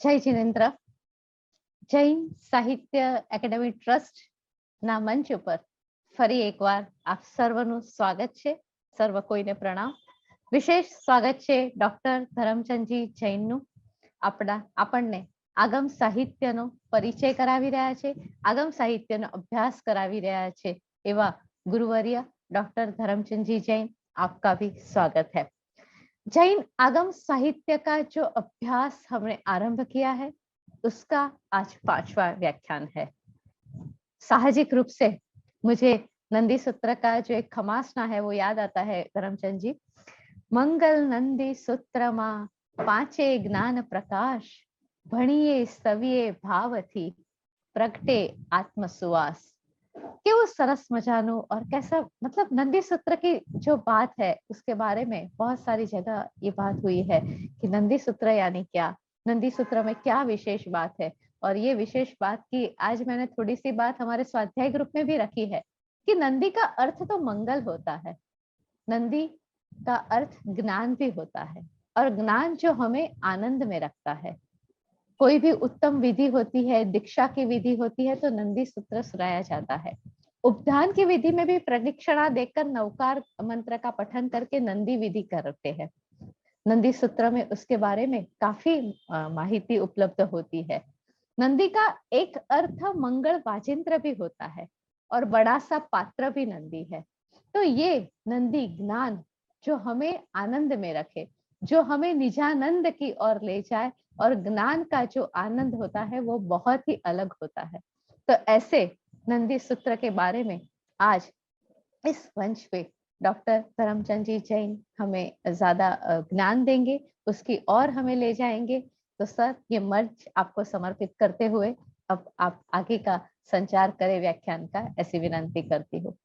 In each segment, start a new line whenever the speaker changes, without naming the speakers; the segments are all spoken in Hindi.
જય જિનેન્દ્ર. જૈન સાહિત્ય એકેડેમી ટ્રસ્ટ ના મંચ ઉપર ફરી એકવાર આપ સર્વનું સ્વાગત છે. સર્વ કોઈને પ્રણામ. વિશેષ સ્વાગત છે ડોક્ટર ધરમચંદજી જૈનનું. આપણને આગમ સાહિત્યનો પરિચય કરાવી રહ્યા છે, આગમ સાહિત્યનો અભ્યાસ કરાવી રહ્યા છે એવા गुरुवर्य डॉक्टर धर्मचंद जैन, आपका भी स्वागत है। जैन आगम साहित्य का जो अभ्यास हमने आरंभ किया है उसका आज 5वां व्याख्यान है। साहजिक रूप से मुझे नंदी सूत्र का जो एक खमासना है वो याद आता है धर्मचंद जी। मंगल नंदी सूत्र मा पांचे ज्ञान प्रकाश, भणिये सविये भाव थी प्रगटे आत्म सुवास। केवो सरस मजानो और कैसा, मतलब नंदी सूत्र की जो बात है उसके बारे में बहुत सारी जगह ये बात हुई है कि नंदी सूत्र यानी क्या, नंदी सूत्र में क्या विशेष बात है। और ये विशेष बात की आज मैंने थोड़ी सी बात हमारे स्वाध्याय ग्रुप में भी रखी है कि नंदी का अर्थ तो मंगल होता है, नंदी का अर्थ ज्ञान भी होता है और ज्ञान जो हमें आनंद में रखता है। कोई भी उत्तम विधि होती है, दीक्षा की विधि होती है तो नंदी सूत्र सुनाया जाता है। उपधान की विधि में भी प्रदक्षिणा देकर नवकार मंत्र का पठन करके नंदी विधि करते हैं। नंदी सूत्र में उसके बारे में काफी माहिती उपलब्ध होती है। नंदी का एक अर्थ मंगल वाजिंत्र भी होता है और बड़ा सा पात्र भी नंदी है। तो ये नंदी ज्ञान जो हमें आनंद में रखे, जो हमें निजानंद की ओर ले जाए, और ज्ञान का जो आनंद होता है वो बहुत ही अलग होता है। तो ऐसे नंदी सूत्र के बारे में आज इस मंच पे डॉक्टर धर्मचंद जी जैन हमें ज्यादा ज्ञान देंगे, उसकी ओर हमें ले जाएंगे। तो सर, ये मंच आपको समर्पित करते हुए अब आप आगे का संचार करें व्याख्यान का, ऐसी विनंती करती हूँ।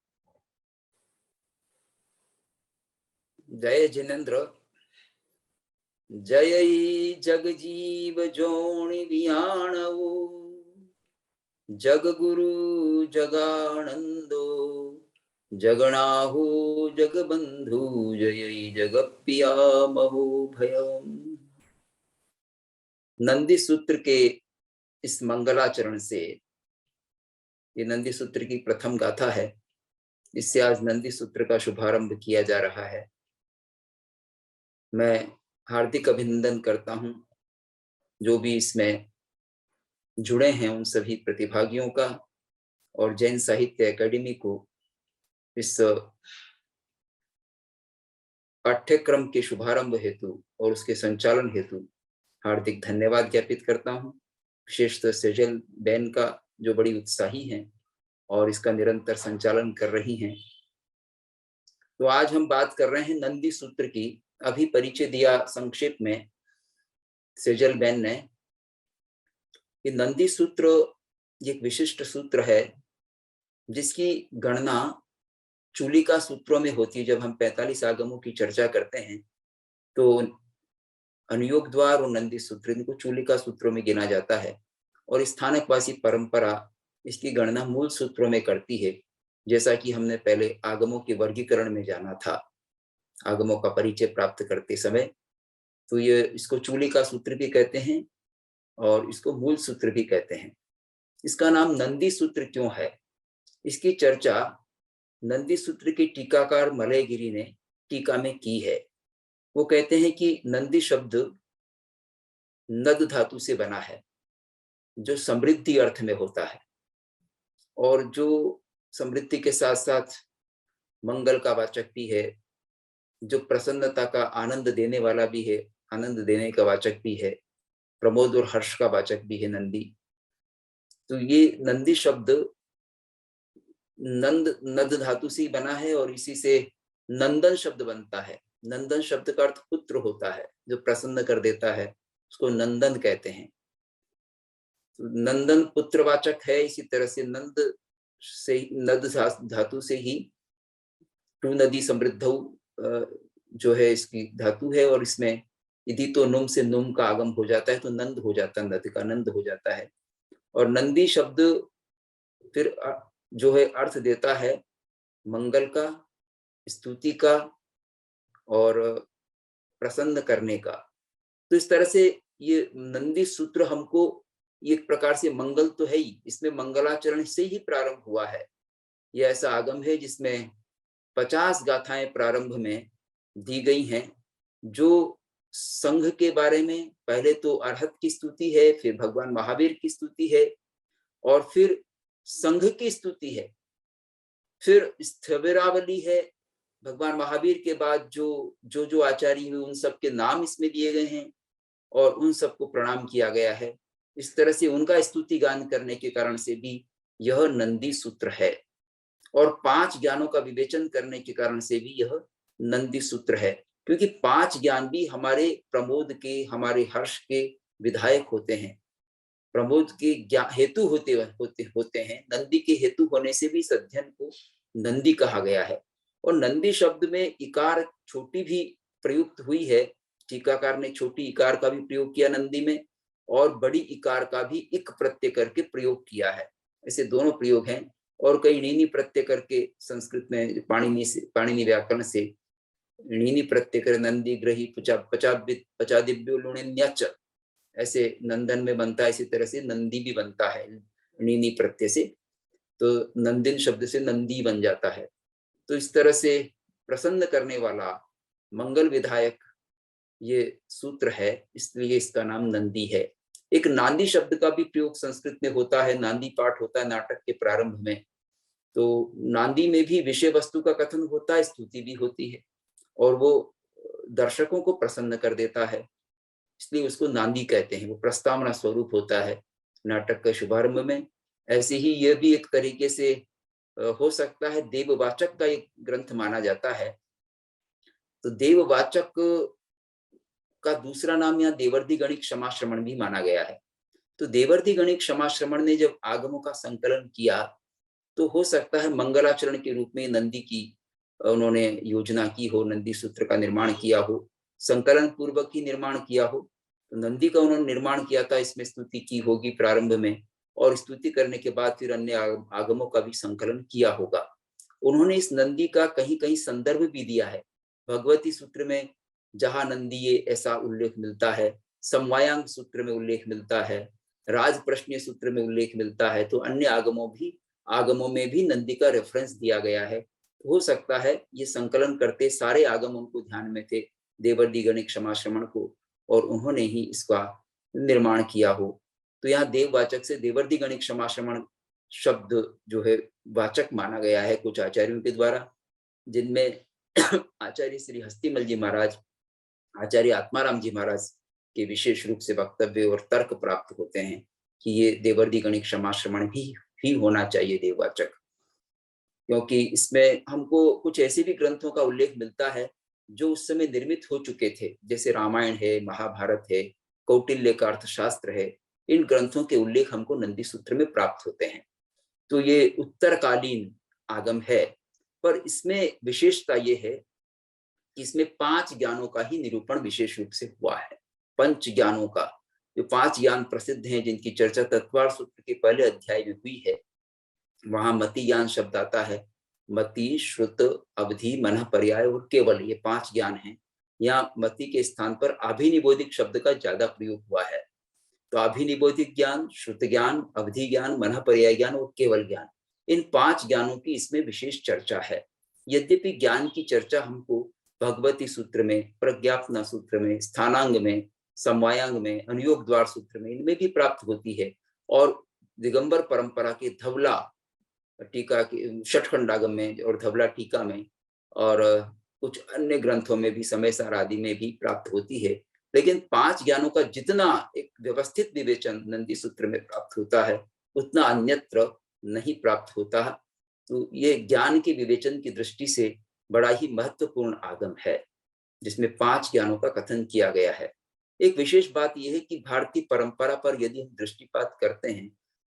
जय जिनेन्द्र। जय जगजीव जोनि वियाणवो, जग गुरु जगानंदो, जगनाहु जगबंधु, जय जगपियामहो भयम। नंदी सूत्र के इस मंगलाचरण से, ये नंदी सूत्र की प्रथम गाथा है, इससे आज नंदी सूत्र का शुभारंभ किया जा रहा है। मैं हार्दिक अभिनंदन करता हूं जो भी इसमें जुड़े हैं उन सभी प्रतिभागियों का, और जैन साहित्य एकेडमी को इस पाठ्यक्रम के शुभारंभ हेतु और उसके संचालन हेतु हार्दिक धन्यवाद ज्ञापित करता हूं। विशेषतः सेजल बैन का जो बड़ी उत्साही हैं और इसका निरंतर संचालन कर रही हैं। तो आज हम बात कर रहे हैं नंदी सूत्र की। अभी परिचय दिया संक्षेप में सेजल बैन ने कि नंदी सूत्र एक विशिष्ट सूत्र है जिसकी गणना चूलिका सूत्रों में होती है। जब हम 45 आगमों की चर्चा करते हैं तो अनुयोग द्वार और नंदी सूत्र, इनको चूलिका सूत्रों में गिना जाता है, और स्थानकवासी परंपरा इसकी गणना मूल सूत्रों में करती है, जैसा कि हमने पहले आगमों के वर्गीकरण में जाना था आगमों का परिचय प्राप्त करते समय। तो ये इसको चूलिका सूत्र भी कहते हैं और इसको मूल सूत्र भी कहते हैं। इसका नाम नंदी सूत्र क्यों है, इसकी चर्चा नंदी सूत्र के टीकाकार मलयगिरी ने टीका में की है। वो कहते हैं कि नंदी शब्द नद धातु से बना है जो समृद्धि अर्थ में होता है, और जो समृद्धि के साथ साथ मंगल का वाचक भी है, जो प्रसन्नता का आनंद देने वाला भी है, आनंद देने का वाचक भी है, प्रमोद और हर्ष का वाचक भी है नंदी। तो ये नंदी शब्द नद धातु से बना है और इसी से नंदन शब्द बनता है। नंदन शब्द का अर्थ पुत्र होता है, जो प्रसन्न कर देता है उसको नंदन कहते हैं। तो नंदन पुत्रवाचक है। इसी तरह से नद धातु से ही टू नदी समृद्ध जो है इसकी धातु है, और इसमें यदि तो नुम से नुम का आगम हो जाता है तो नंद हो जाता है, नद का नंद हो जाता है। और नंदी शब्द फिर जो है अर्थ देता है मंगल का, स्तुति का और प्रसन्न करने का। तो इस तरह से ये नंदी सूत्र हमको एक प्रकार से मंगल तो है ही, इसमें मंगलाचरण से ही प्रारंभ हुआ है। यह ऐसा आगम है जिसमें 50 गाथाएं प्रारंभ में दी गई हैं, जो संघ के बारे में, पहले तो अरहत की स्तुति है, फिर भगवान महावीर की स्तुति है, और फिर संघ की स्तुति है, फिर स्थविरावली है। भगवान महावीर के बाद जो आचार्य हुए उन सब के नाम इसमें दिए गए हैं और उन सबको प्रणाम किया गया है। इस तरह से उनका स्तुति गान करने के कारण से भी यह नंदी सूत्र है, और 5 ज्ञानों का विवेचन करने के कारण से भी यह नंदी सूत्र है, क्योंकि 5 ज्ञान भी हमारे प्रमोद के, हमारे हर्ष के विधायक होते हैं, प्रमोद के हेतु होते हैं। नंदी के हेतु होने से भी इस अध्ययन को नंदी कहा गया है। और नंदी शब्द में इकार छोटी भी प्रयुक्त हुई है, टीकाकार ने छोटी इकार का भी प्रयोग किया नंदी में, और बड़ी इकार का भी इक प्रत्यय करके प्रयोग किया है। ऐसे दोनों प्रयोग हैं। और कई णीनी प्रत्यय करके संस्कृत में पाणिनि व्याकरण से णीनी प्रत्यय कर नंदी ग्रही पचादिव्यो लुणिन्याच, ऐसे नंदन में बनता है, इसी तरह से नंदी भी बनता है णीनी प्रत्यय से, तो नंदिन शब्द से नंदी बन जाता है। तो इस तरह से प्रसन्न करने वाला, मंगल विधायक ये सूत्र है, इसलिए इसका नाम नंदी है। एक नांदी शब्द का भी प्रयोग संस्कृत में होता है, नांदी पाठ होता है नाटक के प्रारंभ में, तो नांदी में भी विषय वस्तु का कथन होता है, स्तुति भी होती है, और वो दर्शकों को प्रसन्न कर देता है, इसलिए उसको नांदी कहते हैं। वो प्रस्तावना स्वरूप होता है नाटक के शुभारंभ में। ऐसे ही यह भी एक तरीके से हो सकता है देववाचक का एक ग्रंथ माना जाता है। तो देववाचक का दूसरा नाम यहाँ देवर्धि गणिक क्षमाश्रमण भी माना गया है। तो देवर्धि गणिक क्षमाश्रमण ने जब आगमों का संकलन किया, तो हो सकता है मंगलाचरण के रूप में नंदी की उन्होंने योजना की हो, नंदी सूत्र का निर्माण किया हो, संकलन पूर्वक ही निर्माण किया हो। तो नंदी का उन्होंने निर्माण किया था, इसमें स्तुति की होगी प्रारंभ में, और स्तुति करने के बाद फिर अन्य आगमों का भी संकलन किया होगा। उन्होंने इस नंदी का कहीं कहीं संदर्भ भी दिया है। भगवती सूत्र में जहां नंदी ये ऐसा उल्लेख मिलता है, समवायांग सूत्र में उल्लेख मिलता है, राज प्रश्न सूत्र में उल्लेख मिलता है, तो अन्य आगमों में भी नंदी का रेफरेंस दिया गया है। हो सकता है ये संकलन करते सारे आगम उनको ध्यान में थे, देवर्धि गणिक क्षमाश्रमण को, और उन्होंने ही इसका निर्माण किया हो। तो यहाँ देववाचक से देवर्धि गणिक क्षमाश्रमण शब्द जो है वाचक माना गया है कुछ आचार्यों के द्वारा, जिनमें आचार्य श्री हस्तिमल जी महाराज, आचार्य आत्माराम जी महाराज के विशेष रूप से वक्तव्य और तर्क प्राप्त होते हैं कि ये देवर्धि गणिक क्षमाश्रमण भी होना चाहिए देववाचक, क्योंकि इसमें हमको कुछ ऐसे भी ग्रंथों का उल्लेख मिलता है जो उस समय निर्मित हो चुके थे, जैसे रामायण है, महाभारत है, कौटिल्य का अर्थशास्त्र है। इन ग्रंथों के उल्लेख हमको नंदी सूत्र में प्राप्त होते हैं। तो ये उत्तरकालीन आगम है, पर इसमें विशेषता ये है कि इसमें 5 ज्ञानों का ही निरूपण विशेष रूप से हुआ है। पंच ज्ञानों का, जो 5 ज्ञान प्रसिद्ध हैं, जिनकी चर्चा तत्वार सूत्र के पहले अध्याय में हुई है, वहां मति ज्ञान शब्द आता है। मति, श्रुत, अवधि, मन, पर्याय और केवल, ये 5 ज्ञान हैं। यहाँ मति के स्थान पर अभिनिबोधिक शब्द का ज्यादा प्रयोग हुआ है। तो अभिनिबोधिक ज्ञान, श्रुत ज्ञान, अवधि ज्ञान, मन, पर्याय ज्ञान और केवल ज्ञान, इन 5 ज्ञानों की इसमें विशेष चर्चा है। यद्यपि ज्ञान की चर्चा हमको भगवती सूत्र में, प्रज्ञापना सूत्र में, स्थानांग में, समवायांग में, अनुयोग द्वार सूत्र में, इनमें भी प्राप्त होती है। और दिगंबर परंपरा के धवला टीका के षटखंडागम में और धवला टीका में और कुछ अन्य ग्रंथों में भी, समय सार आदि में भी प्राप्त होती है। लेकिन 5 ज्ञानों का जितना एक व्यवस्थित विवेचन नंदी सूत्र में प्राप्त होता है, उतना अन्यत्र नहीं प्राप्त होता। तो ये ज्ञान के विवेचन की दृष्टि से बड़ा ही महत्वपूर्ण आगम है, जिसमें 5 ज्ञानों का कथन किया गया है। एक विशेष बात यह है कि भारतीय परंपरा पर यदि हम दृष्टिपात करते हैं,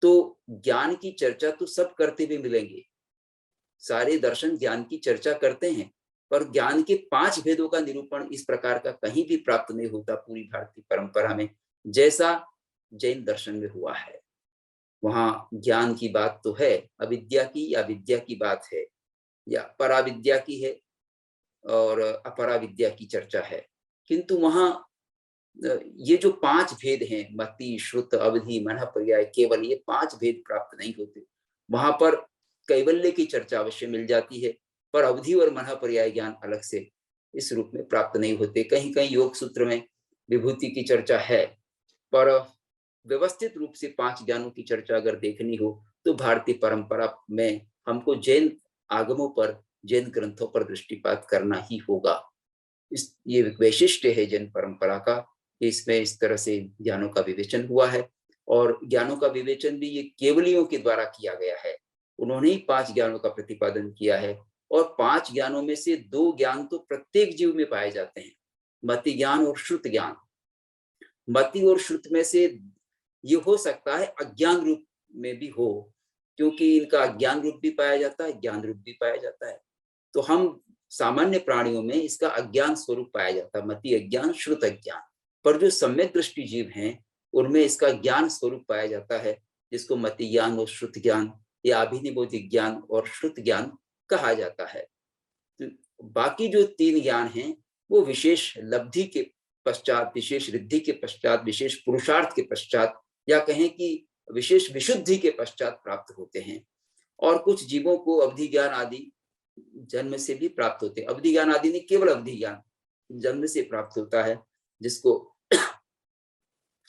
तो ज्ञान की चर्चा तो सब करते हुए मिलेंगे। सारे दर्शन ज्ञान की चर्चा करते हैं, पर ज्ञान के 5 भेदों का निरूपण इस प्रकार का कहीं भी प्राप्त नहीं होता पूरी भारतीय परंपरा में, जैसा जैन दर्शन में हुआ है। वहां ज्ञान की बात तो है, अविद्या की या विद्या की बात है, या पराविद्या की है और अपराविद्या की चर्चा है, किंतु वहां ये जो 5 भेद हैं, मति, श्रुत, अवधि, मनः, पर्याय, केवल, ये 5 भेद प्राप्त नहीं होते। वहां पर कैवल्य की चर्चा अवश्य मिल जाती है, पर अवधि और मनः, पर्याय ज्ञान अलग से इस रूप में प्राप्त नहीं होते। कहीं कहीं योग सूत्र में विभूति की चर्चा है, पर व्यवस्थित रूप से 5 ज्ञानों की चर्चा अगर देखनी हो तो भारतीय परंपरा में हमको जैन आगमों पर, जैन ग्रंथों पर दृष्टिपात करना ही होगा। ये वैशिष्ट्य है जैन परंपरा का, इसमें इस तरह से ज्ञानों का विवेचन हुआ है, और ज्ञानों का विवेचन भी ये केवलियों के द्वारा किया गया है। उन्होंने ही 5 ज्ञानों का प्रतिपादन किया है, और 5 ज्ञानों में से 2 ज्ञान तो प्रत्येक जीव में पाए जाते हैं, मति ज्ञान और श्रुत ज्ञान। मति और श्रुत में से ये हो सकता है अज्ञान रूप में भी हो, क्योंकि इनका अज्ञान रूप भी पाया जाता है, ज्ञान रूप भी पाया जाता है। तो हम सामान्य प्राणियों में इसका अज्ञान स्वरूप पाया जाता है, मति अज्ञान, श्रुत अज्ञान। पर जो सम्यक दृष्टि जीव हैं उनमें इसका ज्ञान स्वरूप पाया जाता है, जिसको मति ज्ञान और श्रुत ज्ञान या अभिनिबोधिक ज्ञान और श्रुत ज्ञान कहा जाता है। बाकी जो 3 ज्ञान हैं वो विशेष लब्धि के पश्चात, विशेष रिद्धि के पश्चात, विशेष पुरुषार्थ के पश्चात, या कहें कि विशेष विशुद्धि के पश्चात प्राप्त होते हैं। और कुछ जीवों को अवधि ज्ञान आदि जन्म से भी प्राप्त होते हैं। अवधि ज्ञान आदि नहीं, केवल अवधि ज्ञान जन्म से प्राप्त होता है, जिसको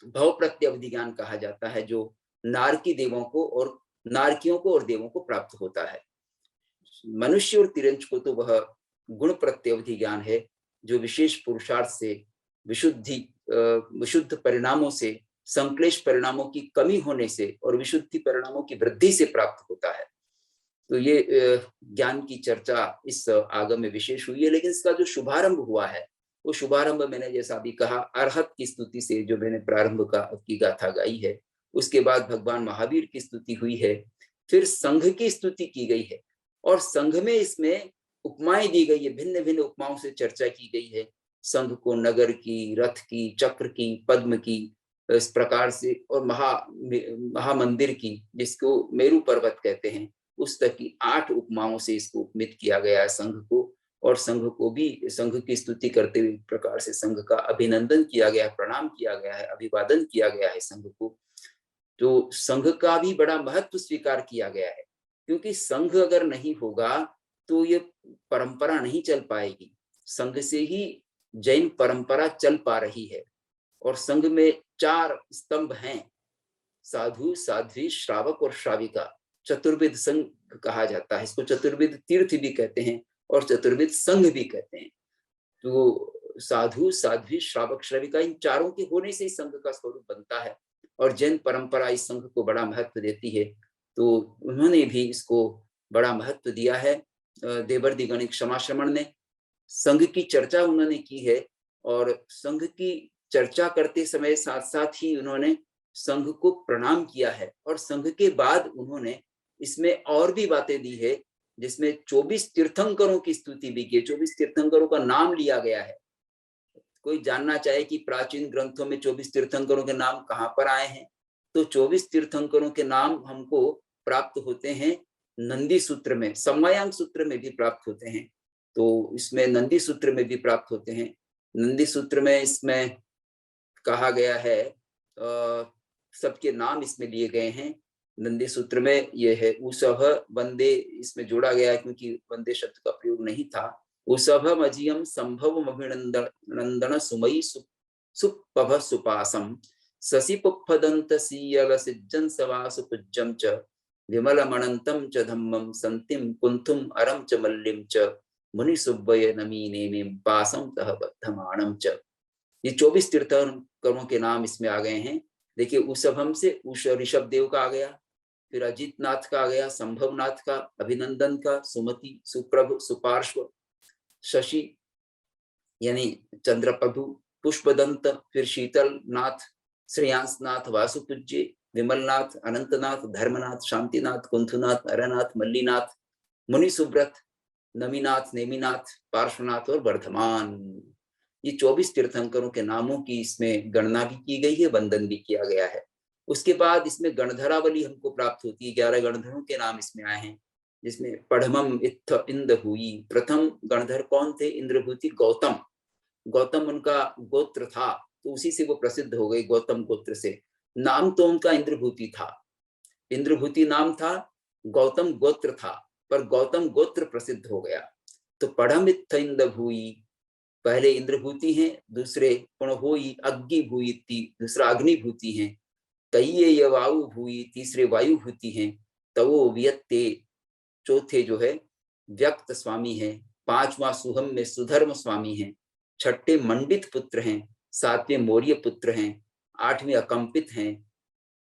भव प्रत्यवधि ज्ञान कहा जाता है, जो नारकी देवों को और नारकियों को और देवों को प्राप्त होता है। मनुष्य और तिरंज को तो वह गुण प्रत्यवधि ज्ञान है, जो विशेष पुरुषार्थ से, विशुद्ध परिणामों से, संक्लेश परिणामों की कमी होने से और विशुद्धि परिणामों की वृद्धि से प्राप्त होता है। तो ये ज्ञान की चर्चा इस आगम में विशेष हुई है। लेकिन इसका जो शुभारंभ हुआ है, वो शुभारंभ मैंने जैसा अभी कहा अरहत की स्तुति से, जो मैंने प्रारंभ की गाथा गाई है, उसके बाद भगवान महावीर की स्तुति हुई है, फिर संघ की स्तुति की गई है, और संघ में इसमें उपमाएं दी गई है, भिन्न भिन्न उपमाओं से चर्चा की गई है। संघ को नगर की, रथ की, चक्र की, पद्म की, इस प्रकार से, और महामंदिर की, जिसको मेरु पर्वत कहते हैं, उस तक की 8 उपमाओं से इसको उपमित किया गया है संघ को। और संघ को भी, संघ की स्तुति करते हुए प्रकार से संघ का अभिनंदन किया गया है, प्रणाम किया गया है, अभिवादन किया गया है संघ को। तो संघ का भी बड़ा महत्व स्वीकार किया गया है, क्योंकि संघ अगर नहीं होगा तो ये परंपरा नहीं चल पाएगी। संघ से ही जैन परंपरा चल पा रही है, और संघ में 4 स्तंभ हैं, साधु, साध्वी, श्रावक और श्राविका। चतुर्विध संघ कहा जाता है इसको, चतुर्विध तीर्थ भी कहते हैं और चतुर्विध संघ भी कहते हैं। तो साधु, साध्वी, श्रावक, श्राविका, इन चारों के होने से संघ का स्वरूप बनता है, और जैन परंपरा इस संघ को बड़ा महत्व देती है। तो उन्होंने भी इसको बड़ा महत्व दिया है। देवर्षि गणिक क्षमाश्रमण ने संघ की चर्चा उन्होंने की है, और संघ की चर्चा करते समय साथ साथ ही उन्होंने संघ को प्रणाम किया है, और संघ के बाद उन्होंने इसमें और भी बातें दी है, जिसमें 24 तीर्थंकरों की स्तुति भी की। 24 तीर्थंकरों का नाम लिया गया है। कोई जानना चाहे कि प्राचीन ग्रंथों में 24 तीर्थंकरों के नाम कहाँ पर आए हैं, तो 24 तीर्थंकरों के नाम हमको प्राप्त होते हैं नंदी सूत्र में, समवायांग सूत्र में भी प्राप्त होते हैं। तो इसमें नंदी सूत्र में भी प्राप्त होते हैं। नंदी सूत्र में इसमें कहा गया है, सबके नाम इसमें लिए गए हैं। नंदी सूत्र में ये है उसभ वंदे, इसमें जोड़ा गया है क्योंकि वंदे शब्द का प्रयोग नहीं था। उसभम अजियम संभव नंदन सुमयी सुपभ सुपासम शशिपुप्फदंत सीयल सिज्जन सवासु पूज्यम च विमल मणंतम च धम्मम संतिम कुंथुम अरम च मल्लिम च मुनि सुब्बय नमी नेमिम पासम तह बद्धमाणम च। ये 24 तीर्थंकरों के नाम इसमें आ गए हैं। देखिए, उसभम से उष ऋषभ देव का आ गया, फिर अजित नाथ का आ गया, संभवनाथ का, अभिनंदन का, सुमति, सुप्रभ, सुपार्श्व, शशि यानी चंद्रप्रभु, पुष्पदंत, फिर शीतल नाथ, श्रेयांसनाथ, वासुपूज्य, विमलनाथ, अनंतनाथ, धर्मनाथ, शांतिनाथ, कुंथुनाथ, अरनाथ, मल्लीनाथ, मुनि सुब्रत, नमीनाथ, नेमिनाथ, पार्श्वनाथ और वर्धमान। ये 24 तीर्थंकरों के नामों की इसमें गणना भी की गई है, वंदन भी किया गया है। उसके बाद इसमें गणधरावली हमको प्राप्त होती है। 11 गणधरों के नाम इसमें आए हैं, जिसमें पढ़मम इत्थ इंद हुई। प्रथम गणधर कौन थे? इंद्रभूति गौतम। गौतम उनका गोत्र था, तो उसी से वो प्रसिद्ध हो गए, गौतम गोत्र से। नाम तो उनका इंद्रभूति था, इंद्रभूति नाम था, गौतम गोत्र था, पर गौतम गोत्र प्रसिद्ध हो गया। तो पढ़मित्थ इंद्र भूई, पहले इंद्रभूति है, दूसरे पुण होई अग्नि भूति, दूसरा अग्निभूति है, कई वायु भूई, तीसरे वायुभूति हैं, तवो वियत्ते, चौथे जो है व्यक्त स्वामी है, पांचवा सुहम में सुधर्म स्वामी है, छठे मंडित पुत्र हैं, सातवें मौर्य पुत्र हैं, आठवें अकंपित हैं,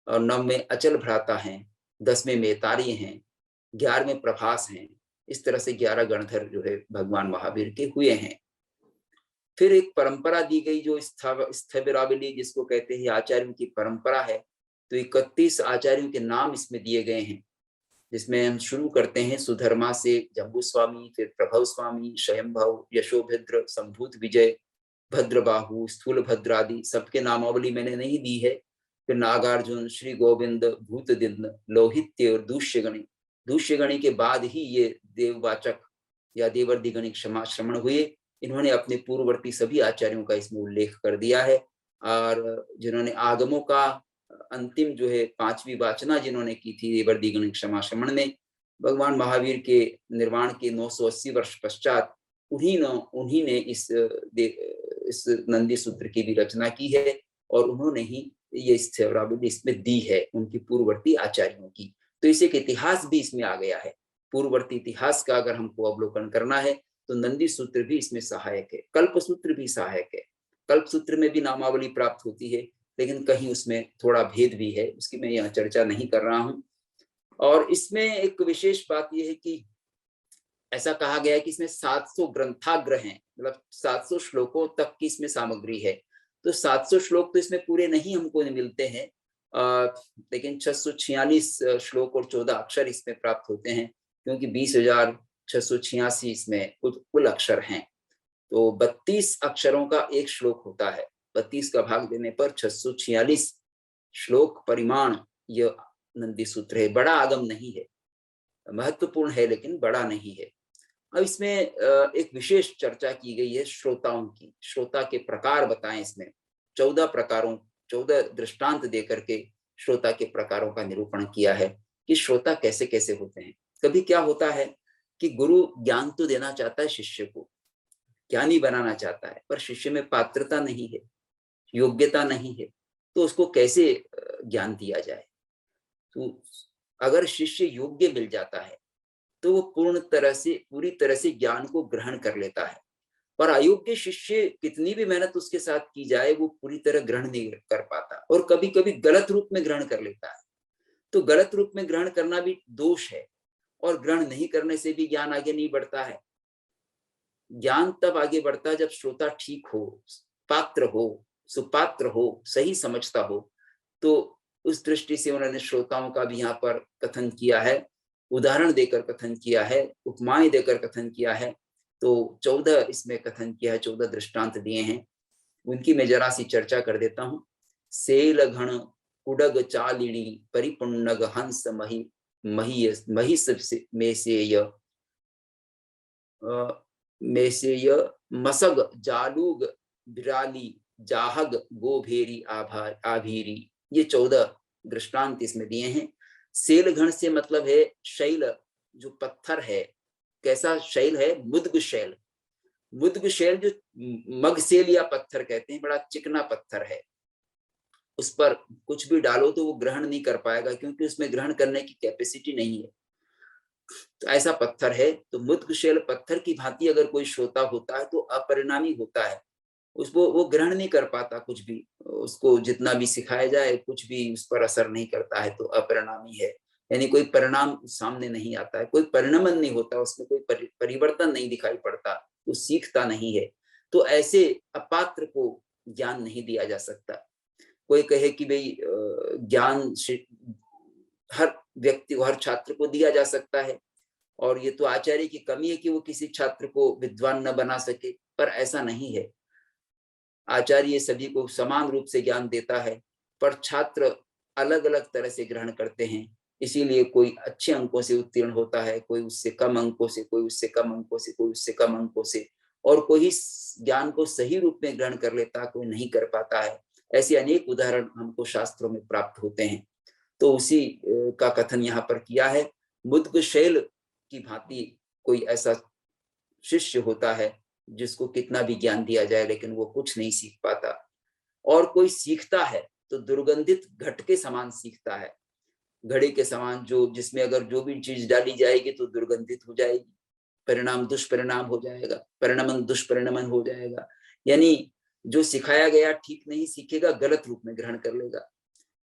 और नौवें अचल भ्राता हैं, 10वें मेतारी हैं, 11वें प्रभास हैं। इस तरह से 11 गणधर जो है भगवान महावीर के हुए हैं। फिर एक परंपरा दी गई जो स्थविरावली जिसको कहते हैं, आचार्यों की परंपरा है। तो 31 आचार्यों के नाम इसमें दिए गए हैं, जिसमें हम शुरू करते हैं सुधर्मा से, जम्बू स्वामी, फिर प्रभव स्वामी, स्वयंभव, यशोभद्र, संभूत विजय, भद्रबाहु, स्थूल भद्र आदि सबके नामावली मैंने नहीं दी है। फिर नागार्जुन, श्री गोविंद, भूतदिन, लोहित्य और दूष्यगणी। दूष्यगणी के बाद ही ये देववाचक या देवर्दिगणिक श्रमण हुए। इन्होंने अपने पूर्ववर्ती सभी आचार्यों का इसमें उल्लेख कर दिया है। और जिन्होंने आगमों का अंतिम जो है 5वीं वाचना जिन्होंने की थी देवर्दिगणिक श्रमण में, भगवान महावीर के निर्वाण के 980 वर्ष पश्चात उन्हीं ने इस नंदी सूत्र की भी रचना की है, और उन्होंने ही ये स्थविरावली इसमें दी है उनकी पूर्ववर्ती आचार्यों की। तो इसे एक इतिहास भी इसमें आ गया है। पूर्ववर्ती इतिहास का अगर हमको अवलोकन करना है तो नंदी सूत्र भी इसमें सहायक है, कल्प सूत्र भी सहायक है। कल्प सूत्र में भी नामावली प्राप्त होती है, लेकिन कहीं उसमें थोड़ा भेद भी है, उसकी मैं यहाँ चर्चा नहीं कर रहा हूँ। और इसमें एक विशेष बात यह है कि ऐसा कहा गया है कि इसमें 700 ग्रंथाग्र हैं, मतलब 700 श्लोकों तक की इसमें सामग्री है। तो 700 श्लोक तो इसमें पूरे नहीं हमको मिलते हैं, लेकिन 646 श्लोक और 14 अक्षर इसमें प्राप्त होते हैं, क्योंकि 20,686 इसमें कुल अक्षर हैं। तो 32 अक्षरों का एक श्लोक होता है, 32 का भाग देने पर 646 श्लोक परिमाण यह नंदी सूत्र है। बड़ा आगम नहीं है, महत्वपूर्ण है लेकिन बड़ा नहीं है। अब इसमें एक विशेष चर्चा की गई है श्रोताओं की, श्रोता के प्रकार बताएं। इसमें 14 दृष्टांत दे करके श्रोता के प्रकारों का निरूपण किया है कि श्रोता कैसे कैसे होते हैं। कभी क्या होता है कि गुरु ज्ञान तो देना चाहता है, शिष्य को ज्ञानी बनाना चाहता है, पर शिष्य में पात्रता नहीं है, योग्यता नहीं है, तो उसको कैसे ज्ञान दिया जाए। तो अगर शिष्य योग्य मिल जाता है तो वो पूरी तरह से ज्ञान को ग्रहण कर लेता है, और अयोग्य शिष्य कितनी भी मेहनत उसके साथ की जाए वो पूरी तरह ग्रहण नहीं कर पाता, और कभी कभी गलत रूप में ग्रहण कर लेता है। तो गलत रूप में ग्रहण करना भी दोष है, और ग्रहण नहीं करने से भी ज्ञान आगे नहीं बढ़ता है। ज्ञान तब आगे बढ़ता है जब श्रोता ठीक हो, पात्र हो, सुपात्र हो, सही समझता हो। तो उस दृष्टि से उन्होंने श्रोताओं का भी यहाँ पर कथन किया है, उदाहरण देकर कथन किया है, उपमाएं देकर कथन किया है। तो 14 इसमें कथन किया है, 14 दृष्टांत दिए हैं, उनकी मैं जरा सी चर्चा कर देता हूँ। सेल घण कुडग चालिणी परिपुण्नग हंस महिष मेसेय मसग जालूग बिराली जाहग गोभेरी आभीरी। ये 14 दृष्टांत इसमें दिए हैं। सेल घण से मतलब है शैल, जो पत्थर है। कैसा शैल है? मुद्ग शैल। मुद्ग शैल जो मगसेल या पत्थर कहते हैं, बड़ा चिकना पत्थर है। उस पर कुछ भी डालो तो वो ग्रहण नहीं कर पाएगा, क्योंकि उसमें ग्रहण करने की कैपेसिटी नहीं है। तो ऐसा पत्थर है। तो मुद्ग शैल पत्थर की भांति अगर कोई श्रोता होता है तो अपरिणामी होता है, उसको वो ग्रहण नहीं कर पाता कुछ भी, उसको जितना भी सिखाया जाए कुछ भी उस पर असर नहीं करता है, तो अपरिणामी है। यानी कोई परिणाम सामने नहीं आता है, कोई परिणमन नहीं होता, उसमें कोई परिवर्तन नहीं दिखाई पड़ता, तो सीखता नहीं है। तो ऐसे अपात्र को ज्ञान नहीं दिया जा सकता। कोई कहे कि भाई ज्ञान हर व्यक्ति को, हर छात्र को दिया जा सकता है, और ये तो आचार्य की कमी है कि वो किसी छात्र को विद्वान न बना सके, पर ऐसा नहीं है। आचार्य सभी को समान रूप से ज्ञान देता है, पर छात्र अलग अलग तरह से ग्रहण करते हैं। इसीलिए कोई अच्छे अंकों से उत्तीर्ण होता है, कोई उससे कम अंकों से, कोई उससे कम अंकों से, कोई उससे कम अंकों से। और कोई इस ज्ञान को सही रूप में ग्रहण कर लेता, कोई नहीं कर पाता है। ऐसे अनेक उदाहरण हमको शास्त्रों में प्राप्त होते हैं। तो उसी का कथन यहाँ पर किया है। मुद्गशैल की भांति कोई ऐसा शिष्य होता है जिसको कितना भी ज्ञान दिया जाए लेकिन वो कुछ नहीं सीख पाता, और कोई सीखता है तो दुर्गंधित घट के समान सीखता है, घड़े के समान, जो जिसमें अगर जो भी चीज डाली जाएगी तो दुर्गंधित हो जाएगी, परिणाम दुष्परिणाम हो जाएगा, परिणामन दुष्परिणामन हो जाएगा। यानी जो सिखाया गया ठीक नहीं सीखेगा, गलत रूप में ग्रहण कर लेगा।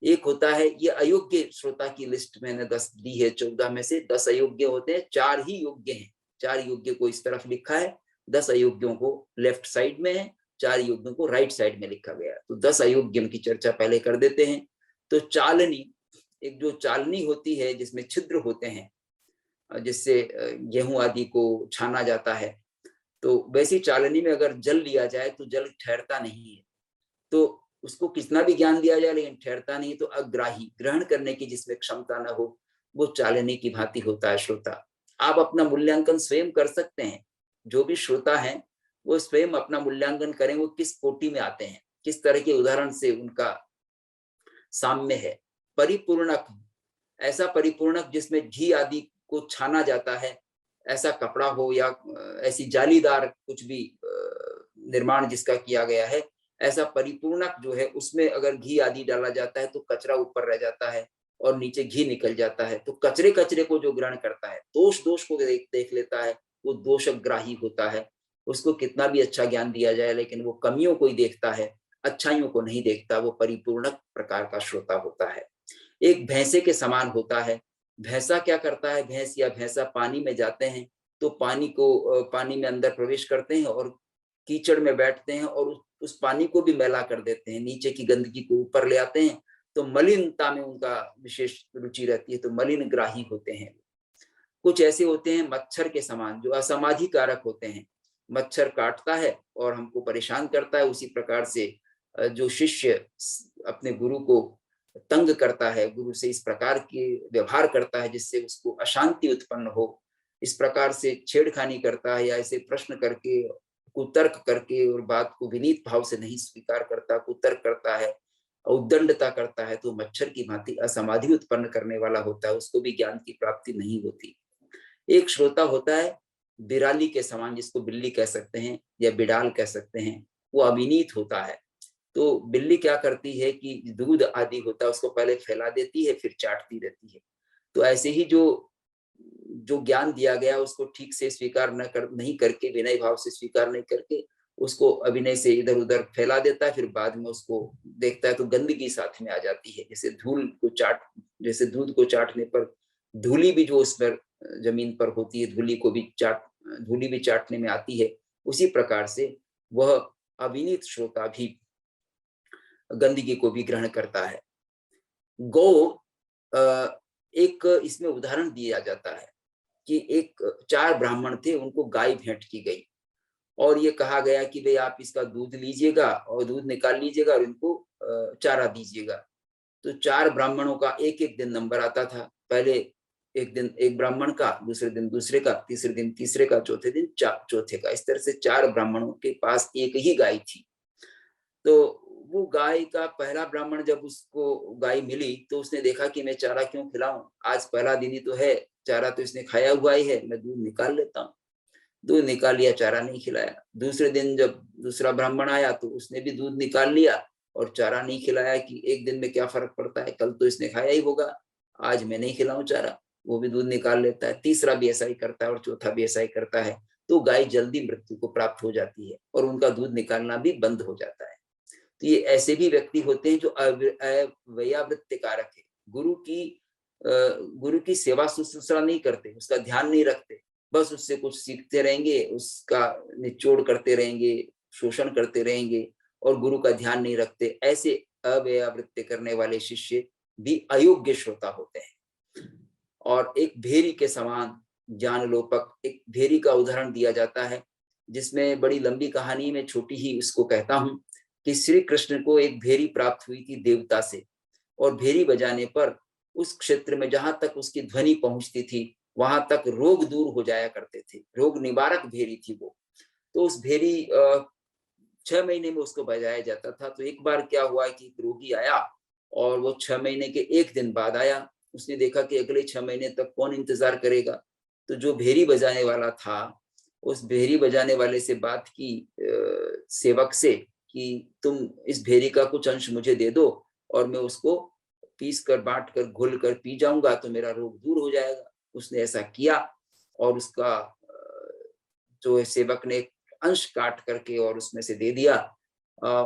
एक होता है, ये अयोग्य श्रोता की लिस्ट मैंने 10 दी है, 14 में से 10 अयोग्य होते हैं, 4 ही योग्य हैं। 4 योग्य को इस तरफ लिखा है, 10 अयोग्यों को लेफ्ट साइड में है, 4 योग्यों को राइट साइड में लिखा गया। तो 10 अयोग्यों की चर्चा पहले कर देते हैं। तो चालनी, एक जो चालनी होती है जिसमें छिद्र होते हैं, जिससे गेहूं आदि को छाना जाता है, तो वैसी चालनी में अगर जल लिया जाए तो जल ठहरता नहीं है। तो उसको कितना भी ज्ञान दिया जाए लेकिन ठहरता नहीं, तो अग्राही, ग्रहण करने की जिसमें क्षमता न हो, वो चालनी की भांति होता है श्रोता। आप अपना मूल्यांकन स्वयं कर सकते हैं। जो भी श्रोता हैं वो स्वयं अपना मूल्यांकन करें, वो किस कोटि में आते हैं, किस तरह के उदाहरण से उनका साम्य है। परिपूर्णक, ऐसा परिपूर्णक जिसमें घी आदि को छाना जाता है, ऐसा कपड़ा हो या ऐसी जालीदार कुछ भी निर्माण जिसका किया गया है, ऐसा परिपूर्णक जो है उसमें अगर घी आदि डाला जाता है तो कचरा ऊपर रह जाता है और नीचे घी निकल जाता है। तो कचरे कचरे को जो ग्रहण करता है, दोष दोष को देख लेता है, वो दोषग्राही होता है। उसको कितना भी अच्छा ज्ञान दिया जाए लेकिन वो कमियों को ही देखता है, अच्छाइयों को नहीं देखता, वो परिपूर्णक प्रकार का श्रोता होता है। एक भैंसे के समान होता है। भैंसा क्या करता है, भैंस या भैंसा पानी में जाते हैं तो पानी में अंदर प्रवेश करते हैं और कीचड़ में बैठते हैं और उस पानी को भी मैला कर देते हैं, नीचे की गंदगी को ऊपर ले आते हैं। तो मलिनता में उनका विशेष रुचि रहती है, तो मलिन ग्राही होते हैं। कुछ ऐसे होते हैं मच्छर के समान, जो असमाधि कारक होते हैं। मच्छर काटता है और हमको परेशान करता है, उसी प्रकार से जो शिष्य अपने गुरु को तंग करता है, गुरु से इस प्रकार के व्यवहार करता है जिससे उसको अशांति उत्पन्न हो, इस प्रकार से छेड़खानी करता है या ऐसे प्रश्न करके, कुतर्क करके और बात को विनीत भाव से नहीं स्वीकार करता, कुतर्क करता है, उद्दंडता करता है, तो मच्छर की भांति असमाधि उत्पन्न करने वाला होता है, उसको भी ज्ञान की प्राप्ति नहीं होती। एक श्रोता होता है बिराली के समान, जिसको बिल्ली कह सकते हैं या बिडाल कह सकते हैं, वो अविनीत होता है। तो बिल्ली क्या करती है कि दूध आदि होता है उसको पहले फैला देती है, फिर चाटती रहती है। तो ऐसे ही जो ज्ञान दिया गया उसको ठीक से स्वीकार नहीं करके, विनय भाव से स्वीकार नहीं करके, उसको अभिनय से इधर उधर फैला देता है, फिर बाद में उसको देखता है तो गंदगी साथ में आ जाती है। जैसे दूध को चाटने पर धूली भी जो उस पर जमीन पर होती है, धूली भी चाटने में आती है, उसी प्रकार से वह अविनीत श्रोता भी गंदगी को भी ग्रहण करता है। गौ, एक इसमें उदाहरण दिया जाता है कि 4 ब्राह्मण थे, उनको गाय भेंट की गई और ये कहा गया कि भाई आप इसका दूध लीजिएगा और दूध निकाल लीजिएगा और इनको चारा दीजिएगा। तो 4 ब्राह्मणों का एक एक दिन नंबर आता था। पहले एक दिन एक ब्राह्मण का, दूसरे दिन दूसरे का, तीसरे दिन तीसरे का, चौथे दिन चौथे का। इस तरह से 4 ब्राह्मणों के पास एक ही गाय थी। तो वो गाय का पहला ब्राह्मण जब उसको गाय मिली तो उसने देखा कि मैं चारा क्यों खिलाऊं, आज पहला दिन ही तो है, चारा तो इसने खाया हुआ ही है, मैं दूध निकाल लेता हूँ। दूध निकाल लिया, चारा नहीं खिलाया। दूसरे दिन जब दूसरा ब्राह्मण आया तो उसने भी दूध निकाल लिया और चारा नहीं खिलाया कि एक दिन में क्या फर्क पड़ता है, कल तो इसने खाया ही होगा, आज मैं नहीं खिलाऊं चारा, वो भी दूध निकाल लेता है। तीसरा भी ऐसा ही करता है और चौथा भी ऐसा ही करता है। तो गाय जल्दी मृत्यु को प्राप्त हो जाती है और उनका दूध निकालना भी बंद हो जाता है। तो ये ऐसे भी व्यक्ति होते हैं जो अव्ययावृत्ति कारक है, गुरु की सेवा शुश्रूषा नहीं करते, उसका ध्यान नहीं रखते, बस उससे कुछ सीखते रहेंगे, उसका निचोड़ करते रहेंगे, शोषण करते रहेंगे और गुरु का ध्यान नहीं रखते। ऐसे अव्ययावृत्ति करने वाले शिष्य भी अयोग्य श्रोता होते हैं। और एक भेरी के समान ज्ञान लोपक, एक भेरी का उदाहरण दिया जाता है, जिसमें बड़ी लंबी कहानी में छोटी ही उसको कहता हूं कि श्री कृष्ण को एक भेरी प्राप्त हुई थी देवता से, और भेरी बजाने पर उस क्षेत्र में जहां तक उसकी ध्वनि पहुंचती थी वहां तक रोग दूर हो जाया करते थे। रोग निवारक भेरी थी वो। तो उस भेरी 6 महीने में उसको बजाया जाता था। तो एक बार क्या हुआ कि एक रोगी आया और वो 6 महीने के एक दिन बाद आया। उसने देखा कि अगले 6 महीने तक कौन इंतजार करेगा। तो जो भेरी बजाने वाला था, उस भेरी बजाने वाले से बात की सेवक से कि तुम इस भेरी का कुछ अंश मुझे दे दो और मैं उसको पीस कर, बांट कर, घुल कर पी जाऊंगा तो मेरा रोग दूर हो जाएगा। उसने ऐसा किया और उसका जो है सेवक ने एक अंश काट करके और उसमें से दे दिया।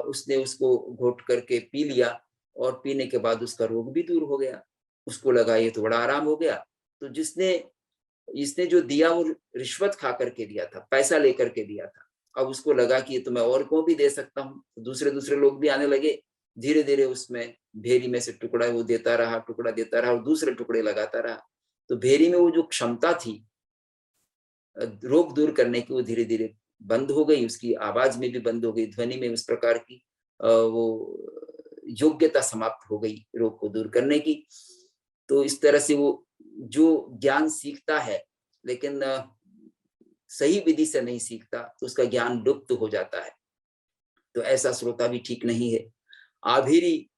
उसने उसको घोट करके पी लिया और पीने के बाद उसका रोग भी दूर हो गया। उसको लगा ये तो बड़ा आराम हो गया। तो इसने जो दिया वो रिश्वत खा करके दिया था, पैसा लेकर के दिया था। अब उसको लगा कि ये तो मैं और को भी दे सकता हूँ। तो दूसरे दूसरे लोग भी आने लगे। धीरे धीरे उसमें भेरी में से टुकड़ा वो देता रहा, टुकड़ा देता रहा और दूसरे टुकड़े लगाता रहा। तो भेरी में वो जो क्षमता थी रोग दूर करने की, वो धीरे धीरे बंद हो गई। उसकी आवाज में भी बंद हो गई, ध्वनि में उस प्रकार की वो योग्यता समाप्त हो गई रोग को दूर करने की। तो इस तरह से वो जो ज्ञान सीखता है लेकिन सही विधि से नहीं सीखता तो उसका ज्ञान लुप्त हो जाता है। तो ऐसा श्रोता भी ठीक नहीं है। आभीरी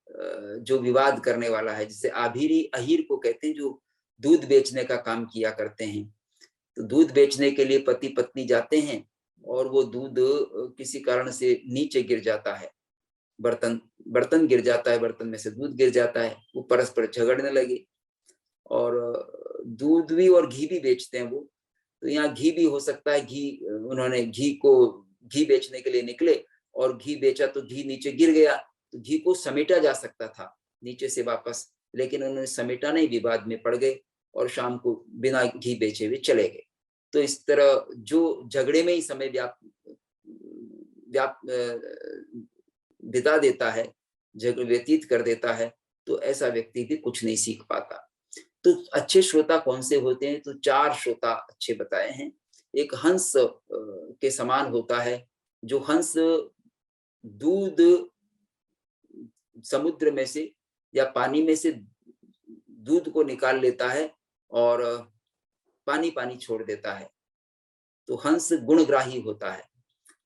जो विवाद करने वाला है, जिसे आभीरी अहीर को कहते हैं, जो दूध बेचने का काम किया करते हैं। तो दूध बेचने के लिए पति पत्नी जाते हैं और वो दूध किसी कारण से नीचे गिर जाता है, बर्तन गिर जाता है, बर्तन में से दूध गिर जाता है। वो परस्पर झगड़ने लगे और दूध भी और घी भी बेचते हैं वो। तो यहाँ घी भी हो सकता है, उन्होंने घी बेचने के लिए निकले और घी बेचा तो घी नीचे गिर गया। तो घी को समेटा जा सकता था नीचे से वापस, लेकिन उन्होंने समेटा नहीं, विवाद में पड़ गए और शाम को बिना घी बेचे हुए चले गए। तो इस तरह जो झगड़े में ही समय बिता देता है, व्यतीत कर देता है, तो ऐसा व्यक्ति भी कुछ नहीं सीख पाता। तो अच्छे श्रोता कौन से होते हैं? तो 4 श्रोता अच्छे बताए हैं। एक हंस के समान होता है। जो हंस दूध समुद्र में से या पानी में से दूध को निकाल लेता है और पानी पानी छोड़ देता है। तो हंस गुणग्राही होता है।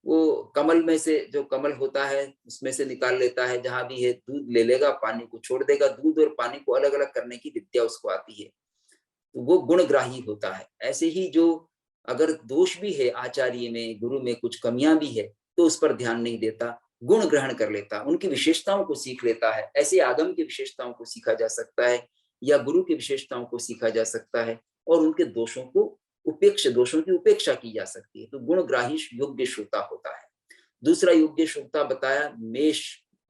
वो कमल में से, जो कमल होता है उसमें से निकाल लेता है, जहां भी है दूध ले लेगा, पानी को छोड़ देगा। दूध और पानी को अलग अलग करने की विद्या उसको आती है, तो वो गुणग्राही होता है। ऐसे ही जो अगर दोष भी है आचार्य में, गुरु में कुछ कमियां भी है, तो उस पर ध्यान नहीं देता, गुण ग्रहण कर लेता, उनकी विशेषताओं को सीख लेता है। ऐसे आगम की विशेषताओं को सीखा जा सकता है या गुरु की विशेषताओं को सीखा जा सकता है और उनके दोषों की उपेक्षा की जा सकती है। तो गुणग्राही योग्य श्रोता होता है। दूसरा योग्य श्रोता बताया मेष,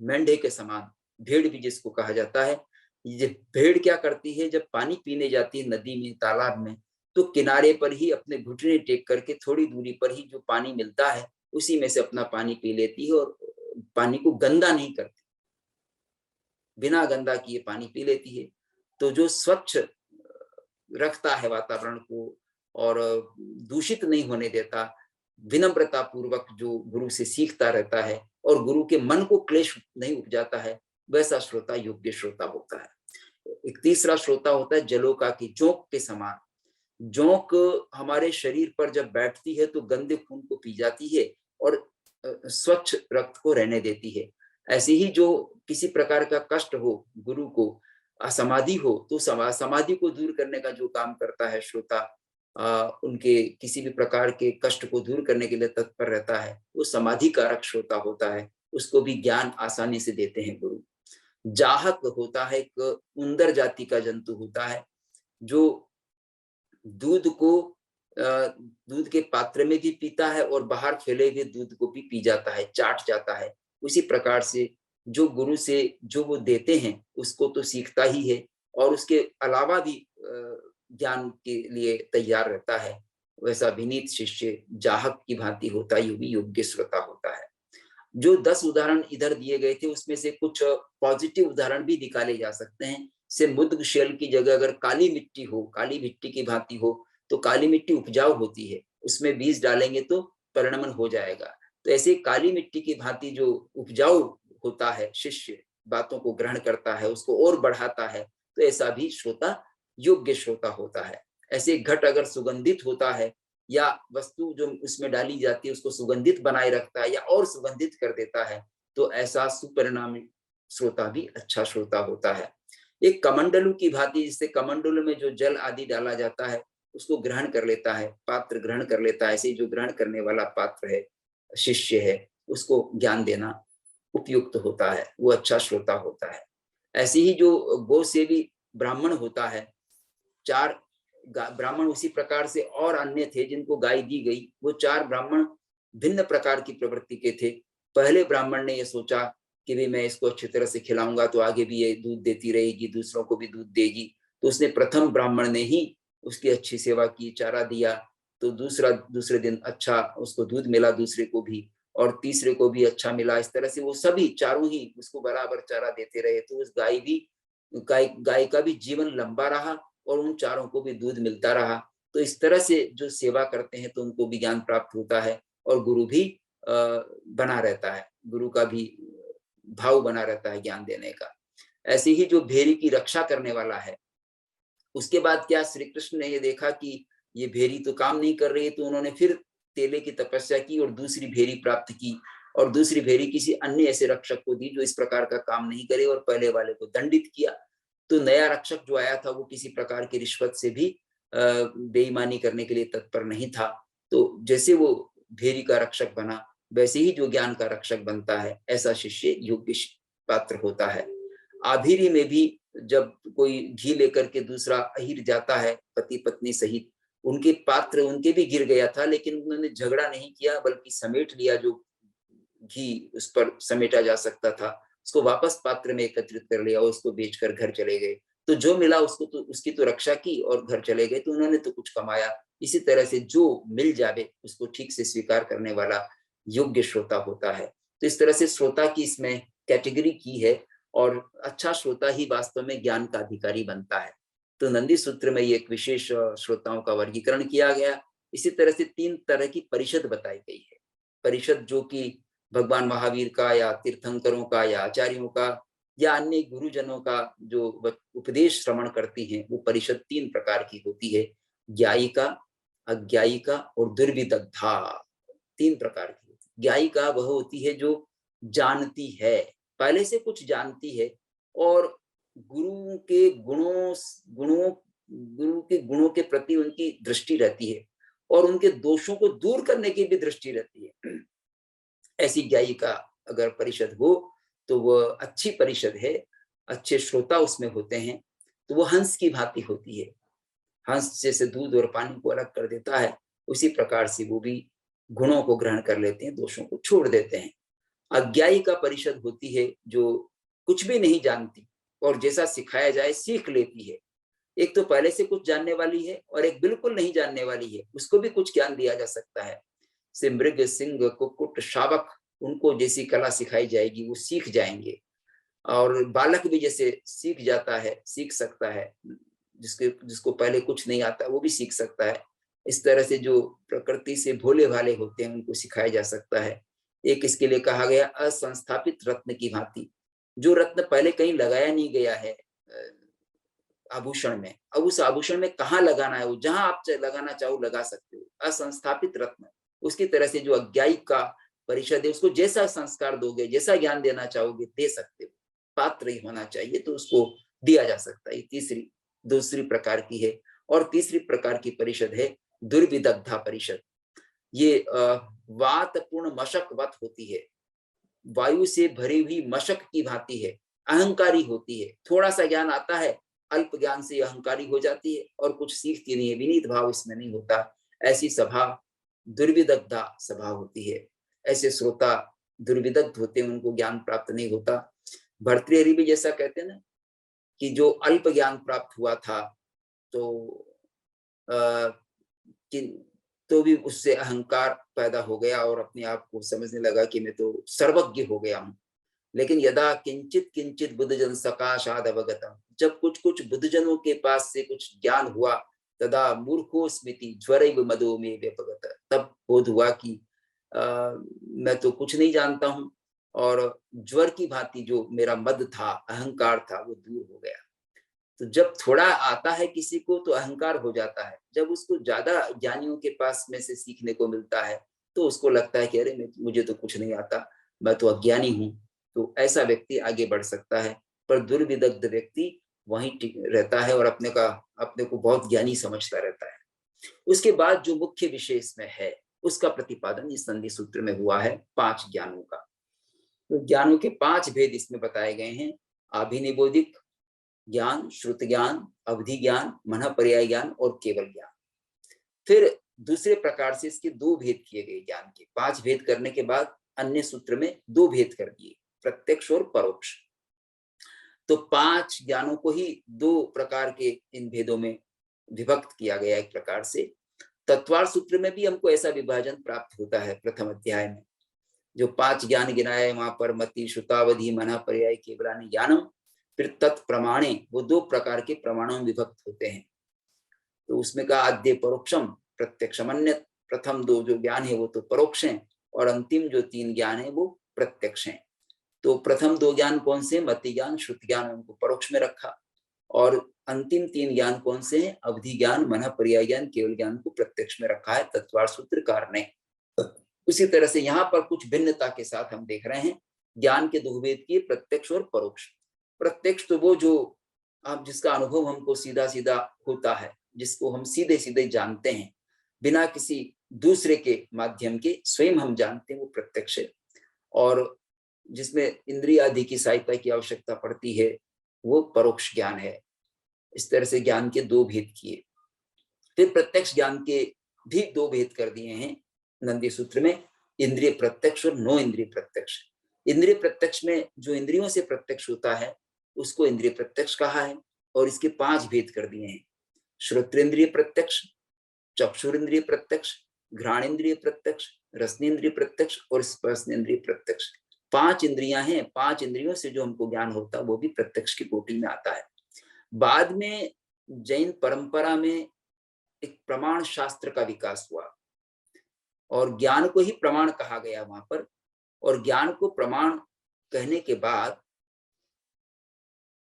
मेंढे के समान, भेड़ भी जिसको कहा जाता है। ये भेड़ क्या करती है, जब पानी पीने जाती है नदी में, तालाब में, तो किनारे पर ही अपने घुटने टेक करके थोड़ी दूरी पर ही जो पानी मिलता है उसी में से अपना पानी पी लेती है और पानी को गंदा नहीं करती, बिना गंदा किए पानी पी लेती है। तो जो स्वच्छ रखता है वातावरण को और दूषित नहीं होने देता, विनम्रता पूर्वक जो गुरु से सीखता रहता है और गुरु के मन को क्लेश नहीं उपजाता है, वैसा श्रोता योग्य श्रोता होता है। एक तीसरा श्रोता होता है जलोका की, जोंक के समान। जोंक हमारे शरीर पर जब बैठती है तो गंदे खून को पी जाती है और स्वच्छ रक्त को रहने देती है। ऐसे ही जो किसी प्रकार का कष्ट हो गुरु को, असमाधि हो, तो समाधि को दूर करने का जो काम करता है श्रोता, उनके किसी भी प्रकार के कष्ट को दूर करने के लिए तत्पर रहता है, वो समाधि कारक श्रोता होता है। उसको भी ज्ञान आसानी से देते हैं गुरु। जाहक होता है, एक उंदर जाति का जंतु होता है, जो दूध के पात्र में भी पीता है और बाहर फैले हुए दूध को भी पी जाता है, चाट जाता है। उसी प्रकार से जो गुरु से जो वो देते हैं उसको तो सीखता ही है और उसके अलावा भी ज्ञान के लिए तैयार रहता है। वैसा विनीत शिष्य जाहक की भांति होता है, भी योग्य श्रोता होता है। जो 10 उदाहरण इधर दिए गए थे उसमें से कुछ पॉजिटिव उदाहरण भी निकाले जा सकते हैं। से मुद्ग शेल की जगह अगर काली मिट्टी हो, काली मिट्टी की भांति हो, तो काली मिट्टी उपजाऊ होती है, उसमें बीज डालेंगे तो परिणमन हो जाएगा। तो ऐसे काली मिट्टी की भांति जो उपजाऊ होता है शिष्य, बातों को ग्रहण करता है, उसको और बढ़ाता है, तो ऐसा भी श्रोता योग्य श्रोता होता है। ऐसे घट अगर सुगंधित होता है या वस्तु जो उसमें डाली जाती है उसको सुगंधित बनाए रखता है या और सुगंधित कर देता है, तो ऐसा सुपरिणामी श्रोता भी अच्छा श्रोता होता है। एक कमंडलू की भांति, जिससे कमंडलू में जो जल आदि डाला जाता है उसको ग्रहण कर लेता है, पात्र ग्रहण कर लेता है, ऐसे ही जो ग्रहण करने वाला पात्र है, शिष्य है, उसको ज्ञान देना उपयुक्त होता है, वो अच्छा श्रोता होता है। ऐसे ही जो गौ सेवी ब्राह्मण होता है, 4 ब्राह्मण उसी प्रकार से और अन्य थे जिनको गाय दी गई, वो 4 ब्राह्मण भिन्न प्रकार की प्रवृत्ति के थे। पहले ब्राह्मण ने ये सोचा कि भाई मैं इसको अच्छी तरह से खिलाऊंगा तो आगे भी ये दूध देती रहेगी, दूसरों को भी दूध देगी, तो उसने प्रथम ब्राह्मण ने ही उसकी अच्छी सेवा की, चारा दिया, तो दूसरे दिन अच्छा उसको दूध मिला, दूसरे को भी, और तीसरे को भी अच्छा मिला। इस तरह से वो सभी चारों ही उसको बराबर चारा देते रहे, तो उस गाय का भी जीवन लंबा रहा और उन चारों को भी दूध मिलता रहा। तो इस तरह से जो सेवा करते हैं तो उनको भी ज्ञान प्राप्त होता है और गुरु भी बना रहता है, गुरु का भी भाव बना रहता है ज्ञान देने का। ऐसे ही जो भेरी की रक्षा करने वाला है, उसके बाद क्या, श्री कृष्ण ने ये देखा कि ये भेरी तो काम नहीं कर रही है, तो उन्होंने फिर तेले की तपस्या की और दूसरी भेरी प्राप्त की, और दूसरी भेरी किसी अन्य ऐसे रक्षक को दी जो इस प्रकार का काम नहीं करे, और पहले वाले को दंडित किया। तो नया रक्षक जो आया था वो किसी प्रकार की रिश्वत से भी बेईमानी करने के लिए तत्पर नहीं था। तो जैसे वो भेरी का रक्षक बना, वैसे ही जो ज्ञान का रक्षक बनता है, ऐसा शिष्य योग्य पात्र होता है। आभिरी में भी जब कोई घी लेकर के दूसरा अहिर जाता है पति पत्नी सहित, उनके पात्र उनके भी गिर गया था, लेकिन उन्होंने झगड़ा नहीं किया, बल्कि समेट लिया, जो घी उस पर समेटा जा सकता था उसको वापस पात्र में एकत्रित कर लिया और उसको बेचकर घर चले गए। तो जो मिला उसको तो उसकी तो रक्षा की और घर चले गए, तो उन्होंने तो कुछ कमाया। इसी तरह से जो मिल जावे उसको ठीक से स्वीकार करने वाला योग्य श्रोता होता है। तो इस तरह से श्रोता की इसमें कैटेगरी की है, और अच्छा श्रोता ही वास्तव में ज्ञान का अधिकारी बनता है। तो नंदी सूत्र में ये एक विशेष श्रोताओं का वर्गीकरण किया गया। इसी तरह से 3 तरह की परिषद बताई गई है। परिषद जो कि भगवान महावीर का या तीर्थंकरों का या आचार्यों का या अन्य गुरुजनों का जो उपदेश श्रवण करती हैं, वो परिषद 3 प्रकार की होती है, ज्ञायिका, अज्ञायिका और दुर्विदग्धा। 3 प्रकार की होती है। ज्ञायिका वह होती है जो जानती है, पहले से कुछ जानती है, और गुरु के गुणों के प्रति उनकी दृष्टि रहती है, और उनके दोषों को दूर करने की भी दृष्टि रहती है। ऐसी ज्ञायिका अगर परिषद हो तो वह अच्छी परिषद है, अच्छे श्रोता उसमें होते हैं। तो वो हंस की भांति होती है, हंस जैसे दूध और पानी को अलग कर देता है, उसी प्रकार से वो भी गुणों को ग्रहण कर लेते हैं, दोषों को छोड़ देते हैं। अज्ञायिका परिषद होती है जो कुछ भी नहीं जानती और जैसा सिखाया जाए सीख लेती है। एक तो पहले से कुछ जानने वाली है और एक बिल्कुल नहीं जानने वाली है, उसको भी कुछ ज्ञान दिया जा सकता है। से मृग, सिंह, कुक्कुट, शावक, उनको जैसी कला सिखाई जाएगी वो सीख जाएंगे, और बालक भी जैसे सीख जाता है, सीख सकता है, जिसको पहले कुछ नहीं आता वो भी सीख सकता है। इस तरह से जो प्रकृति से भोले भाले होते हैं उनको सिखाया जा सकता है। एक इसके लिए कहा गया असंस्थापित रत्न की भांति, जो रत्न पहले कहीं लगाया नहीं गया है आभूषण में, अब उस आभूषण में कहाँ लगाना है, वो जहां आप लगाना चाहो लगा सकते हो, असंस्थापित रत्न। उसकी तरह से जो अज्ञायिक का परिषद है, उसको जैसा संस्कार दोगे, जैसा ज्ञान देना चाहोगे दे सकते हो, पात्र ही होना चाहिए तो उसको दिया जा सकता है। दूसरी प्रकार की है। और तीसरी प्रकार की परिषद है दुर्विदग्धा परिषद। ये वातपूर्ण मशक वत होती है, वायु से भरी हुई मशक की भांति है, अहंकारी होती है, थोड़ा सा ज्ञान आता है, अल्प ज्ञान से अहंकारी हो जाती है और कुछ सीखती नहीं है, विनीत भाव इसमें नहीं होता। ऐसी सभा दुर्विदग्धा सभा होती है। ऐसे श्रोता दुर्विदग्ध होते हैं, उनको ज्ञान प्राप्त नहीं होता। भर्तृहरि भी जैसा कहते हैं ना कि जो अल्प ज्ञान प्राप्त हुआ था तो कि तो भी उससे अहंकार पैदा हो गया और अपने आप को समझने लगा कि मैं तो सर्वज्ञ हो गया हूँ। लेकिन यदा किंचित किंचित बुद्धजन सकाशाद अवगतम, जब कुछ कुछ बुद्धजनों के पास से कुछ ज्ञान हुआ, तदा मूर्खो स्मृति ज्वरैव मदो में व्यपगत, तब बोध हुआ कि मैं तो कुछ नहीं जानता हूँ, और ज्वर की भांति जो मेरा मद था, अहंकार था, वो दूर हो गया। तो जब थोड़ा आता है किसी को तो अहंकार हो जाता है, जब उसको ज्यादा ज्ञानियों के पास में से सीखने को मिलता है तो उसको लगता है कि अरे मुझे तो कुछ नहीं आता, मैं तो अज्ञानी हूँ। तो ऐसा व्यक्ति आगे बढ़ सकता है, पर दुर्विदग्ध व्यक्ति वहीं रहता है और अपने को बहुत ज्ञानी समझता रहता है। उसके बाद जो मुख्य विशेष में है उसका प्रतिपादन इस संधि सूत्र में हुआ है 5 ज्ञानों का। तो ज्ञानों के 5 भेद इसमें बताए गए हैं। अभिनिबोधिक ज्ञान, श्रुत ज्ञान, अवधि ज्ञान, मन पर्याय ज्ञान और केवल ज्ञान। फिर दूसरे प्रकार से इसके 2 भेद किए गए ज्ञान के। 5 भेद करने के बाद अन्य सूत्र में 2 भेद कर दिए, प्रत्यक्ष और परोक्ष। तो 5 ज्ञानों को ही 2 प्रकार के इन भेदों में विभक्त किया गया एक प्रकार से। तत्वार सूत्र में भी हमको ऐसा विभाजन प्राप्त होता है प्रथम अध्याय में। जो 5 ज्ञान गिनाए वहां पर मति, श्रुतावधि, मन पर्याय, केवलानि ज्ञानम। फिर तत्प्रमाणे वो 2 प्रकार के प्रमाणों में विभक्त होते हैं। तो उसमें कहा आद्य परोक्षम प्रत्यक्षमन्य। प्रथम 2 जो ज्ञान है वो तो परोक्ष हैं और अंतिम जो 3 ज्ञान है वो प्रत्यक्ष हैं। तो प्रथम 2 ज्ञान कौन से? मति ज्ञान, श्रुत ज्ञान, उनको परोक्ष में रखा। और अंतिम 3 ज्ञान कौन से हैं? अवधि ज्ञान, मन पर्याय ज्ञान, केवल ज्ञान को प्रत्यक्ष में रखा है तत्वार सूत्रकार ने। उसी तरह से यहाँ पर कुछ भिन्नता के साथ हम देख रहे हैं ज्ञान के 2 भेद किए, प्रत्यक्ष और परोक्ष। प्रत्यक्ष तो वो जो आप जिसका अनुभव हमको सीधा सीधा होता है, जिसको हम सीधे सीधे जानते हैं बिना किसी दूसरे के माध्यम के, स्वयं हम जानते हैं, वो प्रत्यक्ष है। और जिसमें इंद्रिय आदि की सहायता की आवश्यकता पड़ती है वो परोक्ष ज्ञान है। इस तरह से ज्ञान के 2 भेद किए। फिर प्रत्यक्ष ज्ञान के भी 2 भेद कर दिए हैं नंदी सूत्र में, इंद्रिय प्रत्यक्ष और नो इंद्रिय प्रत्यक्ष। इंद्रिय प्रत्यक्ष में जो इंद्रियों से प्रत्यक्ष होता है उसको इंद्रिय प्रत्यक्ष कहा है और इसके 5 भेद कर दिए हैं। श्रोत्रेंद्रिय प्रत्यक्ष, चक्षुरेंद्रिय प्रत्यक्ष, घ्राणेन्द्रिय प्रत्यक्ष, रसनेन्द्रिय प्रत्यक्ष और स्पर्शेन्द्रिय प्रत्यक्ष। 5 इंद्रियां हैं, 5 इंद्रियों से जो हमको ज्ञान होता है वो भी प्रत्यक्ष की कोटि में आता है। बाद में जैन परंपरा में एक प्रमाण शास्त्र का विकास हुआ और ज्ञान को ही प्रमाण कहा गया वहां पर। और ज्ञान को प्रमाण कहने के बाद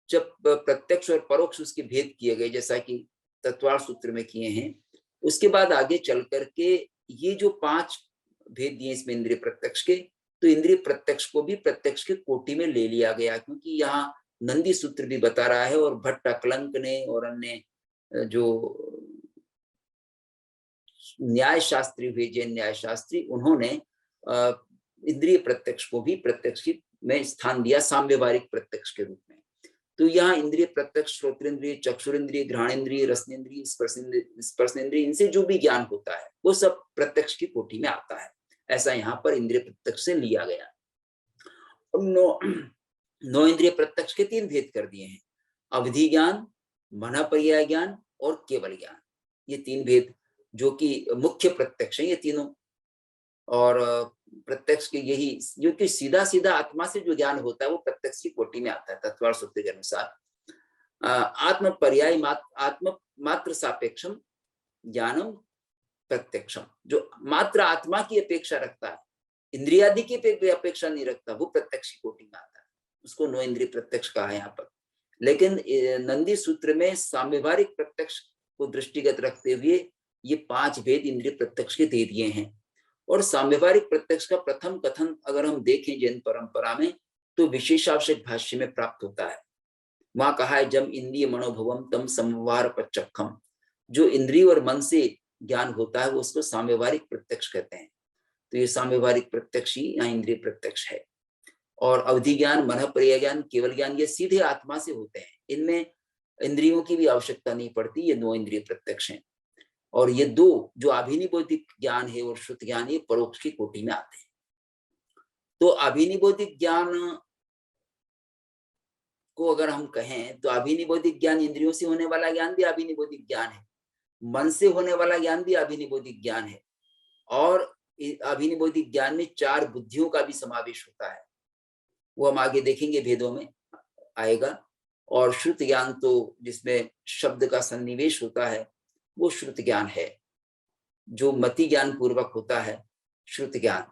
जब प्रत्यक्ष और परोक्ष उसके भेद किए गए, जैसा कि तत्वार सूत्र में किए हैं, उसके बाद आगे चल करके ये जो 5 भेद दिए इसमें इंद्रिय प्रत्यक्ष के, तो इंद्रिय प्रत्यक्ष को भी प्रत्यक्ष के कोटि में ले लिया गया, क्योंकि यहाँ नंदी सूत्र भी बता रहा है और भट्ट अकलंक ने और अन्य जो न्याय शास्त्री हुए, जैन न्याय शास्त्री, उन्होंने इंद्रिय प्रत्यक्ष को भी प्रत्यक्ष में स्थान दिया साम्यवहारिक प्रत्यक्ष के रूप में। तो यहाँ इंद्रिय प्रत्यक्ष श्रोत्रेंद्रिय, चक्षुरेंद्रिय, घ्राणेन्द्रिय, रसनेन्द्रिय, स्पर्शेन्द्रिय, इनसे जो भी ज्ञान होता है वो सब प्रत्यक्ष की कोटि में आता है। ऐसा यहाँ पर इंद्रिय प्रत्यक्ष से लिया गया। नौ इंद्रिय प्रत्यक्ष के 3 भेद कर दिए हैं, अवधि ज्ञान, मन पर्याय ज्ञान और केवल ज्ञान। ये 3 भेद जो कि मुख्य प्रत्यक्ष है ये तीनों। और प्रत्यक्ष के यही, जो कि सीधा सीधा आत्मा से जो ज्ञान होता है वो प्रत्यक्ष की कोटि में आता है तत्वार सूत्र के अनुसार। आत्म पर्याय आत्म मात्र सापेक्षम ज्ञानम प्रत्यक्षम, जो मात्र आत्मा की अपेक्षा रखता है, इंद्रियादि की अपेक्षा नहीं रखता, वो प्रत्यक्ष की कोटि में आता है, उसको नो इंद्रिय प्रत्यक्ष कहा है यहाँ पर। लेकिन नंदी सूत्र में साम्यवहारिक प्रत्यक्ष को दृष्टिगत रखते हुए ये 5 भेद इंद्रिय प्रत्यक्ष के दे दिए हैं। और साम्यवहारिक प्रत्यक्ष का प्रथम कथन अगर हम देखें जैन परंपरा में तो विशेषावश्यक भाष्य में प्राप्त होता है। वहां कहा है जम इंद्रिय मनोभवम तम समवार पच्चखम, जो इंद्रिय और मन से ज्ञान होता है वो उसको साम्यवहारिक प्रत्यक्ष कहते हैं। तो ये साम्यवहारिक प्रत्यक्ष ही यहाँ इंद्रिय प्रत्यक्ष है। और अवधि ज्ञान, मन पर्याय ज्ञान, केवल ज्ञान, ये सीधे आत्मा से होते हैं, इनमें इंद्रियों की भी आवश्यकता नहीं पड़ती, ये 9 इंद्रिय प्रत्यक्ष हैं। और ये 2 जो अभिनिबोधिक ज्ञान है और श्रुत ज्ञान, ये परोक्ष की कोटि में आते हैं। तो अभिनिबोधिक ज्ञान को अगर हम कहें तो अभिनिबोधिक ज्ञान, इंद्रियों से होने वाला ज्ञान भी अभिनिबोधिक ज्ञान है, मन से होने वाला ज्ञान भी अभिनिबोधिक ज्ञान है, और अभिनिबोधिक ज्ञान में 4 बुद्धियों का भी समावेश होता है, वो हम आगे देखेंगे भेदों में आएगा। और श्रुत ज्ञान तो जिसमें शब्द का सन्निवेश होता है वो श्रुत ज्ञान है, जो मति ज्ञान पूर्वक होता है श्रुत ज्ञान।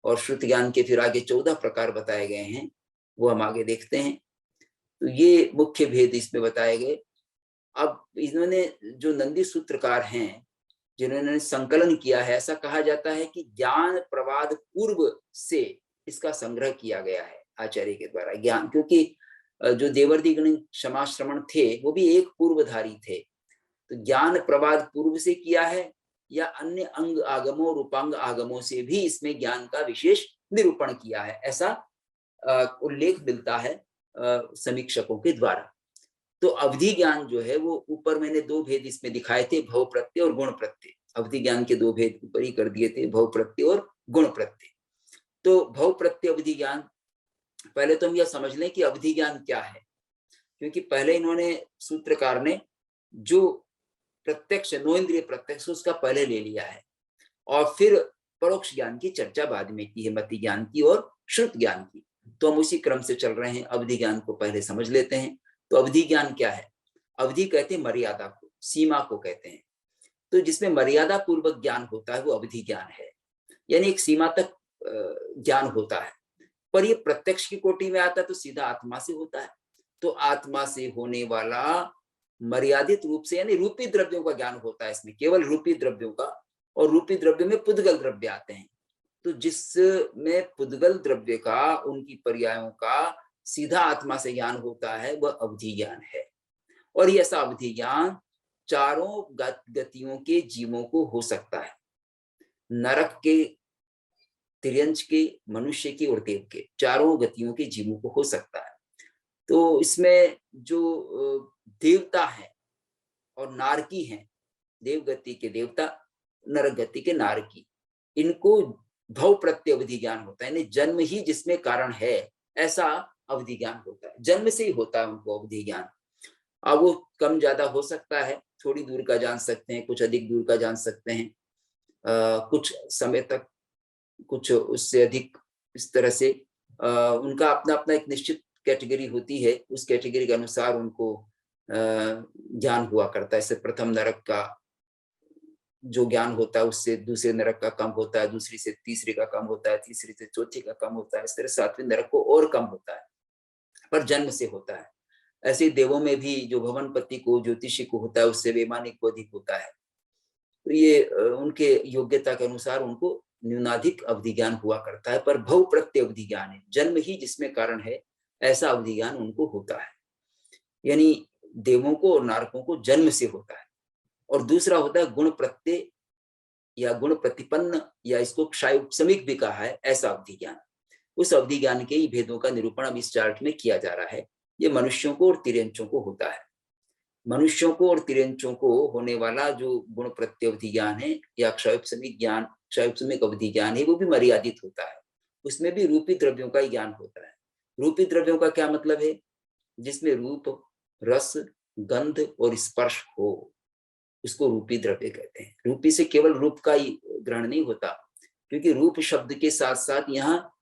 और श्रुत ज्ञान के फिर आगे 14 प्रकार बताए गए हैं, वो हम आगे देखते हैं। तो ये मुख्य भेद इसमें बताए गए। अब इन्होंने जो नंदी सूत्रकार हैं जिन्होंने संकलन किया है, ऐसा कहा जाता है कि ज्ञान प्रवाद पूर्व से इसका संग्रह किया गया है आचार्य के द्वारा। ज्ञान, क्योंकि जो देवर्षि गण क्षमाश्रमण थे वो भी एक पूर्वधारी थे, तो ज्ञान प्रवाद पूर्व से किया है या अन्य अंग आगमों रूपांग आगमों से भी इसमें ज्ञान का विशेष निरूपण किया है, ऐसा उल्लेख मिलता है समीक्षकों के द्वारा। तो अवधि ज्ञान जो है वो ऊपर मैंने दो भेद इसमें दिखाए थे, भव प्रत्यय और गुण प्रत्यय। अवधि ज्ञान के दो भेद ऊपर ही कर दिए थे, भव प्रत्यय और गुण प्रत्यय। तो भव प्रत्यय अवधि ज्ञान, पहले तो हम यह समझ लें कि अवधि ज्ञान क्या है, क्योंकि पहले इन्होंने सूत्रकार ने जो प्रत्यक्ष नो इंद्रिय प्रत्यक्ष उसका पहले ले लिया है और फिर परोक्ष ज्ञान की चर्चा बाद में की है, मति ज्ञान की और श्रुत ज्ञान की। तो हम उसी क्रम से चल रहे हैं, अवधि ज्ञान को पहले समझ लेते हैं। तो अवधि ज्ञान क्या है? अवधि कहते हैं मर्यादा को, सीमा को कहते हैं। तो जिसमें मर्यादा पूर्वक ज्ञान होता है वो अवधि ज्ञान है, यानी एक सीमा तक ज्ञान होता है। पर ये प्रत्यक्ष की कोटि में आता है तो सीधा आत्मा से होता है। तो आत्मा से होने वाला मर्यादित रूप से, यानी रूपी द्रव्यों का ज्ञान होता है इसमें, केवल रूपी द्रव्यों का। और रूपी द्रव्य में पुद्गल द्रव्य आते हैं, तो जिसमें पुद्गल द्रव्य का, उनकी पर्यायों का सीधा आत्मा से ज्ञान होता है, वह अवधि ज्ञान है। और ये ऐसा अवधि ज्ञान चारों गतियों के जीवों को हो सकता है, नरक के, तिर्यंच के, मनुष्य की और देव के, चारों गतियों के जीवों को हो सकता है। तो इसमें जो देवता है और नारकी हैं, देव गति के देवता, नरक गति के नारकी, इनको भव प्रत्यय अवधि ज्ञान होता है, यानी जन्म ही जिसमें कारण है, ऐसा अवधि ज्ञान होता है। जन्म से ही होता है उनको अवधि ज्ञान। अब वो कम ज्यादा हो सकता है, थोड़ी दूर का जान सकते हैं, कुछ अधिक दूर का जान सकते हैं, कुछ समय तक, कुछ उससे अधिक, इस तरह से उनका अपना अपना एक निश्चित कैटेगरी होती है, उस कैटेगरी के अनुसार उनको ज्ञान हुआ करता है। जैसे प्रथम नरक का जो ज्ञान होता है उससे दूसरे नरक का कम होता है, दूसरी से तीसरे का कम होता है, तीसरी से चौथी का कम होता है, इस तरह सातवें नरक को और कम होता है, पर जन्म से होता है। ऐसे ही देवों में भी जो भवनपति को, ज्योतिषी को होता है, उससे वैमानिक को अधिक होता है। तो ये उनके योग्यता के अनुसार उनको न्यूनाधिक अवधि ज्ञान हुआ करता है। पर भव प्रत्यय अवधि ज्ञान है, जन्म ही जिसमें कारण है, ऐसा अवधि ज्ञान उनको होता है, यानी देवों को और नारकों को जन्म से होता है। और दूसरा होता है गुण प्रत्यय या गुण प्रतिपन्न, या इसको क्षय उपसमिक भी कहा है, ऐसा अवधि ज्ञान। उस अवधि ज्ञान के ही भेदों का निरूपण अब इस चार्ट में किया जा रहा है। ये मनुष्यों को और तिर्यंचों को होता है। मनुष्यों को और तिर्यंचों को होने वाला जो गुण प्रत्यय अवधि ज्ञान है या क्षयोपसमिक ज्ञान, क्षयोपसमिक अवधि ज्ञान है, वो भी मर्यादित होता है। उसमें भी रूपी द्रव्यों का ज्ञान होता है। रूपी द्रव्यों का क्या मतलब है? जिसमें रूप, रस, गंध और स्पर्श हो, उसको रूपी द्रव्य कहते हैं। रूपी से केवल रूप का ही ग्रहण नहीं होता, क्योंकि रूप शब्द के साथ साथ यहाँ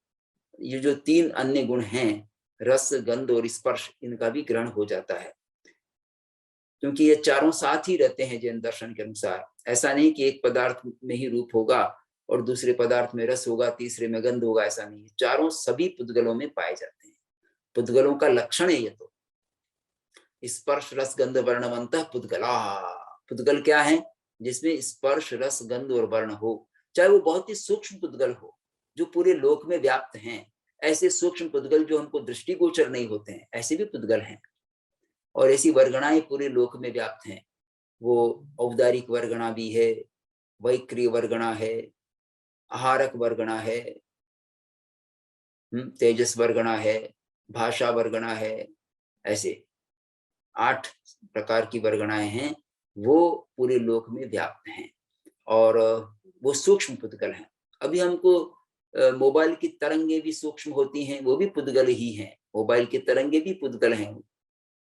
ये जो तीन अन्य गुण हैं, रस, गंध और स्पर्श, इनका भी ग्रहण हो जाता है, क्योंकि ये चारों साथ ही रहते हैं जैन दर्शन के अनुसार। ऐसा नहीं कि एक पदार्थ में ही रूप होगा और दूसरे पदार्थ में रस होगा, तीसरे में गंध होगा, ऐसा नहीं है। चारों सभी पुद्गलों में पाए जाते हैं। पुद्गलों का लक्षण है ये। तो स्पर्श रस गंध वर्णवंत पुद्गला, पुद्गल क्या है? जिसमें स्पर्श रस गंध और वर्ण हो, चाहे वो बहुत ही सूक्ष्म पुद्गल हो जो पूरे लोक में व्याप्त हैं। ऐसे सूक्ष्म पुद्गल जो हमको दृष्टिगोचर नहीं होते हैं, ऐसे भी पुद्गल हैं। और ऐसी वर्गणाएं पूरे लोक में व्याप्त हैं। वो औपचारिक वर्गणा भी है, वैक्रिय वर्गणा है, आहारक वर्गणा है, तेजस वर्गणा है, भाषा वर्गणा है। ऐसे 8 प्रकार की वर्गणाएं हैं, वो पूरे लोक में व्याप्त हैं और वो सूक्ष्म पुद्गल हैं। अभी हमको मोबाइल की तरंगे भी सूक्ष्म होती हैं, वो भी पुद्गल ही हैं। मोबाइल की तरंगे भी पुद्गल हैं,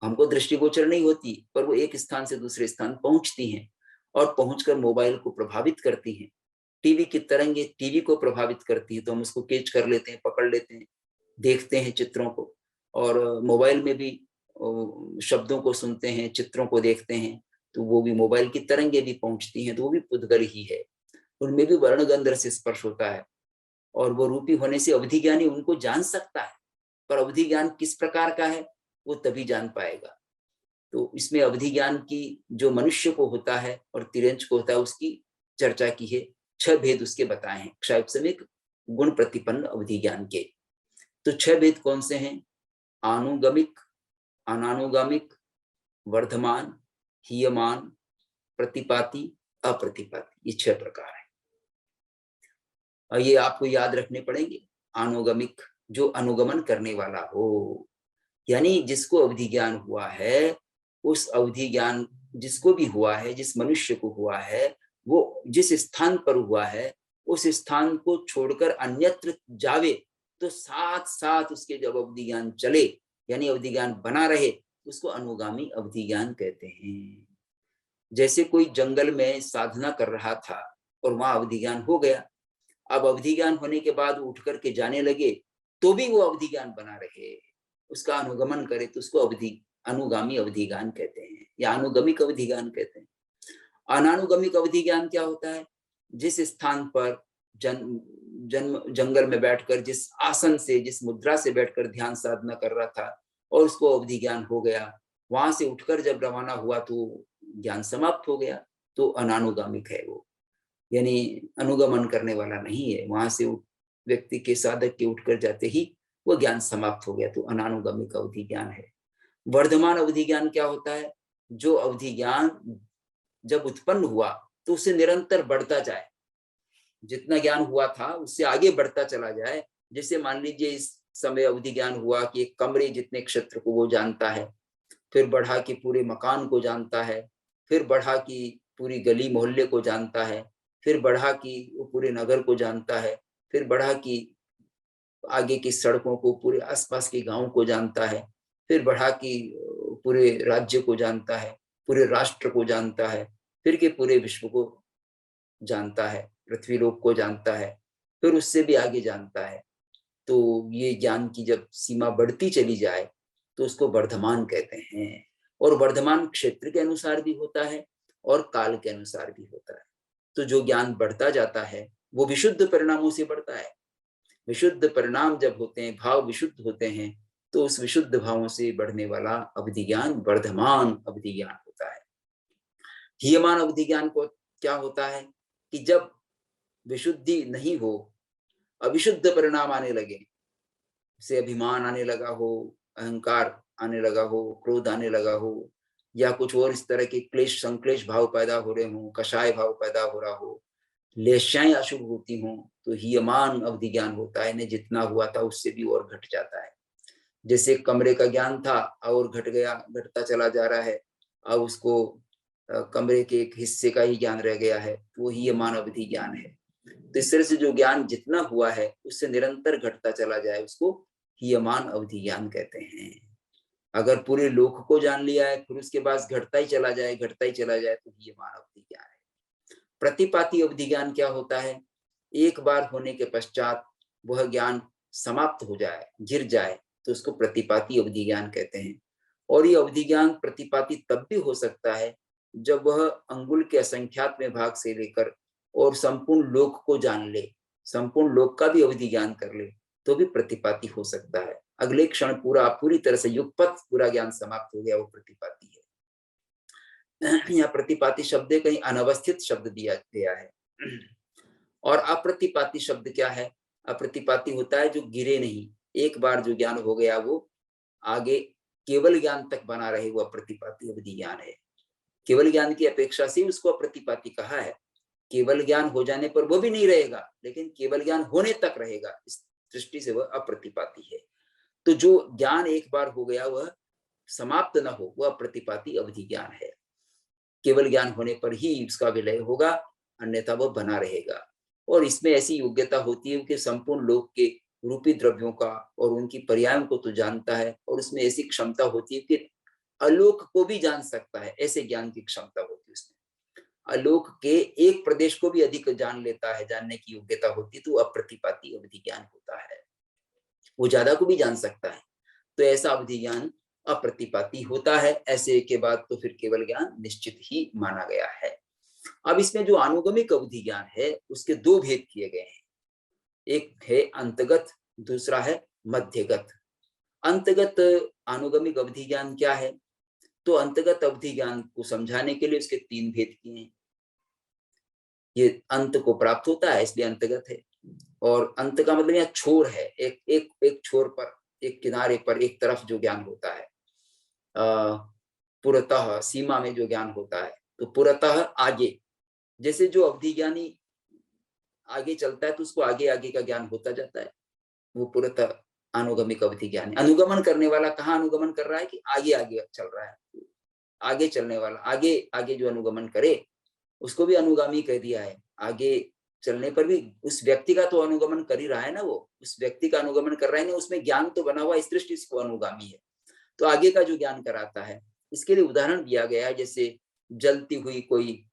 हमको दृष्टिगोचर नहीं होती, पर वो एक स्थान से दूसरे स्थान पहुंचती हैं और पहुंचकर मोबाइल को प्रभावित करती हैं। टीवी की तरंगे टीवी को प्रभावित करती है, तो हम उसको कैच कर लेते हैं, पकड़ लेते हैं, देखते हैं चित्रों को। और मोबाइल में भी शब्दों को सुनते हैं, चित्रों को देखते हैं, तो वो भी मोबाइल की तरंगे भी पहुंचती हैं, तो वो भी पुद्गल ही है। उनमें भी वर्ण गंध रस स्पर्श होता है और वो रूपी होने से अवधि ज्ञानी उनको जान सकता है। पर अवधि ज्ञान किस प्रकार का है? वो तभी जान पाएगा। तो इसमें अवधि ज्ञान की जो मनुष्य को होता है और तिर्यंच को होता है उसकी चर्चा की है। 6 भेद उसके बताए हैं क्षायपसमिक गुण प्रतिपन्न अवधि ज्ञान के। तो 6 भेद कौन से हैं? आनुगमिक, अनानुगामिक, वर्धमान, हीयमान, प्रतिपाती, अप्रतिपाती, ये 6 प्रकार है। और ये आपको याद रखने पड़ेंगे। आनुगमिक, जो अनुगमन करने वाला हो, यानी जिसको अवधि ज्ञान हुआ है, उस अवधि ज्ञान जिसको भी हुआ है, जिस मनुष्य को हुआ है, वो जिस स्थान पर हुआ है उस स्थान को छोड़कर अन्यत्र जावे तो साथ साथ उसके जब अवधि ज्ञान चले, यानी अवधि ज्ञान बना रहे, उसको अनुगामी अवधि ज्ञान कहते हैं। जैसे कोई जंगल में साधना कर रहा था और वहां अवधि ज्ञान हो गया, अब अवधि ज्ञान होने के बाद उठ करके जाने लगे तो भी वो अवधि ज्ञान बना रहे, उसका अनुगमन करे तो उसको अनुगामी अवधि ज्ञान कहते हैं या अनुगमिक अवधि ज्ञान कहते हैं। अनानुगमिक अवधि ज्ञान क्या होता है? जिस स्थान पर जंगल में बैठकर जिस आसन से, जिस मुद्रा से बैठकर ध्यान साधना कर रहा था और उसको अवधि ज्ञान हो गया, वहां से उठकर जब रवाना हुआ तो ज्ञान समाप्त हो गया, तो अनानुगामिक है वो, यानी अनुगमन करने वाला नहीं है। वहां से व्यक्ति के, साधक के उठकर जाते ही वो ज्ञान समाप्त हो गया, तो अनानुगामिक अवधि ज्ञान है। वर्धमान अवधि ज्ञान क्या होता है? जो अवधि ज्ञान जब उत्पन्न हुआ तो उसे निरंतर बढ़ता जाए, जितना ज्ञान हुआ था उससे आगे बढ़ता चला जाए। जैसे मान लीजिए इस समय अवधि ज्ञान हुआ कि एक कमरे जितने क्षेत्र को वो जानता है, फिर बढ़ा कि पूरे मकान को जानता है, फिर बढ़ा कि पूरी गली मोहल्ले को जानता है, फिर बढ़ा कि वो पूरे नगर को जानता है, फिर बढ़ा कि आगे की सड़कों को, पूरे आसपास के गांव को जानता है, फिर बढ़ा कि पूरे राज्य को जानता है, पूरे राष्ट्र को जानता है, फिर के पूरे विश्व को जानता है, पृथ्वी लोक को जानता है, फिर उससे भी आगे जानता है। तो ये ज्ञान की जब सीमा बढ़ती चली जाए तो उसको वर्धमान कहते हैं। और वर्धमान क्षेत्र के अनुसार भी होता है और काल के अनुसार भी होता है। तो जो ज्ञान बढ़ता जाता है वो विशुद्ध परिणामों से बढ़ता है। विशुद्ध परिणाम जब होते हैं, भाव विशुद्ध होते हैं, तो उस विशुद्ध भावों से बढ़ने वाला अवधि ज्ञान वर्धमान अवधि ज्ञान होता है। हीयमान अवधि ज्ञान को क्या होता है कि जब विशुद्धि नहीं हो, अविशुद्ध परिणाम आने लगे, से अभिमान आने लगा हो, अहंकार आने लगा हो, क्रोध आने लगा हो, या कुछ और इस तरह के क्लेश संक्लेश भाव पैदा हो रहे हो, कषाय भाव पैदा हो रहा हो, लेशाएं अशुभ होती हों, तो हीयमान अवधि ज्ञान होता है। ने जितना हुआ था उससे भी और घट जाता है। जैसे कमरे का ज्ञान था और घट गया, घटता चला जा रहा है, अब उसको कमरे के एक हिस्से का ही ज्ञान रह गया है, वो हीयमान अवधि ज्ञान है। तो इस तरह से जो ज्ञान जितना हुआ है उससे निरंतर घटता चला जाए, उसको हीयमान अवधि ज्ञान कहते हैं। अगर पूरे लोक को जान लिया है फिर उसके बाद घटता ही चला जाए, घटता ही चला जाए, तो हीयमान अवधि ज्ञान है। प्रतिपाती अवधि ज्ञान क्या होता है? एक बार होने के पश्चात वह ज्ञान समाप्त हो जाए, गिर जाए, तो उसको प्रतिपाती अवधि ज्ञान कहते हैं। और ये अवधि ज्ञान प्रतिपाती तब भी हो सकता है जब वह अंगुल के असंख्यात भाग से लेकर और संपूर्ण लोक को जान ले, संपूर्ण लोक का भी अवधि ज्ञान कर ले, तो भी प्रतिपाती हो सकता है। अगले क्षण पूरी तरह से युगपथ पूरा ज्ञान समाप्त हो गया, वो प्रतिपाती है। यहाँ प्रतिपाती शब्द कहीं अनवस्थित शब्द दिया गया है। और अप्रतिपाती शब्द क्या है? अप्रतिपाती होता है जो गिरे नहीं, एक बार जो ज्ञान हो गया वो आगे केवल ज्ञान तक बना रहे, वो अप्रतिपाती अवधि ज्ञान है। केवल ज्ञान की अपेक्षा से उसको अप्रतिपाती कहा है। केवल ज्ञान हो जाने पर वो भी नहीं रहेगा, लेकिन केवल ज्ञान होने तक रहेगा, इस दृष्टि से वह अप्रतिपाती है। तो जो ज्ञान एक बार हो गया वह समाप्त न हो, वह अप्रतिपाती अवधि ज्ञान है। केवल ज्ञान होने पर ही उसका विलय होगा, अन्यथा वह बना रहेगा। और इसमें ऐसी योग्यता होती है कि संपूर्ण लोक के रूपी द्रव्यों का और उनकी पर्यायों को तो जानता है, और उसमें ऐसी क्षमता होती है कि आलोक को भी जान सकता है, ऐसे ज्ञान की क्षमता होती है उसमें। आलोक के एक प्रदेश को भी अधिक जान लेता है, जानने की योग्यता होती है, तो अप्रतिपाती अवधि ज्ञान होता है। वो ज्यादा को भी जान सकता है, तो ऐसा अवधि ज्ञान अप्रतिपाती होता है। ऐसे के बाद तो फिर केवल ज्ञान निश्चित ही माना गया है। अब इसमें जो अनुगमिक अवधि ज्ञान है उसके 2 भेद किए गए हैं। एक है अंतगत, दूसरा है मध्यगत। अंतगत अनुगमिक अवधि ज्ञान क्या है? तो अंतगत अवधि ज्ञान को समझाने के लिए उसके 3 भेद किए हैं। ये अंत को प्राप्त होता है इसलिए अंतगत है, और अंत का मतलब यहाँ छोर है, एक छोर पर, एक किनारे पर, एक तरफ जो ज्ञान होता है, पुरतः सीमा में जो ज्ञान होता है। तो पुरतः आगे, जैसे जो अवधि ज्ञानी आगे चलता है तो उसको आगे आगे का ज्ञान होता जाता है, वो पुरतः अनुगमिक अवधि ज्ञान है। अनुगमन करने वाला कहाँ अनुगमन कर रहा है कि आगे आगे चल रहा है, आगे चलने वाला, आगे आगे जो अनुगमन करे उसको भी अनुगामी कह दिया है। आगे चलने पर भी उस व्यक्ति का तो अनुगमन कर ही रहा है ना, वो उस व्यक्ति का अनुगमन कर रहा है ना, उसमें ज्ञान तो बना हुआ, इस दृष्टि से वो अनुगामी है। तो आगे का जो ज्ञान कराता है, इसके लिए उदाहरण दिया गया है, जैसे जलती हुई कोई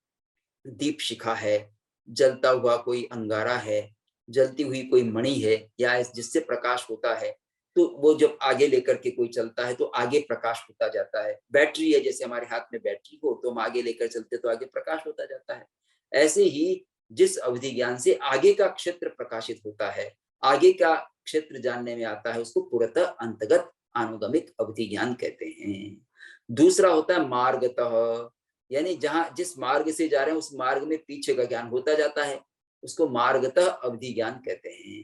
दीप शिखा है, जलता हुआ कोई अंगारा है, जलती हुई कोई मणि है, या जिससे प्रकाश होता है, तो वो जब आगे लेकर के कोई चलता है तो आगे प्रकाश होता जाता है। बैटरी है, जैसे हमारे हाथ में बैटरी हो तो हम आगे लेकर चलते तो आगे प्रकाश होता जाता है। ऐसे ही जिस अवधि ज्ञान से आगे का क्षेत्र प्रकाशित होता है, आगे का क्षेत्र जानने में आता है, उसको पुरतः अंतगत अनुगमिक अवधि ज्ञान कहते हैं। दूसरा होता है मार्गतः, यानी जहां जिस मार्ग से जा रहे हैं उस मार्ग में पीछे का ज्ञान होता जाता है, उसको मार्गतः अवधि ज्ञान कहते हैं।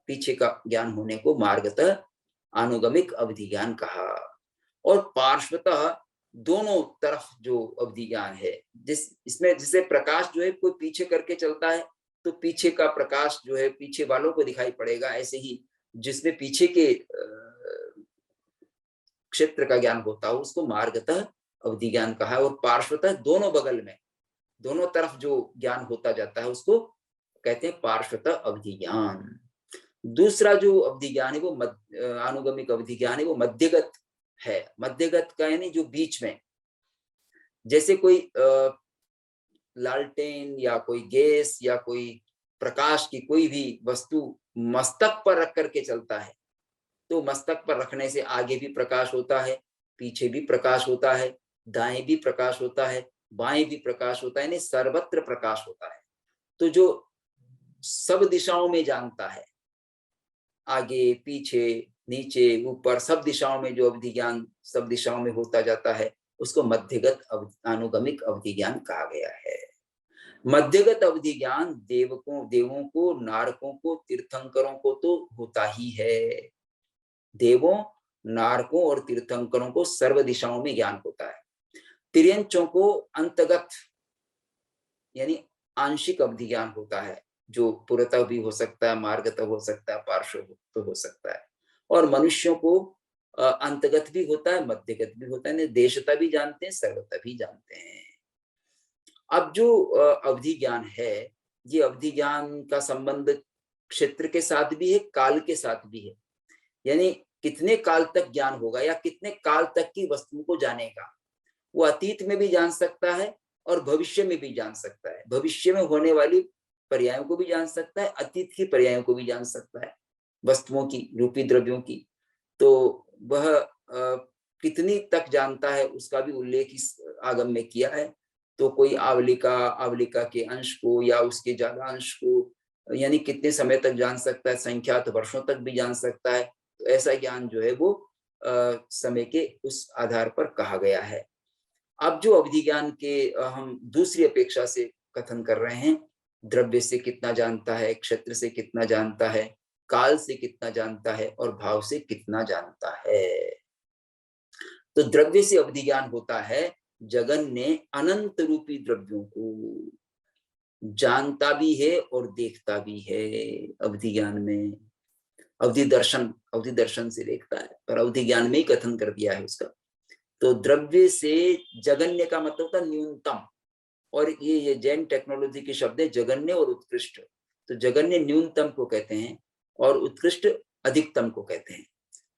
पीछे का ज्ञान होने को मार्गतः अनुगमिक अवधि ज्ञान कहा। और पार्श्वतः, दोनों तरफ जो अवधि ज्ञान है, इसमें जिसे प्रकाश जो है कोई पीछे करके चलता है तो पीछे का प्रकाश जो है पीछे वालों को दिखाई पड़ेगा, ऐसे ही जिसमें पीछे के क्षेत्र का ज्ञान होता हो उसको मार्गतः अवधि ज्ञान कहा है। और पार्श्वतः, दोनों बगल में, दोनों तरफ जो ज्ञान होता जाता है उसको कहते हैं पार्श्वतः अवधि ज्ञान। दूसरा जो अवधि ज्ञान है वो अनुगमिक अवधि ज्ञान है, वो मध्यगत है। मध्यगत का यानी जो बीच में, जैसे कोई लालटेन या कोई गैस या कोई प्रकाश की कोई भी वस्तु मस्तक पर रख करके चलता है, तो मस्तक पर रखने से आगे भी प्रकाश होता है, पीछे भी प्रकाश होता है, दाएं भी प्रकाश होता है, बाएं भी प्रकाश होता है, यानी सर्वत्र प्रकाश होता है। तो जो सब दिशाओं में जानता है, आगे पीछे नीचे ऊपर सब दिशाओं में जो अवधि ज्ञान सब दिशाओं में होता जाता है, उसको मध्यगत अनुगमिक अवधि ज्ञान कहा गया है। मध्यगत अवधि ज्ञान देवों को, नारकों को, तीर्थंकरों को तो होता ही है। देवों, नारकों और तीर्थंकरों को सर्व दिशाओं में ज्ञान होता है। तिर्यंचों को अंतगत यानी आंशिक अवधि ज्ञान होता है, जो पुरतः भी हो सकता है, मार्गतः हो सकता है, पार्श्व तो हो सकता है। और मनुष्यों को अंतगत भी होता है, मध्यगत भी होता है, देशता भी जानते हैं, सर्वता भी जानते हैं। अब जो अवधि ज्ञान है, ये अवधि ज्ञान का संबंध क्षेत्र के साथ भी है, काल के साथ भी है। यानी कितने काल तक ज्ञान होगा या कितने काल तक की वस्तुओं को जानेगा, वो अतीत में भी जान सकता है और भविष्य में भी जान सकता है। भविष्य में होने वाली पर्यायों को भी जान सकता है, अतीत की पर्यायों को भी जान सकता है, वस्तुओं की, रूपी द्रव्यों की। तो वह कितनी तक जानता है उसका भी उल्लेख इस आगम में किया है। तो कोई आवलिका के अंश को या उसके ज्यादा अंश को, यानी कितने समय तक जान सकता है, संख्यात वर्षों तक भी जान सकता है। तो ऐसा ज्ञान जो है वो समय के उस आधार पर कहा गया है। अब जो अवधि ज्ञान के हम दूसरी अपेक्षा से कथन कर रहे हैं, द्रव्य से कितना जानता है, क्षेत्र से कितना जानता है, काल से कितना जानता है और भाव से कितना जानता है। तो द्रव्य से अवधि ज्ञान होता है, जगन ने अनंत रूपी द्रव्यों को जानता भी है और देखता भी है। अवधि ज्ञान में अवधि दर्शन से देखता है, पर अवधि ज्ञान में ही कथन कर दिया है उसका। तो द्रव्य से जगन्य का मतलब होता न्यूनतम, और ये जैन टेक्नोलॉजी के शब्द है जगन्य और उत्कृष्ट। तो जगन्य न्यूनतम को कहते हैं और उत्कृष्ट अधिकतम को कहते हैं।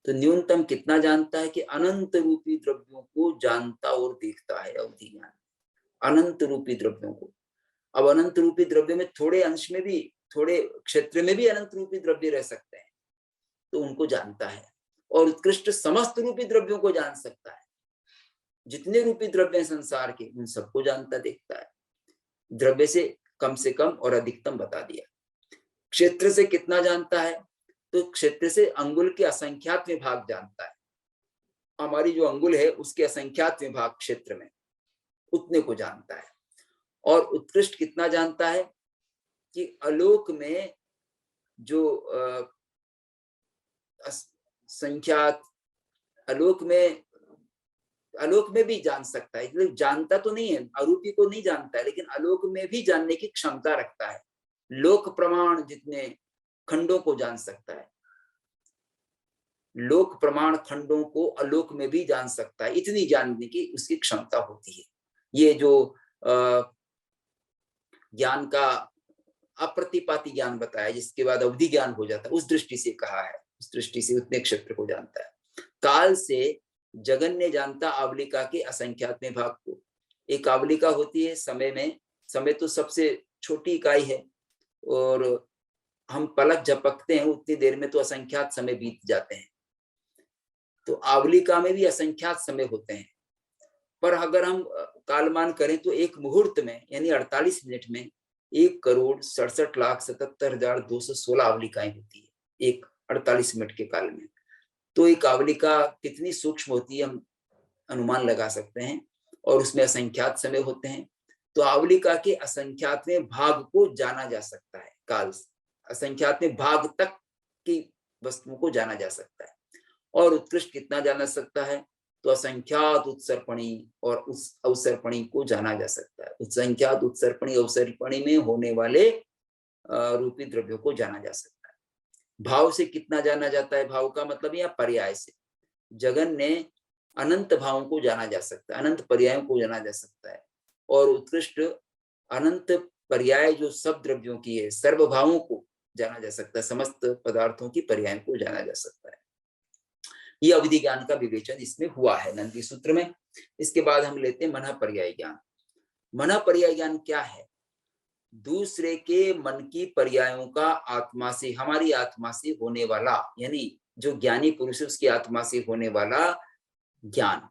तो न्यूनतम कितना जानता है कि अनंत रूपी द्रव्यों को जानता और देखता है अवधि ज्ञान, अनंत रूपी द्रव्यों को। अब अनंत रूपी द्रव्य में थोड़े अंश में भी, थोड़े क्षेत्र में भी अनंत रूपी द्रव्य रह सकते हैं, तो उनको जानता है। और उत्कृष्ट समस्त रूपी द्रव्यों को जान सकता है, जितने रूपी द्रव्य हैं संसार के उन सबको जानता देखता है। द्रव्य से कम और अधिकतम बता दिया। क्षेत्र से कितना जानता है, तो क्षेत्र से अंगुल के असंख्यात में भाग जानता है। हमारी जो अंगुल है उसके असंख्यात विभाग क्षेत्र में उतने को जानता है। और उत्कृष्ट कितना जानता है कि आलोक में जो संख्यात आलोक में भी जान सकता है, मतलब जानता तो नहीं है, आरूपी को नहीं जानता है, लेकिन आलोक में भी जानने की क्षमता रखता है। लोक प्रमाण जितने खंडों को जान सकता है, लोक प्रमाण खंडों को आलोक में भी जान सकता है, इतनी जानने की उसकी क्षमता होती है। ये जो ज्ञान का अप्रतिपाती ज्ञान बताया, जिसके बाद अवधि ज्ञान हो जाता है, उस दृष्टि से कहा है, उस दृष्टि से उतने क्षेत्र को जानता है। काल से जगन्य जानता आवलिका के असंख्यात में भाग को। एक आवलिका होती है समय में, समय तो सबसे छोटी इकाई है, और हम पलक झपकते हैं उतनी देर में तो असंख्यात समय बीत जाते हैं। तो आवलिका में भी असंख्यात समय होते हैं, पर अगर हम कालमान करें तो एक मुहूर्त में यानी 48 मिनट में 1,67,77,216 आवलिकाएं होती है एक 48 मिनट के काल में। तो एक आवलिका कितनी सूक्ष्म होती है हम अनुमान लगा सकते हैं, और उसमें असंख्यात समय होते हैं। तो आवलिका के असंख्यात में भाग को जाना जा सकता है, काल असंख्यात में भाग तक की वस्तुओं को जाना जा सकता है। और उत्कृष्ट कितना जाना सकता है, तो असंख्यात उत्सर्पणी और उस अवसर्पणी को जाना जा सकता है। असंख्यात उत्सर्पणी अवसर्पणी में होने वाले रूपी द्रव्यों को जाना जा सकता है। भाव से कितना जाना जाता है, भाव का मतलब या पर्याय से। जगन ने अनंत भावों को जाना जा सकता है, अनंत पर्यायों को जाना जा सकता है। और उत्कृष्ट अनंत पर्याय जो सब द्रव्यों की है, सर्वभावों को जाना जा सकता है, समस्त पदार्थों की पर्यायों को जाना जा सकता है। ये अवधि ज्ञान का विवेचन इसमें हुआ है नंदी सूत्र में। इसके बाद हम लेते हैं मन पर्याय ज्ञान। मन पर्याय ज्ञान क्या है? दूसरे के मन की पर्यायों का आत्मा से, हमारी आत्मा से होने वाला, यानी जो ज्ञानी पुरुष है उसकी आत्मा से होने वाला ज्ञान,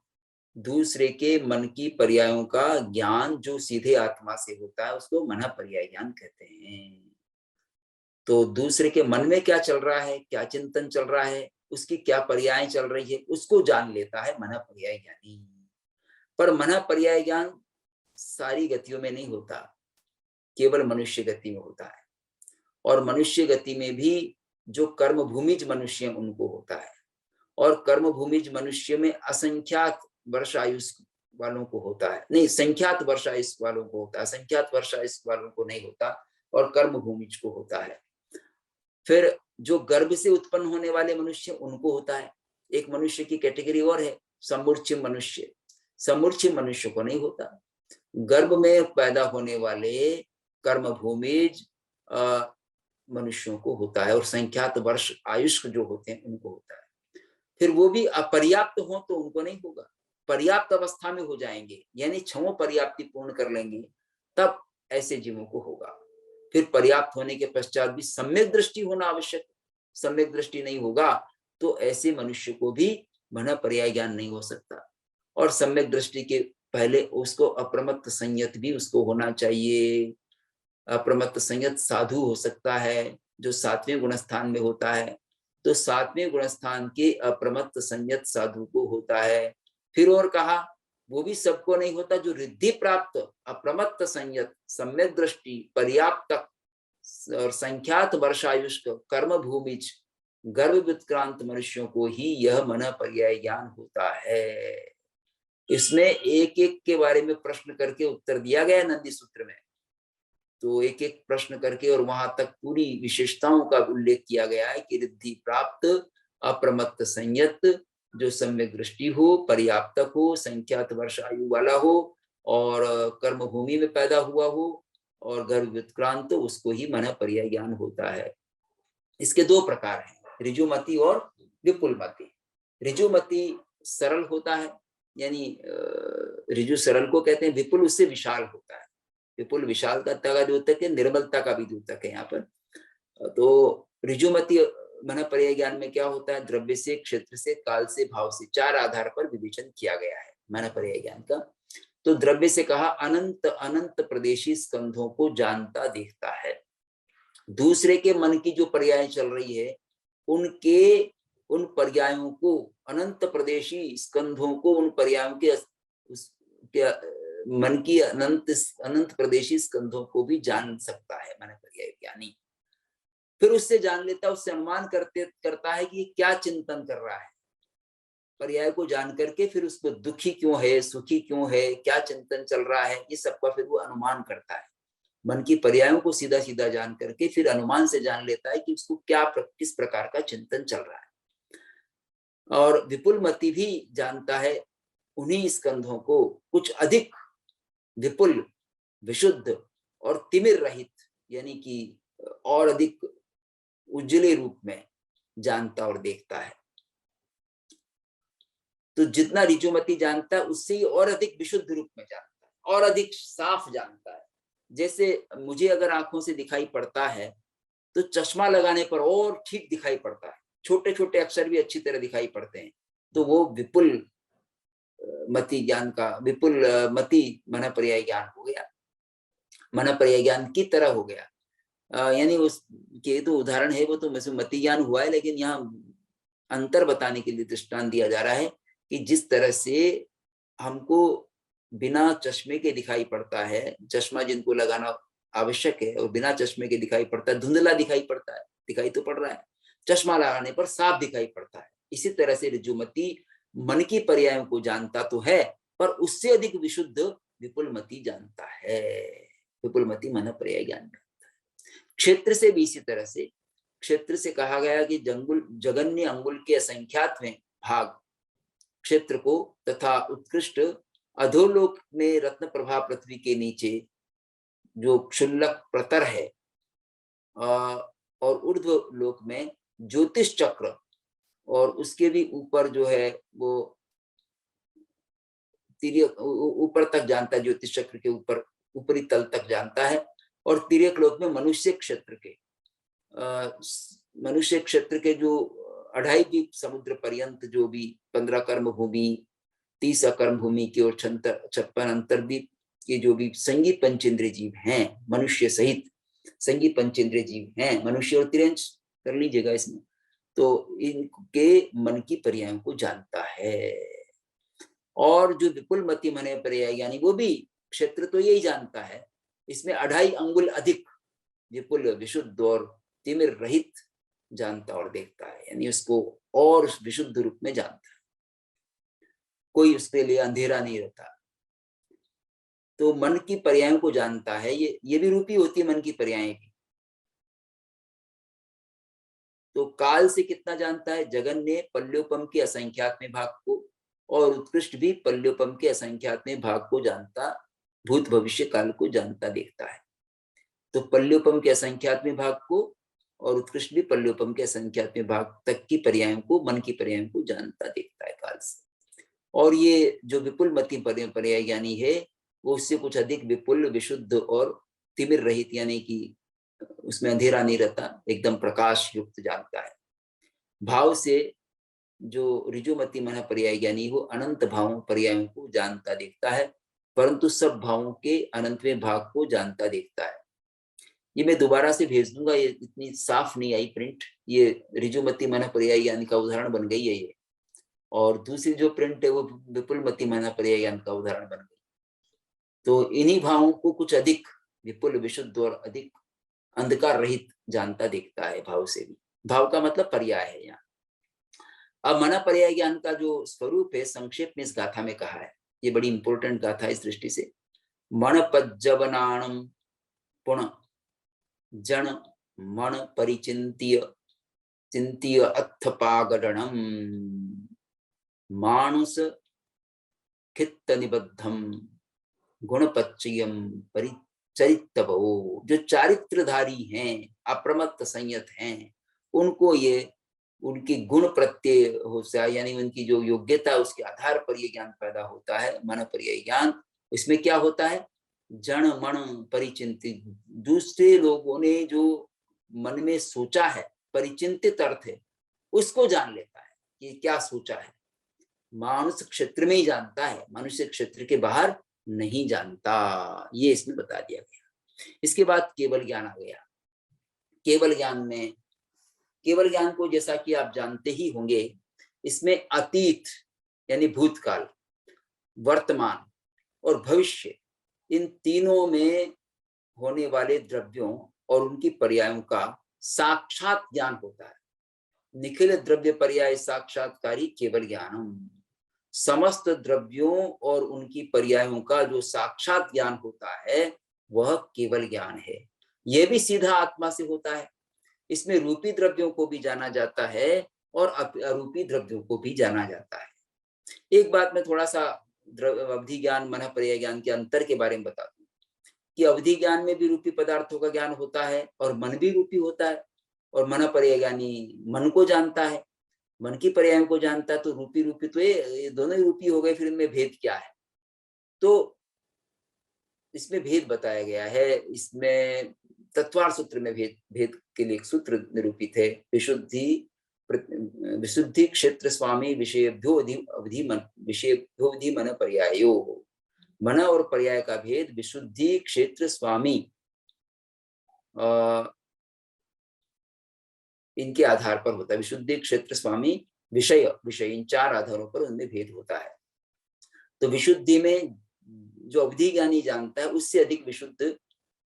दूसरे के मन की पर्यायों का ज्ञान जो सीधे आत्मा से होता है उसको मन पर्याय ज्ञान कहते हैं। तो दूसरे के मन में क्या चल रहा है, क्या चिंतन चल रहा है, उसकी क्या पर्याय चल रही है, उसको जान लेता है मन पर्याय ज्ञानी। पर मन पर्याय ज्ञान सारी गतियों में नहीं होता, केवल मनुष्य गति में होता है। और मनुष्य गति में भी जो कर्म भूमिज मनुष्य उनको होता है, और कर्म भूमिज मनुष्य में असंख्यात वर्ष आयुष वालों को होता है, नहीं संख्यात वर्ष आयुष वालों को होता है, संख्यात वर्ष आयुष वालों को नहीं होता, और कर्म भूमिज को होता है। फिर जो गर्भ से उत्पन्न होने वाले मनुष्य उनको होता है। एक मनुष्य की कैटेगरी और है समूर्छिम मनुष्य, समूर्छिम मनुष्य को नहीं होता। गर्भ में पैदा होने वाले कर्म भूमिज मनुष्यों को होता है, और संख्यात वर्ष आयुष जो होते हैं उनको होता है। फिर वो भी अपर्याप्त हो तो उनको नहीं होगा, पर्याप्त अवस्था में हो जाएंगे, यानी छओं पर्याप्ति पूर्ण कर लेंगे, तब ऐसे जीवों को होगा। फिर पर्याप्त होने के पश्चात भी सम्यक दृष्टि होना आवश्यक, सम्यक दृष्टि नहीं होगा तो ऐसे मनुष्य को भी मन पर्याय ज्ञान नहीं हो सकता। और सम्यक दृष्टि के पहले उसको अप्रमत्त संयत भी उसको होना चाहिए। अप्रमत्त संयत साधु हो सकता है जो 7वें गुणस्थान में होता है, तो 7वें गुणस्थान के अप्रमत्त संयत साधु को होता है। फिर और कहा वो भी सबको नहीं होता, जो रिद्धि प्राप्त अप्रमत्त संयत सम्यक दृष्टि पर्याप्त और संख्यात वर्षायुष्क कर्म भूमिज गर्भ विक्रांत मनुष्यों को ही यह मन पर्याय ज्ञान होता है। इसमें एक एक के बारे में प्रश्न करके उत्तर दिया गया नंदी सूत्र में, तो एक एक प्रश्न करके और वहां तक पूरी विशेषताओं का उल्लेख किया गया है कि रिद्धि प्राप्त अप्रमत्त संयत जो सम्यक दृष्टि हो, पर्याप्त हो, संख्यात वर्ष आयु वाला हो, और कर्म भूमि में पैदा हुआ हो, और गर्भ विक्रांत, उसको ही मन पर्याय ज्ञान होता है। इसके दो प्रकार हैं, ऋजुमति और विपुलमति। ऋजुमति सरल होता है, यानी ऋजु सरल को कहते हैं, विपुल उससे विशाल होता है। विपुल विशालता का द्योतक है, निर्मलता का भी द्योतक है यहाँ पर। तो ऋजुमति मन पर्याय ज्ञान में क्या होता है, द्रव्य से, क्षेत्र से, काल से, भाव से, 4 आधार पर विवेचन किया गया है मन पर्याय ज्ञान का। तो द्रव्य से कहा अनंत अनंत प्रदेशी स्कंधों को जानता देखता है। दूसरे के मन की जो पर्याय चल रही है उन पर्यायों को, अनंत प्रदेशी स्कंधों को, उन पर्यायों के मन की अनंत प्रदेशी स्कंधों को भी जान सकता है मन पर्याय ज्ञानी। फिर उससे जान लेता है, उससे अनुमान करता है कि ये क्या चिंतन कर रहा है। पर्याय को जान करके फिर उसको दुखी क्यों है, सुखी क्यों है, क्या चिंतन चल रहा है, ये सबका फिर वो अनुमान करता है। मन की पर्यायों को सीधा सीधा जान करके फिर अनुमान से जान लेता है कि उसको किस प्रकार का चिंतन चल रहा है। और विपुल मति भी जानता है उन्हीं स्कंधों को कुछ अधिक विपुल, विशुद्ध और तिमिर रहित, यानी कि और अधिक उज्ज्वले रूप में जानता और देखता है। तो जितना ऋजुमती जानता है उससे ही और अधिक विशुद्ध रूप में जानता है और अधिक साफ जानता है। जैसे मुझे अगर आंखों से दिखाई पड़ता है तो चश्मा लगाने पर और ठीक दिखाई पड़ता है, छोटे छोटे अक्षर भी अच्छी तरह दिखाई पड़ते हैं। तो वो विपुल मति ज्ञान का, विपुल मति मन पर्याय ज्ञान हो गया, मन पर्याय ज्ञान की तरह हो गया। यानी उसके तो उदाहरण है, वो तो मति ज्ञान हुआ है, लेकिन यहाँ अंतर बताने के लिए दृष्टांत दिया जा रहा है कि जिस तरह से हमको बिना चश्मे के दिखाई पड़ता है, चश्मा जिनको लगाना आवश्यक है और बिना चश्मे के दिखाई पड़ता है, धुंधला दिखाई पड़ता है, दिखाई तो पड़ रहा है, चश्मा लगाने पर साफ दिखाई पड़ता है। इसी तरह से ऋजुमती मन की पर्यायों को जानता तो है, पर उससे अधिक विशुद्ध विपुलमती जानता है। विपुलमती मन पर्याय ज्ञान जानता है। क्षेत्र से भी इसी तरह से, क्षेत्र से कहा गया कि जगन्य अंगुल के असंख्यात में भाग क्षेत्र को तथा उत्कृष्ट अधोलोक में रत्न प्रभा पृथ्वी के नीचे जो क्षुल्लक प्रतर है, और ऊर्ध्व लोक में ज्योतिष चक्र, और उसके भी ऊपर जो है वो तिर्यक ऊपर तक जानता है, ज्योतिष चक्र के ऊपर ऊपरी तल तक जानता है। और तिर्यक लोक में मनुष्य क्षेत्र के, मनुष्य क्षेत्र के जो 2.5 द्वीप समुद्र पर्यंत जो भी 15 कर्म भूमि, 30 अकर्म भूमि की और 56 अंतर्द्वीप के जो भी संगी पंचेंद्रिय जीव हैं, मनुष्य सहित संगी पंचेंद्रिय जीव हैं, मनुष्य और तिर्यंश कर लीजिएगा इसमें, तो इनके मन की पर्यायों को जानता है। और जो विपुल मति मन पर्याय यानी वो भी क्षेत्र तो यही जानता है, इसमें 2.5 अंगुल अधिक विपुल, विशुद्ध और तिमिर रहित जानता और देखता है, यानी उसको और विशुद्ध रूप में जानता है, कोई उसके लिए अंधेरा नहीं रहता। तो मन की पर्यायों को जानता है, ये भी रूपी होती है मन की पर्यायें भी। तो काल से कितना जानता है? जगन्य पल्योपम के असंख्यात में भाग को, और उत्कृष्ट भी पल्योपम के असंख्यात में भाग को जानता, भूत भविष्य काल को जानता देखता है। तो पल्योपम के असंख्यात में भाग को और उत्कृष्ट भी पल्योपम के असंख्यात में भाग तक की पर्यायों को, मन की पर्यायों को जानता देखता है काल से। और ये जो विपुल मति पर्याय ज्ञानी है वो उससे कुछ अधिक विपुल, विशुद्ध और तिमिर रहित, यानी कि उसमें अंधेरा नहीं रहता, एकदम प्रकाश युक्त जानता है। भाव से जो ऋजुमति मन पर्याय ज्ञानी वो अनंत भावों पर्यायों को जानता देखता है, परंतु सब भावों के अनंतवें भाग को जानता देखता है। ये मैं दोबारा से भेज दूंगा, ये इतनी साफ नहीं आई प्रिंट, ये ऋजुमति मन पर्याय ज्ञानी का उदाहरण बन गई है ये, और दूसरी जो प्रिंट है वो विपुलमति मन पर्याय ज्ञान का उदाहरण बन गई। तो इन्हीं भावों को कुछ अधिक विपुल, विशुद्ध और अधिक अंधकार रहित जानता देखता है भाव से भी। भाव का मतलब पर्याय है यहाँ। अब मन पर्याय ज्ञान का जो स्वरूप है संक्षेप में इस गाथा में कहा है, ये बड़ी इंपॉर्टेंट गाथा है इस दृष्टि से। मन पज्जवनाणम पुण जन मन परिचिंत्य चिंत्य अथ पागडणम मानुष खित्त निबद्धम गुणपच्चयम परिचरितवो। जो चारित्रधारी हैं, अप्रमत्त संयत हैं, उनको ये उनकी गुण प्रत्यय हो सा, यानी उनकी जो योग्यता उसके आधार पर ये ज्ञान पैदा होता है, मन पर्याय ज्ञान। इसमें क्या होता है? जन मन परिचिंतित, दूसरे लोगों ने जो मन में सोचा है, परिचिंतित अर्थ है, उसको जान लेता है कि क्या सोचा है। मानुष क्षेत्र में ही जानता है, मनुष्य क्षेत्र के बाहर नहीं जानता, ये इसमें बता दिया गया। इसके बाद केवल ज्ञान आ गया। केवल ज्ञान में केवल ज्ञान को जैसा कि आप जानते ही होंगे, इसमें अतीत यानी भूतकाल, वर्तमान और भविष्य, इन तीनों में होने वाले द्रव्यों और उनकी पर्यायों का साक्षात ज्ञान होता है। निखिल द्रव्य पर्याय साक्षात्कारी केवल ज्ञानम, समस्त द्रव्यों और उनकी पर्यायों का जो साक्षात ज्ञान होता है वह केवल ज्ञान है। यह भी सीधा आत्मा से होता है। इसमें रूपी द्रव्यों को भी जाना जाता है और अरूपी द्रव्यों को भी जाना जाता है। एक बात मैं थोड़ा सा अवधि ज्ञान मन पर्याय ज्ञान के अंतर के बारे में बता दूं कि अवधि ज्ञान में भी रूपी पदार्थों का ज्ञान होता है और मन भी रूपी होता है, और मन पर्याय ज्ञानी मन को जानता है, मन की पर्यायों को जानता है। तो रूपी तो ये दोनों ही रूपी हो गए, फिर इनमें भेद क्या है? तो इसमें भेद बताया गया है। इसमें तत्वार सूत्र में भेद के लिए एक सूत्र निरूपित है, विशुद्धि क्षेत्र स्वामी विषयभ्यो अवधि मन पर्यायो। मन और पर्याय का भेद विशुद्धि क्षेत्र स्वामी इनके आधार पर होता है। विशुद्धि क्षेत्र स्वामी विषय इन चार आधारों पर उनमें भेद होता है। तो विशुद्धि में जो अवधि ज्ञानी जानता है उससे अधिक विशुद्ध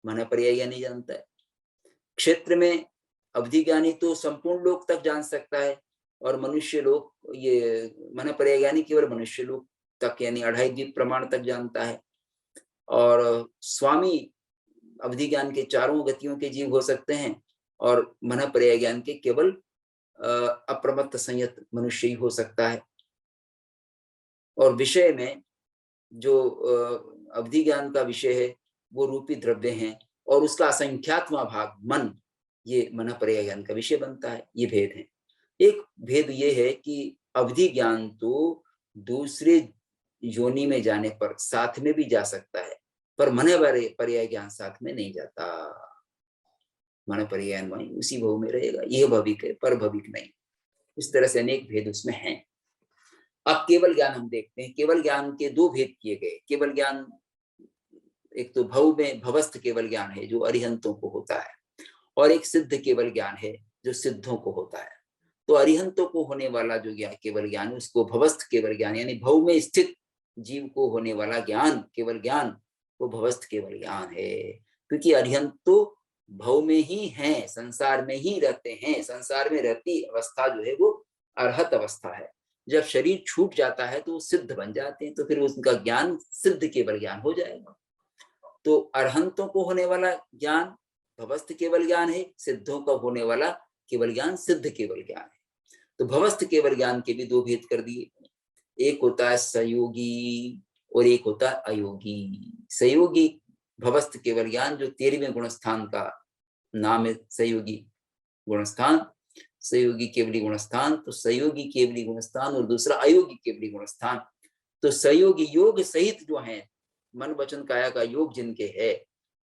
मन पर्याय ज्ञानी जानता है। क्षेत्र में अवधि ज्ञानी तो संपूर्ण लोक तक जान सकता है, और मनुष्य लोक, ये मन पर्याय ज्ञानी केवल मनुष्य लोक तक यानी 2.5 द्वीप प्रमाण तक जानता है। और स्वामी अवधि ज्ञान के चारों गतियों के जीव हो सकते हैं, और मन पर्याय ज्ञान के केवल अप्रमत्त संयत मनुष्य ही हो सकता है। और विषय में जो अवधि ज्ञान का विषय है वो रूपी द्रव्य हैं, और उसका असंख्यात्मा भाग मन, ये मन पर्याय ज्ञान का विषय बनता है। ये भेद है। एक भेद ये है कि अवधि ज्ञान तो दूसरे योनि में जाने पर साथ में भी जा सकता है, पर मन पर्याय ज्ञान साथ में नहीं जाता। मन पर्याय वही उसी भव में रहेगा, यह भविक है पर भविक नहीं। इस तरह से अनेक भेद उसमें हैं। अब केवल ज्ञान हम देखते हैं। केवल ज्ञान के दो भेद किए गए। केवल ज्ञान, एक तो भव में भवस्थ केवल ज्ञान है जो अरिहंतों को होता है, और एक सिद्ध केवल ज्ञान है जो सिद्धों को होता है। तो अरिहंतों को होने वाला जो ज्ञान केवल ज्ञान, उसको भवस्थ केवल ज्ञान यानी भव में स्थित जीव को होने वाला ज्ञान, केवल ज्ञान, वो भवस्थ केवल ज्ञान है। क्योंकि अरिहंत तो भव में ही हैं, संसार में ही रहते हैं। संसार में रहती अवस्था जो है वो अर्हत अवस्था है। जब शरीर छूट जाता है तो वो सिद्ध बन जाते हैं, तो फिर उनका ज्ञान सिद्ध केवल ज्ञान हो जाएगा। तो अरहंतों को होने वाला ज्ञान भवस्थ केवल ज्ञान है, सिद्धों का होने वाला केवल ज्ञान सिद्ध केवल ज्ञान है। तो भवस्थ केवल ज्ञान के भी दो भेद कर दिए। एक होता है सहयोगी और एक होता है अयोगी। सहयोगी भवस्थ केवल ज्ञान जो 13वें गुणस्थान का नाम है, सहयोगी गुणस्थान, सहयोगी केवली गुणस्थान। तो सहयोगी केवली गुणस्थान और दूसरा अयोगी केवली गुणस्थान। तो सहयोगी योग सहित जो है, मन वचन काया का योग जिनके है,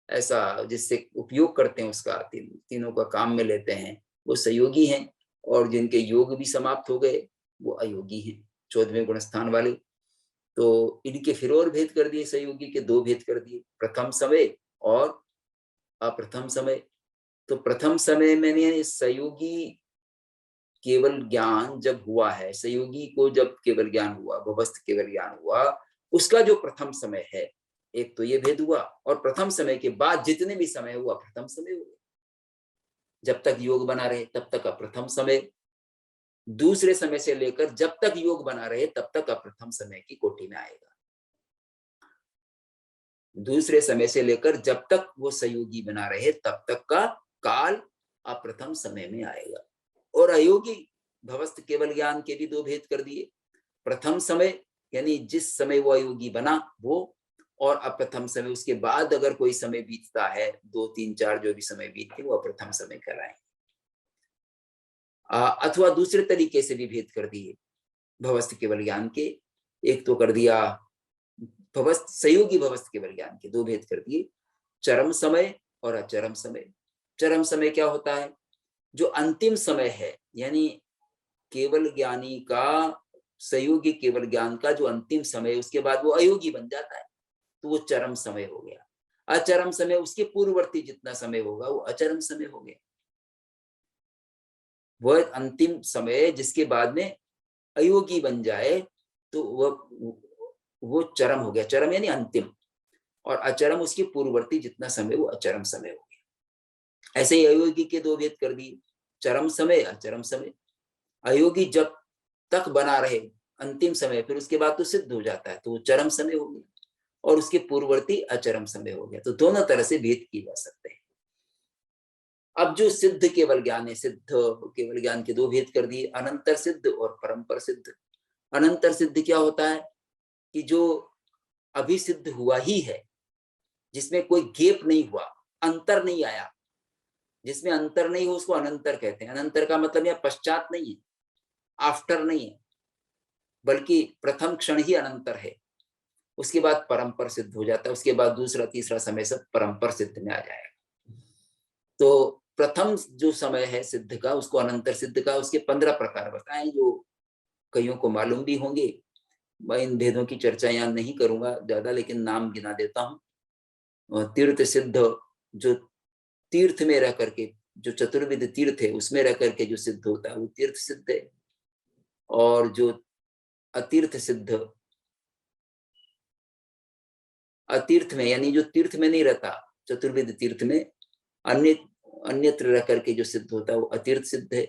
ऐसा जिससे उपयोग करते हैं उसका, तीनों का काम में लेते हैं, वो सहयोगी हैं। और जिनके योग भी समाप्त हो गए वो अयोगी हैं, 14वें गुणस्थान वाले। तो इनके फिर और भेद कर दिए। सहयोगी के दो भेद कर दिए, प्रथम समय और अप्रथम समय। तो प्रथम समय में सहयोगी केवल ज्ञान जब हुआ है, सहयोगी को जब केवल ज्ञान हुआ, भवस्थ केवल ज्ञान हुआ, उसका जो प्रथम समय है, एक तो ये भेद हुआ। और प्रथम समय के बाद जितने भी समय हुआ प्रथम समय हुआ। जब तक योग बना रहे तब तक अप्रथम समय, दूसरे समय से लेकर जब तक योग बना रहे तब तक अप्रथम समय की कोटि में आएगा। दूसरे समय से लेकर जब तक वो सहयोगी बना रहे तब तक का काल अप्रथम समय में आएगा। और अयोगी भवस्थ केवल ज्ञान के भी दो भेद कर दिए। प्रथम समय यानी जिस समय वो अयोगी बना वो, और अप्रथम समय उसके बाद अगर कोई समय बीतता है, 2, 3, 4 जो भी समय बीते वो अप्रथम समय कराएं। अथवा दूसरे तरीके से भी भेद कर दिए भवस्थ केवल ज्ञान के। एक तो कर दिया भवस्थ सहयोगी भवस्थ केवल ज्ञान के दो भेद कर दिए, चरम समय और अचरम समय। चरम समय क्या होता है? जो अंतिम समय है, यानी केवल ज्ञानी का, सहयोगी केवल ज्ञान का जो अंतिम समय, उसके बाद वो अयोगी बन जाता है, तो वो चरम समय हो गया। अचरम समय उसके पूर्ववर्ती जितना समय होगा वो अचरम समय हो गया। वह अंतिम समय है जिसके बाद में अयोगी बन जाए तो वो चरम हो गया। चरम यानी अंतिम, और अचरम उसके पूर्ववर्ती जितना समय वो अचरम समय हो गया। ऐसे ही अयोगी के दो भेद कर दिए, चरम समय, अचरम समय। अयोगी जब तक बना रहे अंतिम समय, फिर उसके बाद तो सिद्ध हो जाता है तो वो चरम समय हो गया, और उसके पूर्ववर्ती अचरम समय हो गया। तो दोनों तरह से भेद किए जा सकते हैं। अब जो सिद्ध केवल ज्ञान है, सिद्ध केवल ज्ञान के दो भेद कर दिए, अनंतर सिद्ध और परंपर सिद्ध। अनंतर सिद्ध क्या होता है कि जो अभी सिद्ध हुआ ही है, जिसमें कोई गैप नहीं हुआ, अंतर नहीं आया, जिसमें अंतर नहीं हो उसको अनंतर कहते हैं। अनंतर का मतलब यह पश्चात नहीं है, आफ्टर नहीं है, बल्कि प्रथम क्षण ही अनंतर है। उसके बाद परंपर सिद्ध हो जाता है, उसके बाद दूसरा तीसरा समय सब परंपर सिद्ध में आ जाएगा। तो प्रथम जो समय है सिद्ध का उसको अनंतर सिद्ध का, उसके 15 प्रकार बताएं जो कईयों को मालूम भी होंगे। मैं इन भेदों की चर्चा यहाँ नहीं करूंगा ज्यादा, लेकिन नाम गिना देता हूँ। तीर्थ सिद्ध, जो तीर्थ में रह करके, जो चतुर्विध तीर्थ है उसमें रह करके जो सिद्ध होता है वो तीर्थ सिद्ध है। और जो अतीर्थ सिद्ध, अतीर्थ में यानी जो तीर्थ में नहीं रहता, चतुर्विध तीर्थ में अन्य अन्यत्र रह करके जो सिद्ध होता है वो अतीर्थ सिद्ध है।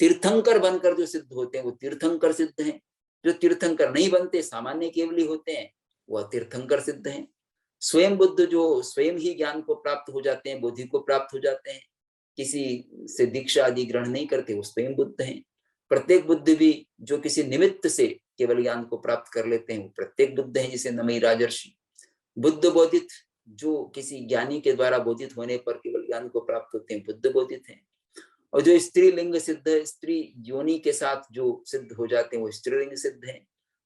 तीर्थंकर बनकर जो सिद्ध होते हैं वो तीर्थंकर सिद्ध हैं। जो तीर्थंकर नहीं बनते, सामान्य केवली होते हैं, वो तीर्थंकर सिद्ध हैं। स्वयं बुद्ध जो स्वयं ही ज्ञान को प्राप्त हो जाते हैं, बोधि को प्राप्त हो जाते हैं, किसी से दीक्षा आदि ग्रहण नहीं करते, वो स्वयं बुद्ध हैं। प्रत्येक बुद्ध भी जो किसी निमित्त से केवल ज्ञान को प्राप्त कर लेते हैं वो प्रत्येक बुद्ध हैं। जैसे नमई राजर्षि बुद्ध बोधित, जो किसी ज्ञानी के द्वारा बोधित होने पर केवल ज्ञान को प्राप्त होते हैं, बुद्ध बोधित हैं। और जो स्त्री लिंग सिद्ध है, स्त्री योनि के साथ जो सिद्ध हो जाते हैं वो स्त्रीलिंग सिद्ध है।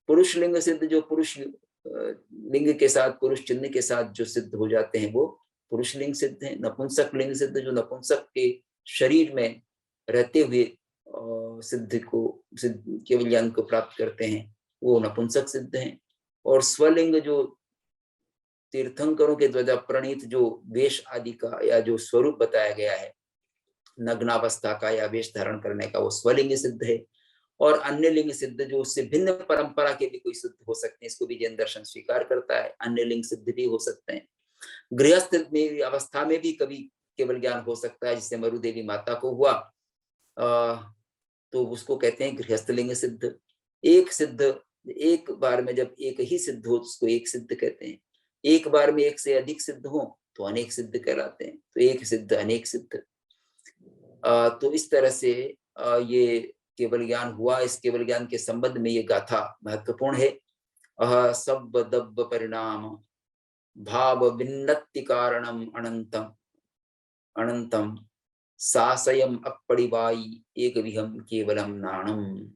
पुरुष लिंग सिद्ध, जो पुरुष लिंग के साथ, पुरुष चिन्ह के साथ जो सिद्ध हो जाते हैं वो पुरुष लिंग सिद्ध है। नपुंसक लिंग सिद्ध, जो नपुंसक के शरीर में रहते हुए सिद्ध को, सिद्ध केवल ज्ञान को प्राप्त करते हैं, वो नपुंसक सिद्ध हैं। और स्वलिंग, जो तीर्थंकरों के द्वारा प्रणीत जो वेश आदि का या जो स्वरूप बताया गया है नग्नावस्था का या वेश धारण करने का, वो स्वलिंग सिद्ध है। और अन्य लिंग सिद्ध, जो उससे भिन्न परंपरा के भी कोई सिद्ध हो सकते हैं, इसको भी जैन दर्शन स्वीकार करता है। अन्य लिंग सिद्ध भी हो सकते हैं। गृहस्थ में अवस्था में भी कभी केवल ज्ञान हो सकता है, जिससे मरुदेवी माता को हुआ, तो उसको कहते हैं गृहस्थ लिंग सिद्ध। एक सिद्ध, एक बार में जब एक ही सिद्ध हो उसको एक सिद्ध कहते हैं। एक बार में एक से अधिक सिद्ध हो तो अनेक सिद्ध कहलाते हैं। तो एक सिद्ध, अनेक सिद्ध। तो इस तरह से ये केवल ज्ञान हुआ। इस केवल ज्ञान के संबंध में ये गाथा महत्वपूर्ण है। सब दब्ब परिणाम भाव विन्नति कारणम अनंतम अनंतम सासयम अपरिवाई एक विहम केवलम नाणम।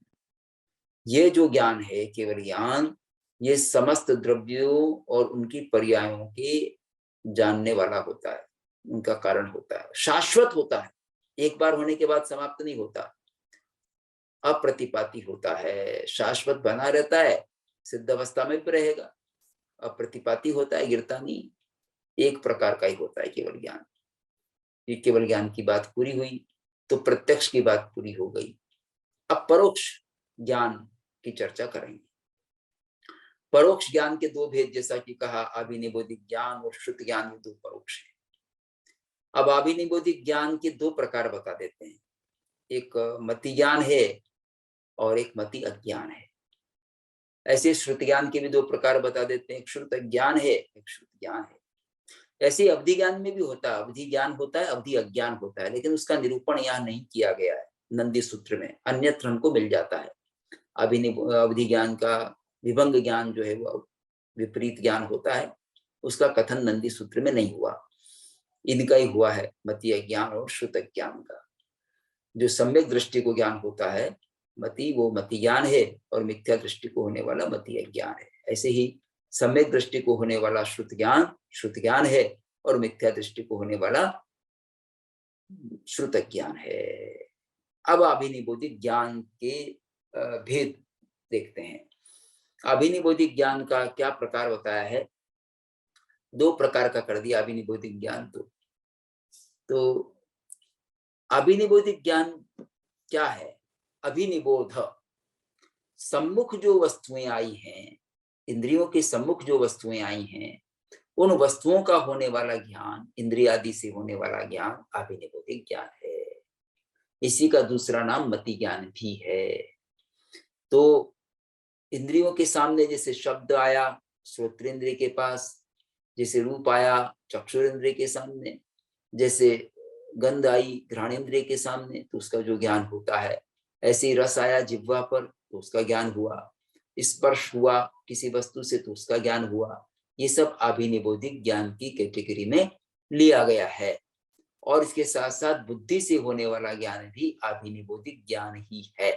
ये जो ज्ञान है केवल ज्ञान, ये समस्त द्रव्यों और उनकी पर्यायों के जानने वाला होता है, उनका कारण होता है, शाश्वत होता है, एक बार होने के बाद समाप्त नहीं होता, अप्रतिपाती होता है, शाश्वत बना रहता है, सिद्ध अवस्था में भी रहेगा, अप्रतिपाती होता है, गिरता नहीं, एक प्रकार का ही होता है केवल ज्ञान। ये केवल ज्ञान की बात पूरी हुई तो प्रत्यक्ष की बात पूरी हो गई। अब परोक्ष ज्ञान की चर्चा करेंगे। परोक्ष ज्ञान के दो भेद, जैसा कि कहा, अभिनिबोधिक ज्ञान और श्रुत ज्ञान, ये दो परोक्ष है। अब अभिनिबोधिक ज्ञान के दो प्रकार बता देते हैं। एक मति ज्ञान है और एक मति अज्ञान है। ऐसे श्रुत ज्ञान के भी दो प्रकार बता देते हैं, एक श्रुत ज्ञान है, एक श्रुत ज्ञान है। ऐसे अवधि ज्ञान में भी होता है, अवधि ज्ञान होता है, अवधि अज्ञान होता है, लेकिन उसका निरूपण यहाँ नहीं किया गया है नंदी सूत्र में, अन्यत्र हमको मिल जाता है। अवधि ज्ञान का विभंग ज्ञान जो है वो विपरीत ज्ञान होता है, उसका कथन नंदी सूत्र में नहीं हुआ, इनका ही हुआ है, मति ज्ञान और श्रुत ज्ञान का। जो सम्यक दृष्टि को ज्ञान होता है मति, वो मति ज्ञान है, और मिथ्या दृष्टि को होने वाला मति अज्ञान है। ऐसे ही सम्यक दृष्टि को होने वाला श्रुत ज्ञान है, और मिथ्या दृष्टि को होने वाला श्रुत ज्ञान है। अब अभिनिबोधिक ज्ञान के भेद देखते हैं। अभिनिबोधिक ज्ञान का क्या प्रकार बताया है, दो प्रकार का कर दिया अभिनिबोधिक ज्ञान। तो अभिनिबोधिक ज्ञान क्या है? अभिनिबोध। सम्मुख जो वस्तुएं आई हैं, इंद्रियों के सम्मुख जो वस्तुएं आई हैं, उन वस्तुओं का होने वाला ज्ञान, इंद्रियादि से होने वाला ज्ञान अभिनिबोधिक ज्ञान है। इसी का दूसरा नाम मति ज्ञान भी है। तो इंद्रियों के सामने जैसे शब्द आया श्रोत्रेंद्रिय के पास, जैसे रूप आया चक्षुरेंद्रिय के सामने, जैसे गंध आई घ्राणेंद्रिय के सामने, तो उसका जो ज्ञान होता है, ऐसे ही रस आया जिह्वा पर तो उसका ज्ञान हुआ, स्पर्श हुआ किसी वस्तु से तो उसका ज्ञान हुआ। ये सब अभिनिबोधिक ज्ञान की कैटेगरी में लिया गया है। और इसके साथ साथ बुद्धि से होने वाला ज्ञान भी अभिनिबोधिक ज्ञान ही है।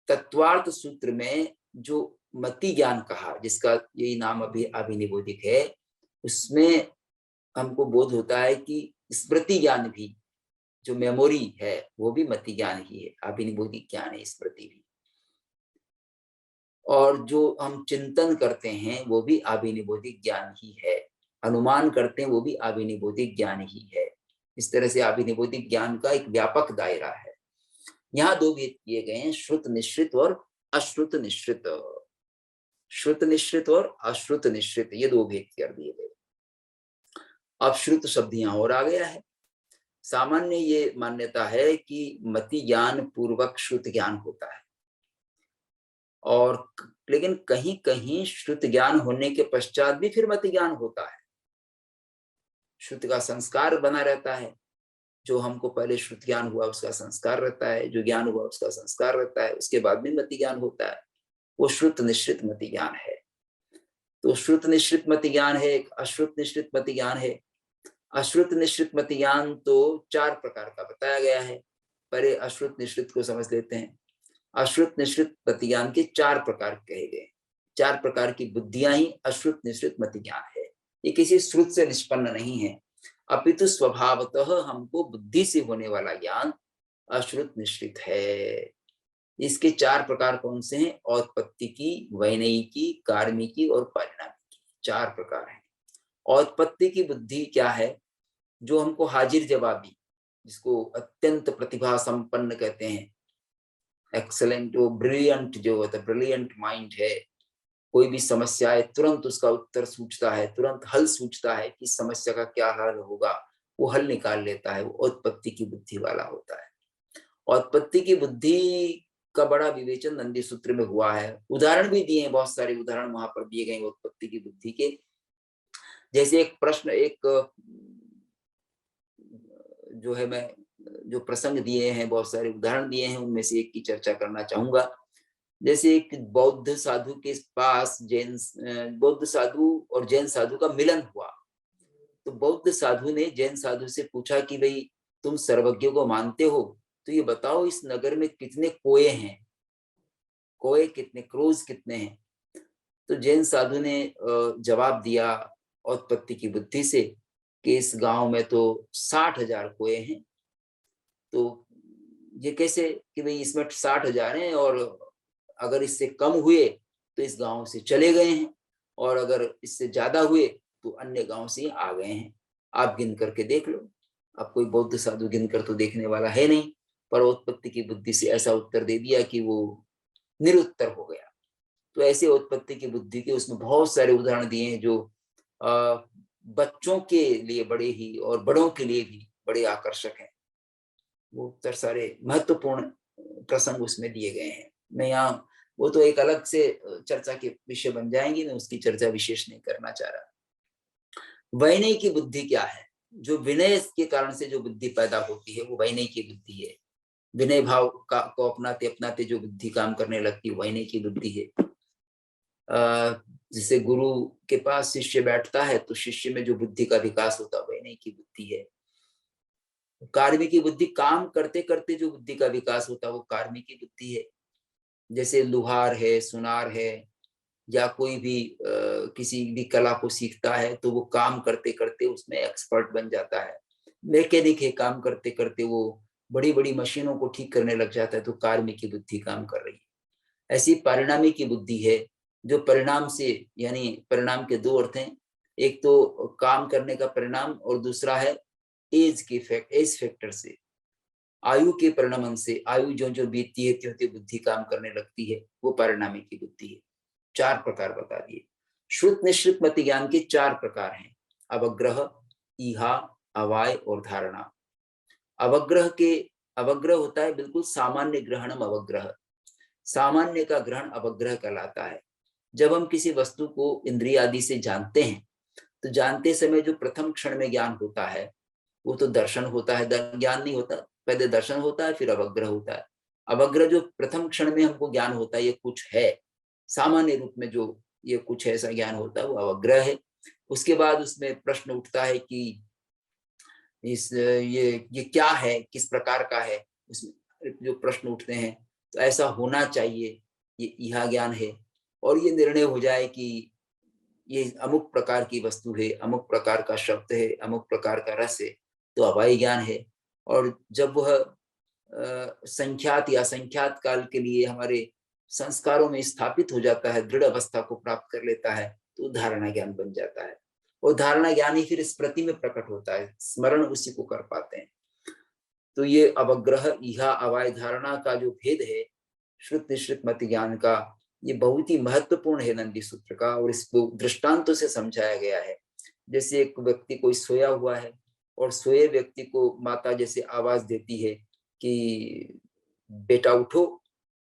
तत्वार्थ सूत्र में जो मति ज्ञान कहा, जिसका यही नाम अभी अभिनिबोधिक है, उसमें हमको बोध होता है कि स्मृति ज्ञान भी, जो मेमोरी है, वो भी मति ज्ञान ही है, अभिनिबोधिक ज्ञान है स्मृति भी। और जो हम चिंतन करते हैं वो भी अभिनिबोधिक ज्ञान ही है, अनुमान करते हैं वो भी अभिनिबोधिक ज्ञान ही है। इस तरह से अभिनिबोधिक ज्ञान का एक व्यापक दायरा है। यहाँ दो भेद किए गए हैं, श्रुत निश्रित और अश्रुत निश्रित। श्रुत निश्रित और अश्रुत निश्रित, ये दो भेद कर दिए गए। अब श्रुत शब्द यहाँ और आ गया है। सामान्य ये मान्यता है कि मति ज्ञान पूर्वक श्रुत ज्ञान होता है, और लेकिन कहीं कहीं श्रुत ज्ञान होने के पश्चात भी फिर मति ज्ञान होता है। श्रुत का संस्कार बना रहता है, जो हमको पहले श्रुत ज्ञान हुआ उसका संस्कार रहता है, जो ज्ञान हुआ उसका संस्कार रहता है, उसके बाद में मति ज्ञान होता है। वो श्रुत निश्रित मति ज्ञान है। तो श्रुत निश्रित मति ज्ञान है, एक अश्रुत निश्रित मति ज्ञान है। अश्रुत निश्रित मति ज्ञान तो 4 प्रकार का बताया गया है। पहले अश्रुत निश्रित को समझ लेते हैं। अश्रुत निश्रित मति ज्ञान के 4 प्रकार कहे गए। 4 प्रकार की बुद्धियां ही अश्रुत निश्रित मति ज्ञान है। ये किसी श्रुत से निष्पन्न नहीं है, अपितु स्वभावतः हमको बुद्धि से होने वाला ज्ञान अश्रुत निश्रित है। इसके 4 प्रकार कौन से हैं? औत्पत्ति की, वैनयिकी, कार्मिकी और परिणामिकी, 4 प्रकार हैं। औत्पत्ति की बुद्धि क्या है? जो हमको हाजिर जवाबी, जिसको अत्यंत प्रतिभा संपन्न कहते हैं, एक्सेलेंट, वो ब्रिलियंट जो होता है, ब्रिलियंट माइंड है। कोई भी समस्या है तुरंत उसका उत्तर सूझता है, तुरंत हल सूझता है कि समस्या का क्या हल होगा, वो हल निकाल लेता है, वो उत्पत्ति की बुद्धि वाला होता है। उत्पत्ति की बुद्धि का बड़ा विवेचन नंदी सूत्र में हुआ है। उदाहरण भी दिए हैं, बहुत सारे उदाहरण वहां पर दिए गए उत्पत्ति की बुद्धि के। जैसे एक प्रश्न, एक जो है, मैं जो प्रसंग दिए हैं, बहुत सारे उदाहरण दिए हैं, उनमें से एक की चर्चा करना चाहूंगा। जैसे एक बौद्ध साधु के पास बौद्ध साधु और जैन साधु का मिलन हुआ। तो बौद्ध साधु ने जैन साधु से पूछा कि भाई तुम सर्वज्ञ को मानते हो, तो ये बताओ इस नगर में कितने कोए हैं, कोए कितने, क्रोज कितने हैं? तो जैन साधु ने जवाब दिया उत्पत्ति की बुद्धि से कि इस गांव में तो 60,000 कोए हैं। तो ये कैसे कि भाई इसमें 60,000 हैं, और अगर इससे कम हुए तो इस गांव से चले गए हैं, और अगर इससे ज्यादा हुए तो अन्य गांव से आ गए हैं, आप गिन करके देख लो। अब कोई बौद्ध साधु गिन कर तो देखने वाला है नहीं, पर उत्पत्ति की बुद्धि से ऐसा उत्तर दे दिया कि वो निरुत्तर हो गया। तो ऐसे उत्पत्ति की बुद्धि के उसमें बहुत सारे उदाहरण दिए हैं, जो बच्चों के लिए बड़े ही और बड़ों के लिए भी बड़े आकर्षक हैं। वो उत्तर सारे महत्वपूर्ण प्रसंग उसमें दिए गए हैं। मैं यहाँ, वो तो एक अलग से चर्चा के विषय बन जाएंगी, मैं उसकी चर्चा विशेष नहीं करना चाह रहा। वैनय की बुद्धि क्या है? जो विनय के कारण से जो बुद्धि पैदा होती है वो वैनय की बुद्धि है। विनय भाव का को अपनाते अपनाते जो बुद्धि काम करने लगती है, वैनय की बुद्धि है। जैसे गुरु के पास शिष्य बैठता है तो शिष्य में जो बुद्धि का विकास होता है वैनय की बुद्धि है। कार्मी की बुद्धि, काम करते करते जो बुद्धि का विकास होता है वो कार्मी की बुद्धि है। जैसे लुहार है, सुनार है, या कोई भी किसी भी कला को सीखता है तो वो काम करते करते उसमें एक्सपर्ट बन जाता है। मैकेनिक है, काम करते करते वो बड़ी बड़ी मशीनों को ठीक करने लग जाता है, तो कार्मी की बुद्धि काम कर रही है। ऐसी परिणामी की बुद्धि है, जो परिणाम से, यानी परिणाम के 2 अर्थ हैं, एक तो काम करने का परिणाम और दूसरा है एज के फैक्टर से। आयु के परिणमन से, आयु जो जो बीतती है त्यों त्यों बुद्धि काम करने लगती है, वो परिणामी की बुद्धि है। 4 प्रकार बता दिए। श्रुत निश्रुत मति ज्ञान के 4 प्रकार हैं, अवग्रह, ईहा, अवाय और धारणा। अवग्रह होता है बिल्कुल सामान्य ग्रहणम अवग्रह, सामान्य का ग्रहण अवग्रह कहलाता है। जब हम किसी वस्तु को इंद्रिय आदि से जानते हैं, तो जानते समय जो प्रथम क्षण में ज्ञान होता है वो तो दर्शन होता है, ज्ञान नहीं होता। पहले दर्शन होता है, फिर अवग्रह होता है। अवग्रह जो प्रथम क्षण में हमको ज्ञान होता है, ये कुछ है, सामान्य रूप में जो ये कुछ है ऐसा ज्ञान होता है, वो अवग्रह है। उसके बाद उसमें प्रश्न उठता है कि ये क्या है, किस प्रकार का है, उसमें जो प्रश्न उठते हैं, तो ऐसा होना चाहिए, ये इहा ज्ञान है। और ये निर्णय हो जाए कि ये अमुक प्रकार की वस्तु है, अमुक प्रकार का शब्द है, अमुक प्रकार का रस है, तो अवाय ज्ञान है। और जब वह संख्यात या असंख्यात काल के लिए हमारे संस्कारों में स्थापित हो जाता है, दृढ़ अवस्था को प्राप्त कर लेता है, तो धारणा ज्ञान बन जाता है। और धारणा ज्ञान ही फिर स्मृति में प्रकट होता है, स्मरण उसी को कर पाते हैं। तो ये अवग्रह, इहा, अवाय, धारणा का जो भेद है श्रुत निश्रुत मति ज्ञान का, ये बहुत ही महत्वपूर्ण है नंदी सूत्र का, और इसको दृष्टांतों से समझाया गया है। जैसे एक व्यक्ति कोई सोया हुआ है, और सोए व्यक्ति को माता जैसे आवाज देती है कि बेटा उठो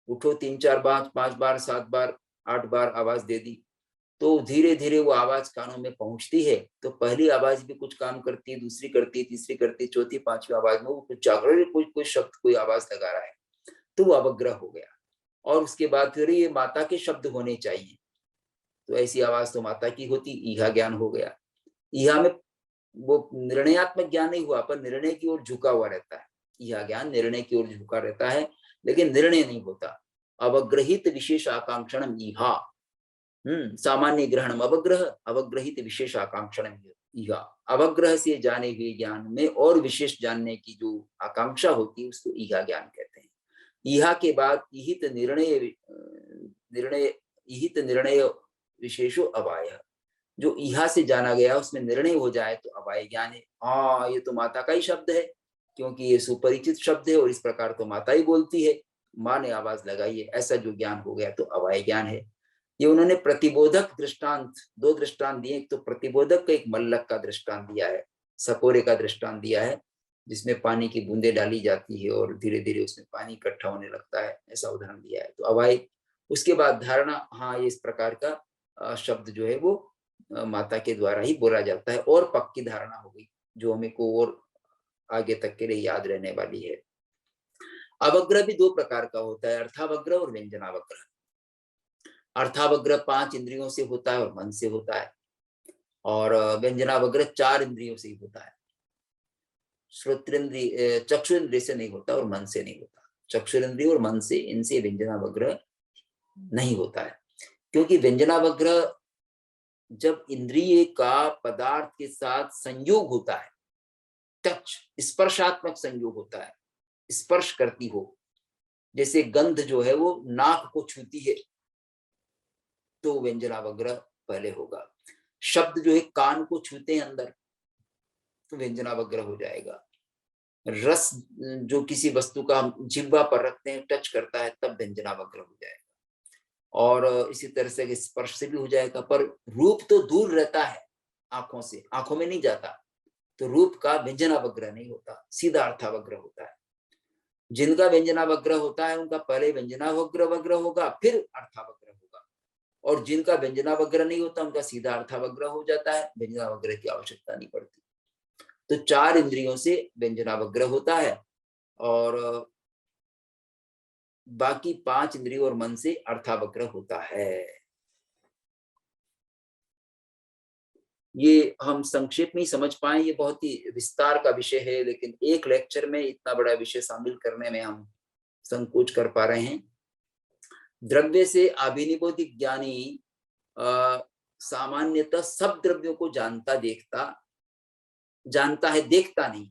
उठो, 3-4 बार, 5 बार, 7 बार, 8 बार आवाज दे दी, तो धीरे धीरे वो आवाज कानों में पहुंचती है। तो पहली आवाज भी कुछ काम करती है, दूसरी करती है, तीसरी करती है, चौथी, 5वीं आवाज में वो कुछ जागरण, कोई शब्द, कोई आवाज लगा रहा है, तो वो अवग्रह हो गया। और उसके बाद फिर ये माता के शब्द होने चाहिए, तो ऐसी आवाज तो माता की होती, ईहा ज्ञान हो गया। ईहा में वो निर्णयात्मक ज्ञान नहीं हुआ, पर निर्णय की ओर झुका हुआ रहता है। यह ज्ञान निर्णय की ओर झुका रहता है, लेकिन निर्णय नहीं होता। अवग्रहित विशेष आकांक्षणम ईहा, सामान्य ग्रहणम अवग्रह, अवग्रहित विशेष आकांक्षणम ईहा। अवग्रह से जाने हुए ज्ञान में और विशेष जानने की जो आकांक्षा होती है, उसको ईहा ज्ञान कहते हैं। ईहा के बाद ईहित निर्णय विशेषो अवाय, जो ईहा से जाना गया उसमें निर्णय हो जाए तो अवाय ज्ञान है। हाँ, ये तो माता का ही शब्द है, क्योंकि ये सुपरिचित शब्द है और इस प्रकार तो माता ही बोलती है, माँ ने आवाज लगाई है, ऐसा जो ज्ञान हो गया तो अवाय ज्ञान है। ये उन्होंने प्रतिबोधक दृष्टांत, 2 दृष्टांत दिए। एक तो प्रतिबोधक का, एक मल्लक का दृष्टांत दिया है, सकोरे का दृष्टांत दिया है, जिसमें पानी की बूंदें डाली जाती है और धीरे धीरे उसमें पानी इकट्ठा होने लगता है, ऐसा उदाहरण दिया है, तो अवाय। उसके बाद धारणा, हाँ, ये इस प्रकार का शब्द जो है वो माता के द्वारा ही बोला जाता है, और पक्की धारणा हो गई जो हमें को और आगे तक के लिए याद रहने वाली है। अवग्रह भी 2 प्रकार का होता है, अर्थावग्रह और व्यंजनावग्रह। अर्थावग्रह 5 इंद्रियों से होता है और मन से होता है, और व्यंजनावग्रह 4 इंद्रियों से ही होता है। श्रोत्रेंद्रिय, चक्षुरेंद्रिय से नहीं होता और मन से नहीं होता। चक्षुरेंद्रिय और मन से, इनसे व्यंजनावग्रह नहीं होता है, क्योंकि व्यंजनावग्रह जब इंद्रिय का पदार्थ के साथ संयोग होता है, टच, स्पर्शात्मक संयोग होता है, स्पर्श करती हो, जैसे गंध जो है वो नाक को छूती है, तो व्यंजनावग्रह पहले होगा। शब्द जो है कान को छूते हैं अंदर, तो व्यंजनावग्रह हो जाएगा। रस जो किसी वस्तु का हम जिह्वा पर रखते हैं, टच करता है, तब व्यंजनावग्रह हो जाएगा। और इसी तरह से स्पर्श से भी हो जाएगा, पर रूप तो दूर रहता है आंखों से, आंखों में नहीं जाता, तो रूप का व्यंजनावग्रह नहीं होता, सीधा अर्थावग्रह होता है। जिनका व्यंजनावग्रह होता है उनका पहले व्यंजनावग्रह होगा, फिर अर्थावग्रह होगा, और जिनका व्यंजनावग्रह नहीं होता उनका सीधा अर्थावग्रह हो जाता है, व्यंजनावग्रह की आवश्यकता नहीं पड़ती। तो 4 इंद्रियों से व्यंजनावग्रह होता है, और बाकी 5 इंद्रियों और मन से अर्थावग्रह होता है। ये हम संक्षेप में ही समझ पाए, ये बहुत ही विस्तार का विषय है, लेकिन एक लेक्चर में इतना बड़ा विषय शामिल करने में हम संकोच कर पा रहे हैं। द्रव्य से अभिनिबोधिक ज्ञानी सामान्यतः सब द्रव्यों को जानता है, देखता नहीं।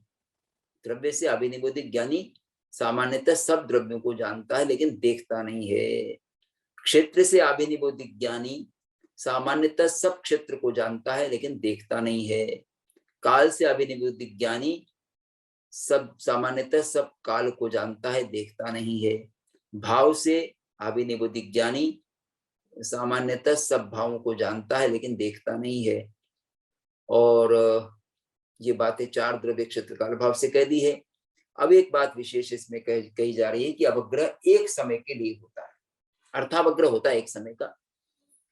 द्रव्य से अभिनिबोधिक ज्ञानी सामान्यतः सब द्रव्यों को जानता है, लेकिन देखता नहीं है। क्षेत्र से अभिनिबोधिक ज्ञानी सामान्यतः सब क्षेत्र को जानता है, लेकिन देखता नहीं है। काल से अभिनिबोधिक ज्ञानी सब सामान्यतः सब काल को जानता है, देखता नहीं है। भाव से अभिनिबुद्धि ज्ञानी सामान्यतः सब भावों को जानता है लेकिन देखता नहीं है। और ये बातें चार द्रव्य क्षेत्र काल भाव से कह दी है। अब एक बात विशेष इसमें कही जा रही है कि अवग्रह एक समय के लिए होता है, अर्थावग्रह होता है एक समय का।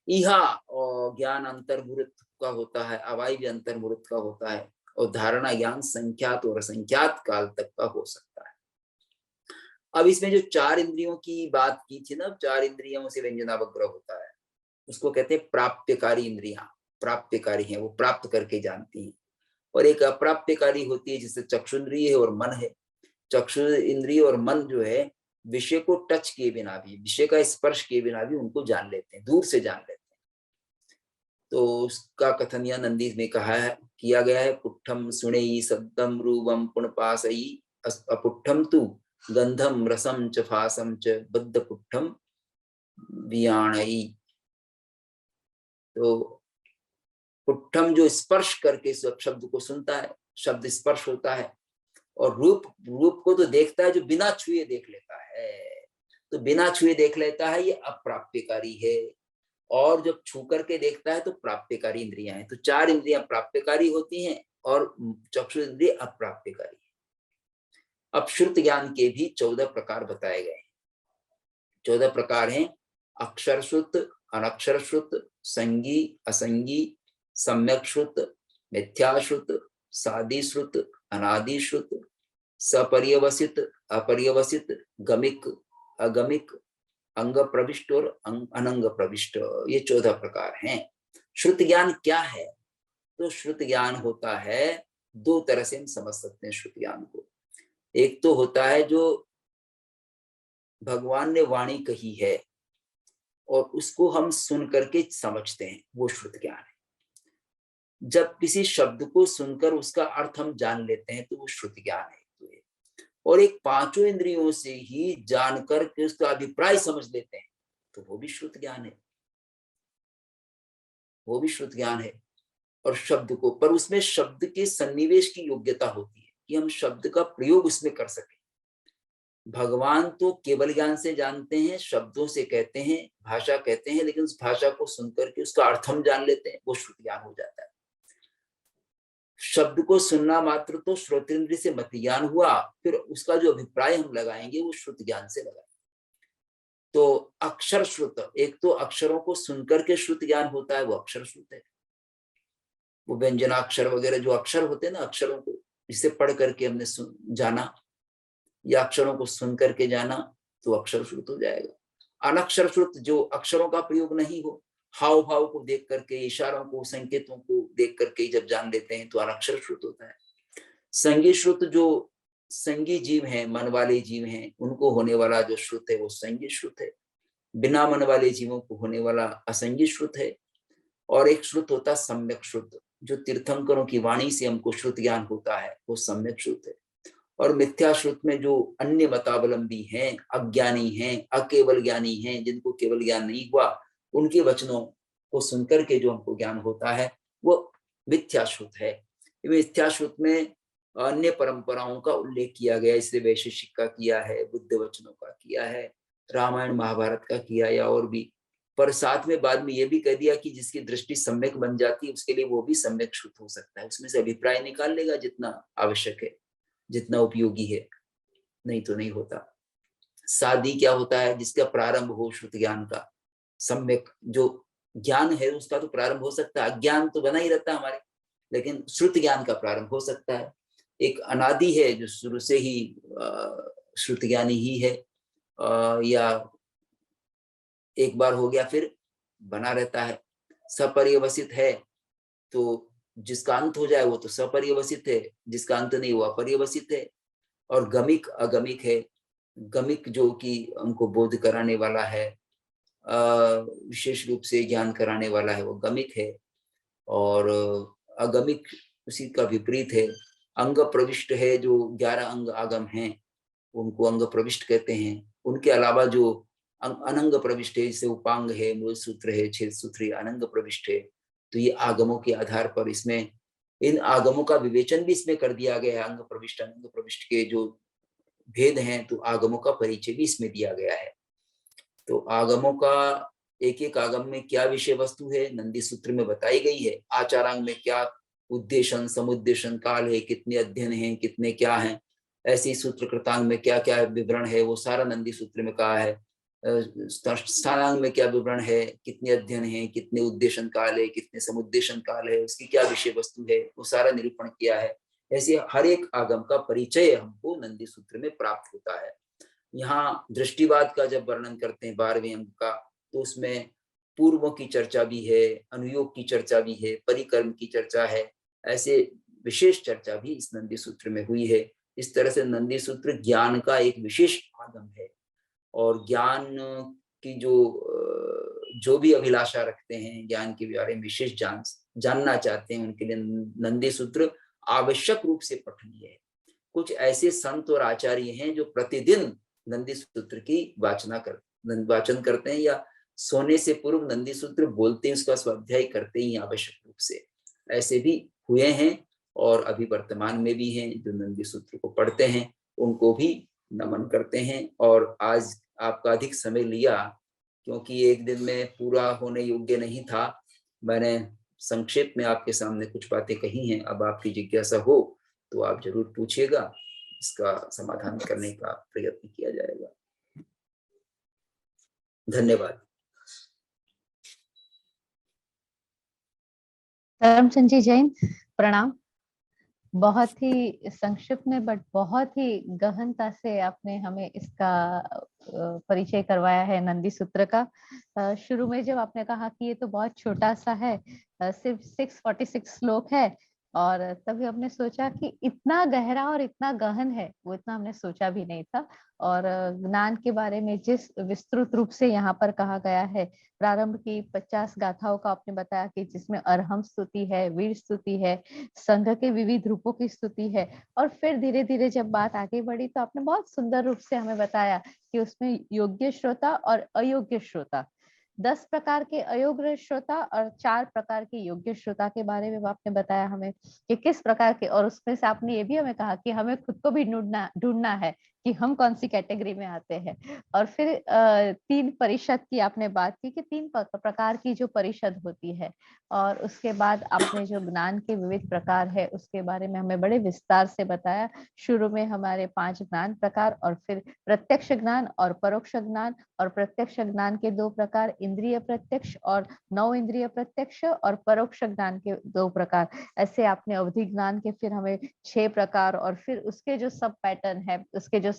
इहा और ज्ञान अंतर्मुहूर्त का होता है, अवायव्य अंतर्मुहूर्त का होता है, और धारणा ज्ञान संख्यात और असंख्यात काल तक का हो सकता है। अब इसमें जो चार इंद्रियों की बात की थी ना, चार इंद्रियों से व्यंजनावग्रह होता है, उसको कहते हैं प्राप्यकारी इंद्रियां। प्राप्यकारी हैं, वो प्राप्त करके जानती हैं। और एक अप्राप्यकारी होती है जिससे चक्षु इंद्रिय है और मन है। चक्षु इंद्रिय और मन जो है विषय को टच किए बिना भी, विषय का स्पर्श किए बिना भी उनको जान लेते हैं, दूर से जान लेते हैं। तो उसका कथन यह नंदी में कहा है, किया गया है, पुट्ठम सुणेयी शब्दम रूपम पुण्पासयी अपुट्ठम तु गंधम रसम च फासम च बद्ध पुट्ठम वियाणयी। तो पुट्ठम जो स्पर्श करके सब शब्द को सुनता है, शब्द स्पर्श होता है, और रूप को तो देखता है, जो बिना छुए देख लेता है। तो बिना छुए देख लेता है, ये अप्राप्यकारी है। और जब छू करके देखता है तो प्राप्यकारी इंद्रियां हैं। तो चार इंद्रियां प्राप्यकारी होती हैं और चक्षु इंद्रिय अप्राप्यकारी है। अब श्रुत ज्ञान के भी 14 प्रकार बताए गए हैं। 14 प्रकार हैं: अक्षर श्रुत, अनक्षर श्रुत, संगी, असंगी, सम्यक श्रुत, मिथ्या श्रुत, सादी श्रुत, अनादि श्रुत, सपर्यवसित, अपर्यवसित, गमिक, अगमिक, अंग प्रविष्ट और अनंग प्रविष्ट। ये 14 प्रकार हैं। श्रुत ज्ञान क्या है? तो श्रुत ज्ञान होता है, दो तरह से हम समझ सकते हैं श्रुत ज्ञान को। एक तो होता है जो भगवान ने वाणी कही है और उसको हम सुन करके समझते हैं, वो श्रुत ज्ञान है। जब किसी शब्द को सुनकर उसका अर्थ हम जान लेते हैं तो वो श्रुत ज्ञान है। और एक पांचों इंद्रियों से ही जानकर के उसका अभिप्राय समझ लेते हैं तो वो भी श्रुत ज्ञान है, वो भी श्रुत ज्ञान है। और शब्द को, पर उसमें शब्द के सन्निवेश की योग्यता होती है कि हम शब्द का प्रयोग उसमें कर सकें। भगवान तो केवल ज्ञान से जानते हैं, शब्दों से कहते हैं, भाषा कहते हैं, लेकिन उस भाषा को सुनकर के उसका अर्थ हम जान लेते हैं, वो श्रुत ज्ञान हो जाता है। शब्द को सुनना मात्र तो श्रोतेंद्रिय से मति ज्ञान हुआ, फिर उसका जो अभिप्राय हम लगाएंगे वो श्रुत ज्ञान से लगाएंगे। तो अक्षर श्रुत, एक तो अक्षरों को सुनकर के श्रुत ज्ञान होता है, वो अक्षर श्रुत है। वो व्यंजनाक्षर वगैरह जो अक्षर होते हैं ना, अक्षरों को जिसे पढ़ करके हमने जाना या अक्षरों को सुन करके जाना, तो अक्षर श्रुत हो जाएगा। अनक्षर श्रुत जो अक्षरों का प्रयोग नहीं हो, हाव भाव को देख करके, इशारों को, संकेतों को देख करके जब जान लेते हैं तो अनक्षर श्रुत होता है। संगी श्रुत जो संगी जीव हैं, मन वाले जीव हैं, उनको होने वाला जो श्रुत है वो संगी श्रुत है। बिना मन वाले जीवों को होने वाला असंगी श्रुत है। और एक श्रुत होता है सम्यक श्रुत, जो तीर्थंकरों की वाणी से हमको श्रुत ज्ञान होता है, वो सम्यक श्रुत है। और मिथ्या श्रुत में जो अन्य मतावलंबी हैं, अज्ञानी हैं, अकेवल ज्ञानी हैं, जिनको केवल ज्ञान नहीं हुआ, उनके वचनों को सुनकर के जो हमको ज्ञान होता है वो मिथ्या श्रुत है। मिथ्या श्रुत में अन्य परंपराओं का उल्लेख किया गया, इसलिए वैशेषिक का किया है, बुद्ध वचनों का किया है, रामायण महाभारत का किया या और भी। पर साथ में बाद में ये भी कह दिया कि जिसकी दृष्टि सम्यक बन जाती है उसके लिए वो भी सम्यक श्रुत हो सकता है, उसमें से अभिप्राय निकाल लेगा जितना आवश्यक है, जितना उपयोगी है, नहीं तो नहीं होता। सादी क्या होता है? जिसका प्रारंभ हो श्रुत ज्ञान का। सम्यक जो ज्ञान है उसका तो प्रारंभ हो सकता है, अज्ञान तो बना ही रहता है हमारे, लेकिन श्रुत ज्ञान का प्रारंभ हो सकता है। एक अनादि है जो शुरू से ही श्रुत ज्ञानी ही है, या एक बार हो गया फिर बना रहता है। सपर्यवसित है तो जिसका अंत हो जाए वो तो सपर्यवसित है, जिसका अंत नहीं हुआ अपर्यवसित है। और गमिक अगमिक है। गमिक जो कि हमको बोध कराने वाला है, विशेष रूप से ज्ञान कराने वाला है, वो गमिक है। और अगमिक उसी का विपरीत है। अंग प्रविष्ट है, जो 11 अंग आगम हैं उनको अंग प्रविष्ट कहते हैं। उनके अलावा जो अनंग प्रविष्ट है, जैसे उपांग है, मूल सूत्र है, छेद सूत्र, अनंग प्रविष्ट है। तो ये आगमों के आधार पर इसमें इन आगमों का विवेचन भी इसमें कर दिया गया है। अंग प्रविष्ट अंग प्रविष्ट के जो भेद हैं, तो आगमों का परिचय भी इसमें दिया गया है। तो आगमों का एक एक आगम में क्या विषय वस्तु है, नंदी सूत्र में बताई गई है। आचारांग में क्या उद्देशन समुद्देशन काल है, कितने अध्ययन हैं, कितने क्या हैं। ऐसे ही सूत्र कृतांग में क्या क्या विवरण है, वो सारा नंदी सूत्र में कहा है। स्थानांग में क्या विवरण है, कितने अध्ययन है, कितने उद्देशन काल है, कितने समुद्देशन काल है, उसकी क्या विषय वस्तु है, वो सारा निरूपण किया है। ऐसे हर एक आगम का परिचय हमको नंदी सूत्र में प्राप्त होता है। यहाँ दृष्टिवाद का जब वर्णन करते हैं 12वें अंक का, तो उसमें पूर्वों की चर्चा भी है, अनुयोग की चर्चा भी है, परिकर्म की चर्चा है। ऐसे विशेष चर्चा भी इस नंदी सूत्र में हुई है। इस तरह से नंदी सूत्र ज्ञान का एक विशेष आगम है, और ज्ञान की जो भी अभिलाषा रखते हैं, ज्ञान के बारे में विशेष जानना चाहते हैं, उनके लिए नंदी सूत्र आवश्यक रूप से पठनीय है। कुछ ऐसे संत और आचार्य हैं जो प्रतिदिन नंदी सूत्र की वाचन करते हैं, या सोने से पूर्व नंदी सूत्र बोलते हैं, उसका स्वाध्याय करते ही आवश्यक रूप से। ऐसे भी हुए हैं, और अभी वर्तमान में भी हैं जो नंदी सूत्र को पढ़ते हैं, उनको भी नमन करते हैं। और आज आपका अधिक समय लिया, क्योंकि एक दिन में पूरा होने योग्य नहीं था। मैंने संक्षेप में आपके सामने कुछ बातें कही हैं। अब आपकी जिज्ञासा हो तो आप जरूर पूछिएगा, इसका समाधान करने का प्रयत्न किया जाएगा। धन्यवाद।
धर्मचंद जी जैन, प्रणाम। बहुत ही संक्षिप्त में बट बहुत ही गहनता से आपने हमें इसका परिचय करवाया है नंदी सूत्र का। शुरू में जब आपने कहा कि ये तो बहुत छोटा सा है, सिर्फ 646 श्लोक है, और तभी हमने सोचा कि इतना गहरा और इतना गहन है, वो इतना हमने सोचा भी नहीं था। और ज्ञान के बारे में जिस विस्तृत रूप से यहाँ पर कहा गया है, प्रारंभ की 50 गाथाओं का आपने बताया कि जिसमें अरहम स्तुति है, वीर स्तुति है, संघ के विविध रूपों की स्तुति है, और फिर धीरे धीरे जब बात आगे बढ़ी तो आपने बहुत सुंदर रूप से हमें बताया कि उसमें योग्य श्रोता और अयोग्य श्रोता, 10 प्रकार के अयोग्य श्रोता और 4 प्रकार के योग्य श्रोता के बारे में आपने बताया हमें कि किस प्रकार के, और उसमें से आपने ये भी हमें कहा कि हमें खुद को भी ढूंढना है कि हम कौन सी कैटेगरी में आते हैं। और फिर 3 परिषद की आपने बात की कि 3 प्रकार की जो परिषद होती है, और उसके बाद आपने जो ज्ञान के विविध प्रकार है उसके बारे में हमें बड़े विस्तार से बताया। शुरू में हमारे 5 ज्ञान प्रकार, और फिर प्रत्यक्ष ज्ञान और परोक्ष ज्ञान, और प्रत्यक्ष ज्ञान के 2 प्रकार, इंद्रिय प्रत्यक्ष और 9 इंद्रिय प्रत्यक्ष, और परोक्ष ज्ञान के 2 प्रकार। ऐसे आपने अवधि ज्ञान के फिर हमें 6 प्रकार, और फिर उसके जो सब पैटर्न है, उसके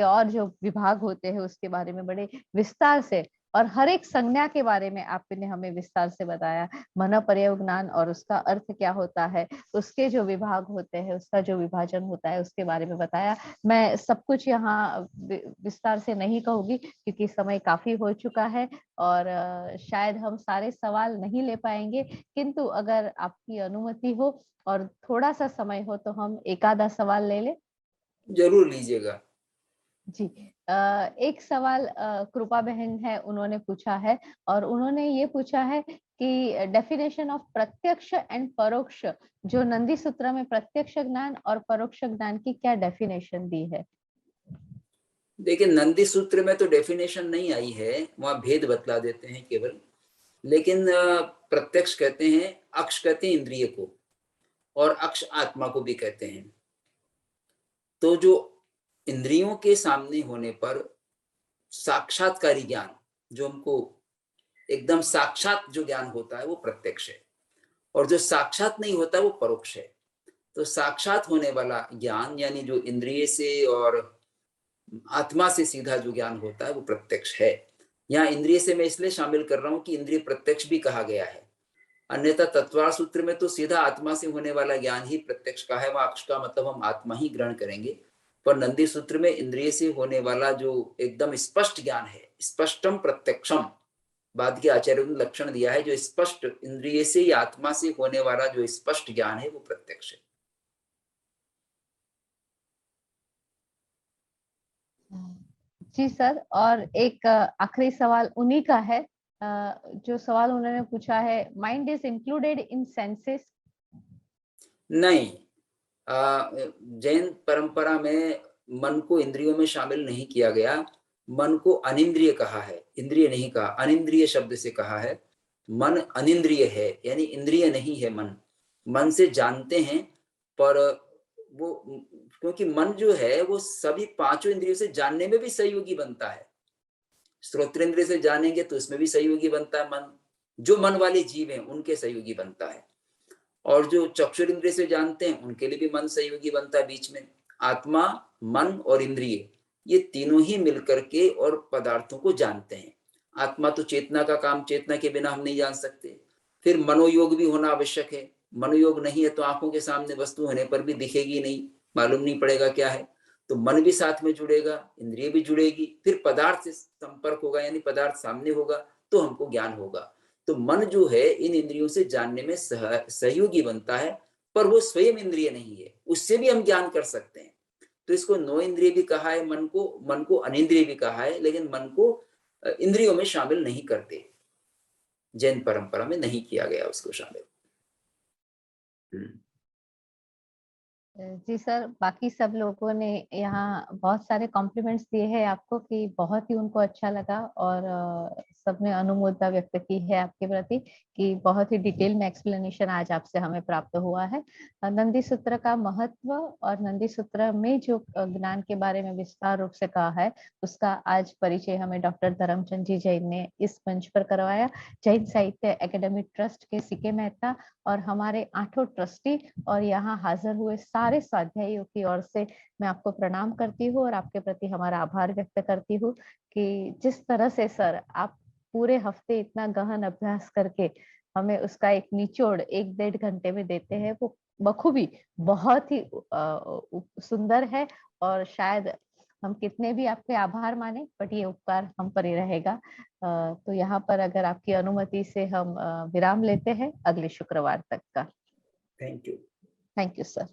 और जो विभाग होते हैं उसके बारे में बड़े विस्तार से, और हर एक संज्ञा के बारे में आपने हमें विस्तार से बताया। मनोपर्यव ज्ञान और उसका अर्थ क्या होता है, उसके जो विभाग होते हैं, उसका जो विभाजन होता है, उसके बारे में बताया। मैं सब कुछ यहाँ विस्तार से नहीं कहूंगी क्योंकि समय काफी हो चुका है, और शायद हम सारे सवाल नहीं ले पाएंगे, किंतु अगर आपकी अनुमति हो और थोड़ा सा समय हो तो हम एक आधा सवाल ले ले।
जरूर लीजिएगा
जी। एक सवाल कृपा बहन है, उन्होंने पूछा है, और उन्होंने ये पूछा है कि डेफिनेशन ऑफ प्रत्यक्ष एंड परोक्ष, जो नंदी सूत्र में प्रत्यक्ष ज्ञान और परोक्ष ज्ञान की क्या डेफिनेशन दी है।
देखिए, नंदी सूत्र में तो डेफिनेशन नहीं आई है, वहां भेद बतला देते हैं केवल। लेकिन प्रत्यक्ष कहते हैं, अक्ष कहते हैं इंद्रिय को, और अक्ष आत्मा को भी कहते हैं। तो जो इंद्रियों के सामने होने पर साक्षात्कारी ज्ञान, जो हमको एकदम साक्षात जो ज्ञान होता है वो प्रत्यक्ष है, और जो साक्षात नहीं होता वो परोक्ष है। तो साक्षात होने वाला ज्ञान, यानी जो इंद्रिय से और आत्मा से सीधा जो ज्ञान होता है वो प्रत्यक्ष है। यहाँ इंद्रिय से मैं इसलिए शामिल कर रहा हूं कि इंद्रिय प्रत्यक्ष भी कहा गया है, अन्यथा तत्वार सूत्र में तो सीधा आत्मा से होने वाला ज्ञान ही प्रत्यक्ष का है, वहां अक्ष का मतलब हम आत्मा ही ग्रहण करेंगे। पर नंदी सूत्र में इंद्रिय से होने वाला जो एकदम स्पष्ट ज्ञान है, स्पष्टम प्रत्यक्षम, बाद के आचार्यों ने लक्षण दिया है, जो स्पष्ट इंद्रिय से या आत्मा से होने वाला जो स्पष्ट ज्ञान है वो प्रत्यक्ष है।
जी सर, और एक आखिरी सवाल उन्हीं का है। जो सवाल उन्होंने पूछा है, mind is included in senses.
नहीं, जैन परंपरा में मन को इंद्रियों में शामिल नहीं किया गया। मन को अनिंद्रिय कहा है, इंद्रिय नहीं कहा, अनिंद्रिय शब्द से कहा है। मन अनिंद्रिय है, यानी इंद्रिय नहीं है मन। मन से जानते हैं, पर वो, क्योंकि मन जो है वो सभी पांचों इंद्रियों से जानने में भी सहयोगी बनता है। श्रोत्रेंद्रिय से जानेंगे तो उसमें भी सहयोगी बनता है मन। जो मन वाले जीव हैं उनके सहयोगी बनता है, और जो चक्षुरेंद्रिय से जानते हैं उनके लिए भी मन सहयोगी बनता है बीच में। आत्मा, मन और इंद्रिय, ये तीनों ही मिलकर के और पदार्थों को जानते हैं। आत्मा तो चेतना का काम, चेतना के बिना हम नहीं जान सकते। फिर मनोयोग भी होना आवश्यक है। मनोयोग नहीं है तो आंखों के सामने वस्तु होने पर भी दिखेगी नहीं, मालूम नहीं पड़ेगा क्या है। तो मन भी साथ में जुड़ेगा, इंद्रिय भी जुड़ेगी, फिर पदार्थ से संपर्क होगा, यानी पदार्थ सामने होगा तो हमको ज्ञान होगा। तो मन जो है इन इंद्रियों से जानने में सहयोगी बनता है, पर वो स्वयं इंद्रिय नहीं है, उससे भी हम ज्ञान कर सकते हैं। तो इसको नो इंद्रिय भी कहा है, मन को अनिंद्रिय भी कहा है, लेकिन मन को इंद्रियों में शामिल नहीं करते। जैन परंपरा में नहीं किया गया उसको शामिल।
जी सर, बाकी सब लोगों ने यहाँ बहुत सारे कॉम्प्लीमेंट्स दिए हैं आपको कि बहुत ही उनको अच्छा लगा, और सबने अनुमोदना व्यक्त की है आपके प्रति कि बहुत ही डिटेल में एक्सप्लेनेशन आज आपसे हमें प्राप्त हुआ है। नंदी सूत्र का महत्व और नंदी सूत्र में जो ज्ञान के बारे में विस्तार रूप से कहा है, उसका आज परिचय हमें डॉक्टर धर्मचंद जी जैन ने इस मंच पर करवाया। जैन साहित्य एकेडमी ट्रस्ट के सीके मेहता और हमारे 8 ट्रस्टी और यहाँ हाजिर हुए सारे स्वाध्यायियों की ओर से मैं आपको प्रणाम करती हूँ और आपके प्रति हमारा आभार व्यक्त करती हूँ कि जिस तरह से सर आप पूरे हफ्ते इतना गहन अभ्यास करके हमें उसका एक निचोड़ 1-1.5 घंटे में देते हैं, वो बखूबी बहुत ही सुंदर है। और शायद हम कितने भी आपके आभार माने, बट ये उपकार हम पर ही रहेगा। तो यहाँ पर अगर आपकी अनुमति से हम विराम लेते हैं अगले शुक्रवार तक का।
Thank you.
Thank you sir.